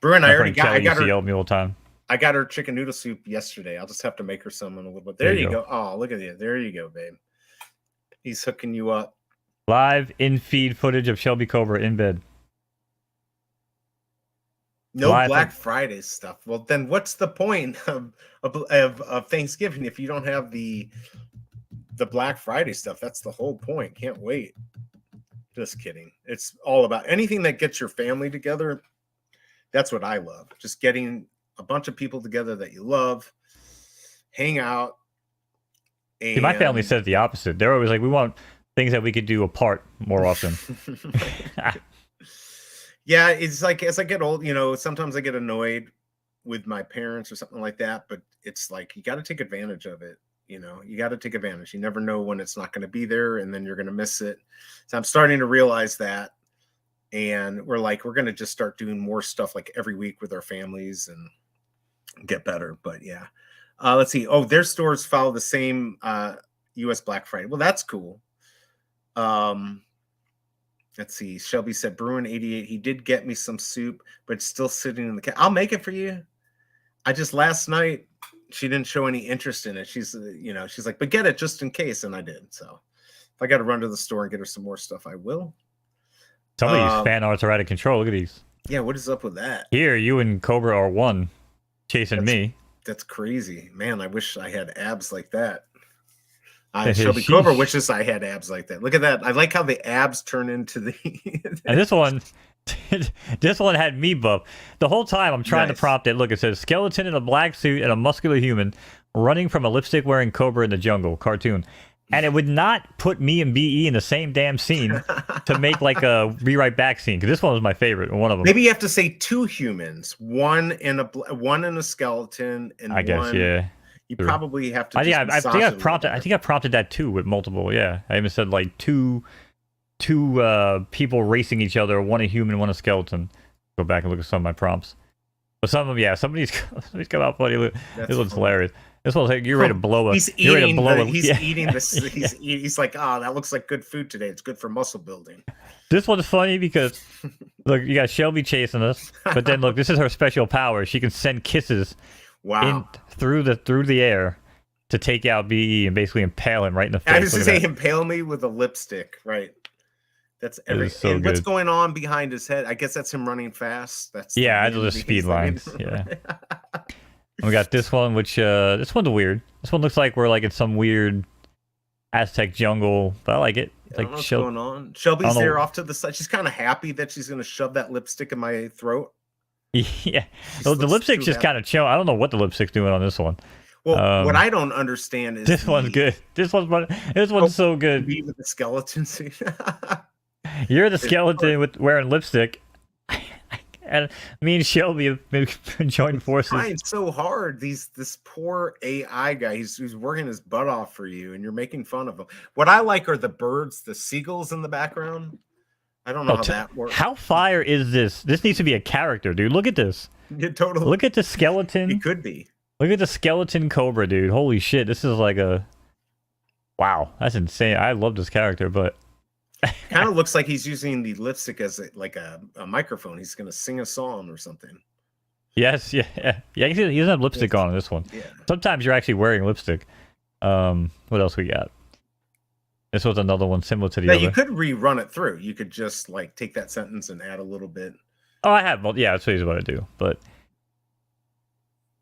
Brew and I already got. Me all the time. I got her chicken noodle soup yesterday. I'll just have to make her some in a little bit. There you go. Oh, look at you. There you go, babe. He's hooking you up. Live in feed footage of Shelby Cobra in bed. No Black Friday stuff. Well, then what's the point of Thanksgiving if you don't have the Black Friday stuff? That's the whole point. Can't wait. Just kidding. It's all about anything that gets your family together. That's what I love. Just getting a bunch of people together that you love, hang out. And see, my family says the opposite. They're always like, we want things that we could do apart more often. Yeah, it's like as I get old, sometimes I get annoyed with my parents or something like that, but it's like you got to take advantage of it. You got to take advantage. You never know when it's not going to be there, and then you're going to miss it. So I'm starting to realize that, and we're going to just start doing more stuff like every week with our families and get better. But yeah, let's see. Oh, their stores follow the same U.S. Black Friday. Well, that's cool. Let's see. Shelby said Bruin 88. He did get me some soup, but it's still sitting in the I'll make it for you. I just last night she didn't show any interest in it. She's she's like, but get it just in case, and I did. So if I got to run to the store and get her some more stuff, I will. Some of these fan arts are out of control. Look at these. Yeah, what is up with that? Here, you and Cobra are one, chasing me. That's crazy, man. I wish I had abs like that. Shelby Cobra wishes I had abs like that. Look at that. I like how the abs turn into the. And this one had me buff. The whole time I'm trying to prompt it. Look, it says skeleton in a black suit and a muscular human running from a lipstick wearing cobra in the jungle cartoon. And it would not put me and BE in the same damn scene to make like a rewrite back scene, because this one was my favorite. One of them. Maybe you have to say two humans, one in a skeleton, and I guess You probably have to. I think I prompted that too with multiple. Yeah, I even said like two people racing each other, one a human, one a skeleton. Go back and look at some of my prompts. But some of them, some of these come out funny. This one's hilarious. This one's like, you're ready to blow up. He's eating this. He's like, oh, that looks like good food today. It's good for muscle building. This one's funny because look, you got Shelby chasing us, but then look, this is her special power. She can send kisses through the air to take out BE and basically impale him right in the face. I was to say impale me with a lipstick, right? That's everything. What's going on behind his head? I guess that's him running fast. That's those are speed lines. Yeah. We got this one, which this one's weird. This one looks like we're like in some weird Aztec jungle, but I like it. I don't know what's going on. Shelby's there off to the side. She's kind of happy that she's going to shove that lipstick in my throat. Yeah, the lipstick's just kind of chill. I don't know what the lipstick's doing on this one. Well, what I don't understand is this one's good. This one's so good. Me with the skeleton suit. You're the skeleton with wearing lipstick. And me and Shelby have been joined forces. Trying so hard. This poor AI guy. He's working his butt off for you, and you're making fun of him. What I like are the birds, the seagulls in the background. I don't know how that works. How fire is this? This needs to be a character, dude. Look at this. Yeah, totally. Look at the skeleton. It could be. Look at the skeleton cobra, dude. Holy shit! This is like a. Wow, that's insane. I love this character, but. Kind of looks like he's using the lipstick as a microphone. He's going to sing a song or something. Yes, yeah. He doesn't have lipstick on this one. Yeah. Sometimes you're actually wearing lipstick. What else we got? This was another one similar to the other. You could rerun it through. You could just like take that sentence and add a little bit. Oh, I have. Well, yeah, that's what I do. But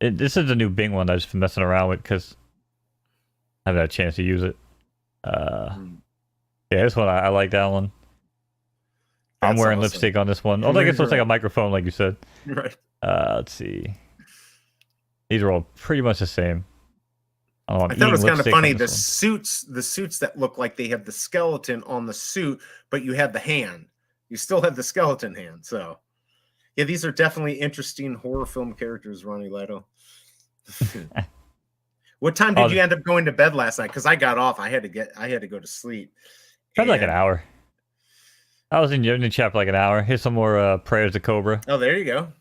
this is a new Bing one that I've just been messing around with because I haven't had a chance to use it. Yeah, this one, I like that one. I'm wearing lipstick on this one. Although I guess it looks like a microphone, like you said. Right. Let's see. These are all pretty much the same. I thought it was kind of funny. The suits that look like they have the skeleton on the suit, but you have the hand. You still have the skeleton hand. So, yeah, these are definitely interesting horror film characters, Ronnie Leto. What time did you end up going to bed last night? Because I got off. I had to go to sleep. Probably like an hour. I was in the chat for like an hour. Here's some more prayers to Cobra. Oh, there you go.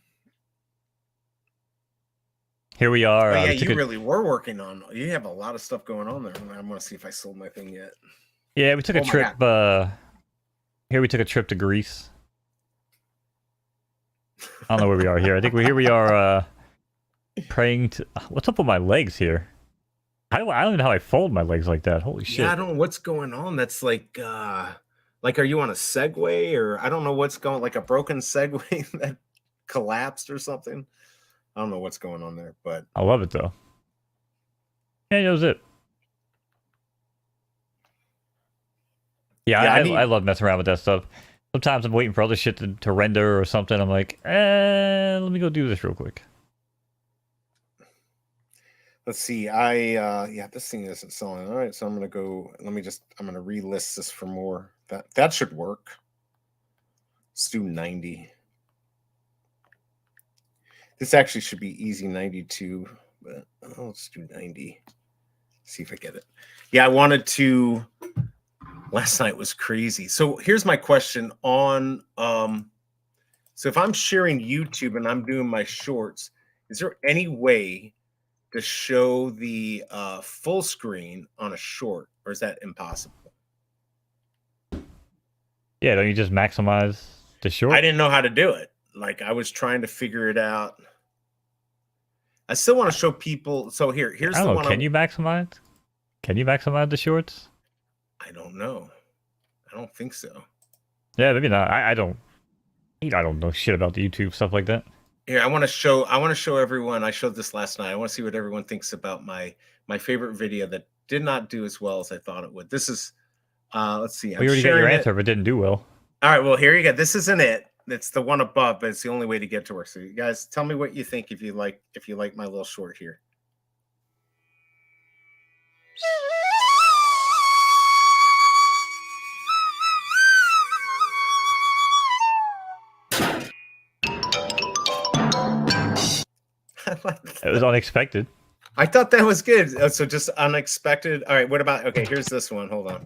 Here we are. Oh, yeah, you really were working on. You have a lot of stuff going on there. I want to see if I sold my thing yet. Yeah, we took a trip. Here we took a trip to Greece. I don't know where we are here. I think we are praying to. What's up with my legs here? I don't even know how I fold my legs like that. Holy shit! Yeah, I don't know what's going on. That's like are you on a Segway or I don't know what's going like a broken Segway that collapsed or something. I don't know what's going on there, but I love it though. Yeah, that was it. Yeah, I love messing around with that stuff. Sometimes I'm waiting for other shit to render or something. I'm like, let me go do this real quick. Let's see. Yeah, this thing isn't selling. All right, so I'm gonna go. I'm gonna relist this for more. That should work. Let's do 90. This actually should be easy 92, but let's do 90. See if I get it. Yeah, I wanted to. Last night was crazy. So here's my question on so if I'm sharing YouTube and I'm doing my shorts, is there any way to show the full screen on a short, or is that impossible? Yeah, don't you just maximize the short? I didn't know how to do it. Like I was trying to figure it out. I still want to show people. So here's I the don't know. one. Can you maximize? Can you maximize the shorts? I don't know. I don't think so. Yeah, maybe not. I don't know shit about the YouTube stuff like that. Here, I want to show everyone. I showed this last night. I want to see what everyone thinks about my favorite video that did not do as well as I thought it would. This is let's see. We already got your answer, but didn't do well. All right, well, here you go. This isn't it. It's the one above, but it's the only way to get to work. So you guys tell me what you think if you like my little short here. It was unexpected. I thought that was good. So just unexpected. All right, what about okay, here's this one. Hold on.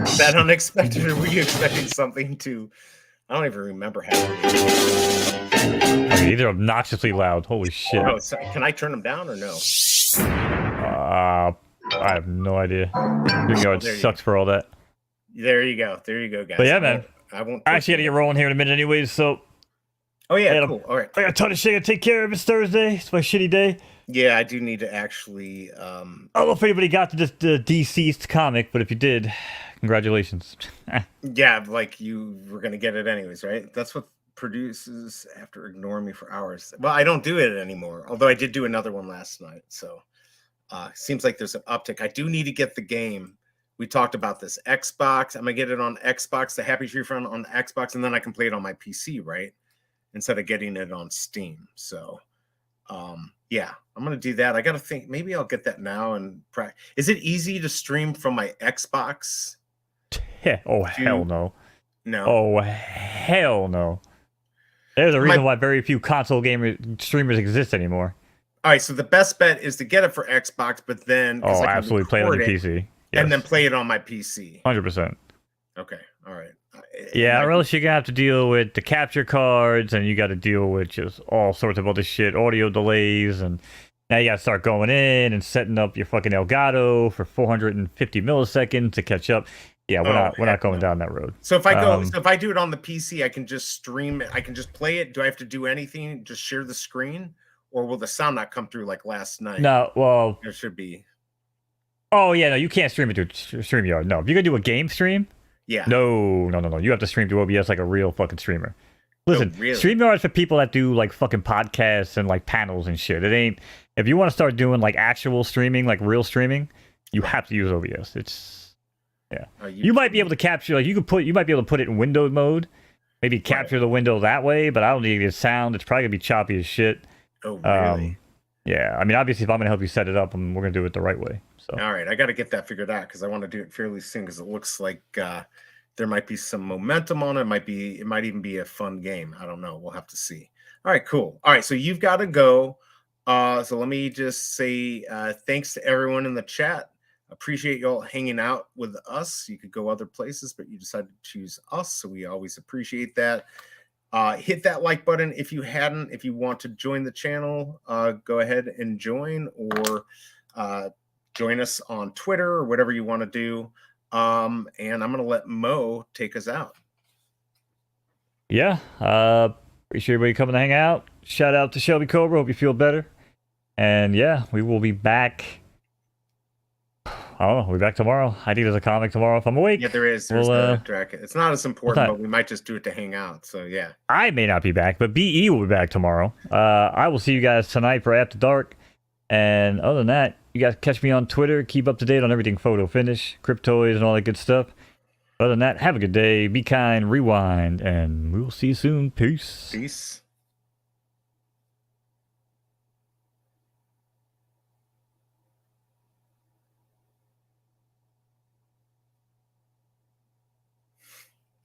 Is that unexpected, or were you expecting something to I don't even remember happening. I mean, they're obnoxiously loud. Holy shit. Oh, sorry. Can I turn them down or no? I have no idea. It sucks for all that. There you go. There you go, guys. But yeah, man. I won't. I actually got to get rolling here in a minute anyways, so. Oh, yeah, cool. All right. I got a ton of shit to take care of. It's Thursday. It's my shitty day. Yeah, I do need to actually. I don't know if anybody got to the deceased comic, but if you did, congratulations. Yeah, like you were going to get it anyways, right? That's what produces after ignoring me for hours. Well, I don't do it anymore, although I did do another one last night. So seems like there's an uptick. I do need to get the game. We talked about this Xbox. I'm going to get it on Xbox, the Happy Tree Friend on Xbox, and then I can play it on my PC, right? Instead of getting it on Steam. So, yeah, I'm going to do that. I got to think, maybe I'll get that now. And is it easy to stream from my Xbox? Oh, hell no. No. Oh, hell no. There's a reason why very few console streamers exist anymore. All right, so the best bet is to get it for Xbox, but then... Oh, absolutely, play it on your PC. Yes. And then play it on my PC. 100%. Okay, all right. Yeah, or else you're going to have to deal with the capture cards, and you got to deal with just all sorts of other shit, audio delays, and now you got to start going in and setting up your fucking Elgato for 450 milliseconds to catch up. Yeah, we're not going down that road. So if I do it on the PC, I can just stream it. I can just play it. Do I have to do anything? Just share the screen, or will the sound not come through like last night? No, well, there should be. Oh yeah, no, you can't stream it to StreamYard. No, if you're gonna do a game stream, yeah, no, you have to stream to OBS like a real fucking streamer. Listen, really? StreamYard's for people that do like fucking podcasts and like panels and shit. It ain't. If you want to start doing like actual streaming, like real streaming, you have to use OBS. It's yeah. You might be able to capture like you might be able to put it in window mode, maybe capture the window that way, but I don't need the sound. It's probably gonna be choppy as shit. Oh really? Yeah, I mean, obviously, if I'm gonna help you set it up, we're gonna do it the right way. So. All right, I got to get that figured out because I want to do it fairly soon because it looks like there might be some momentum on it. It might even be a fun game. I don't know. We'll have to see. All right, cool. All right, so you've got to go. So let me just say thanks to everyone in the chat. Appreciate y'all hanging out with us. You could go other places, but you decided to choose us, so we always appreciate that. Hit that like button if you hadn't. If you want to join the channel, go ahead and join, or join us on Twitter or whatever you want to do. And I'm going to let Mo take us out. Yeah. Appreciate everybody coming to hang out. Shout out to Shelby Cobra. Hope you feel better. And yeah, we will be back. I don't know. We'll be back tomorrow. I think there's a comic tomorrow if I'm awake. Yeah, there is. There's the track. It's not as important, but we might just do it to hang out. So yeah. I may not be back, but BE will be back tomorrow. I will see you guys tonight for After Dark. And other than that, you guys catch me on Twitter. Keep up to date on everything Photo Finish, Cryptoids, and all that good stuff. Other than that, have a good day, be kind, rewind, and we'll see you soon. Peace. Peace.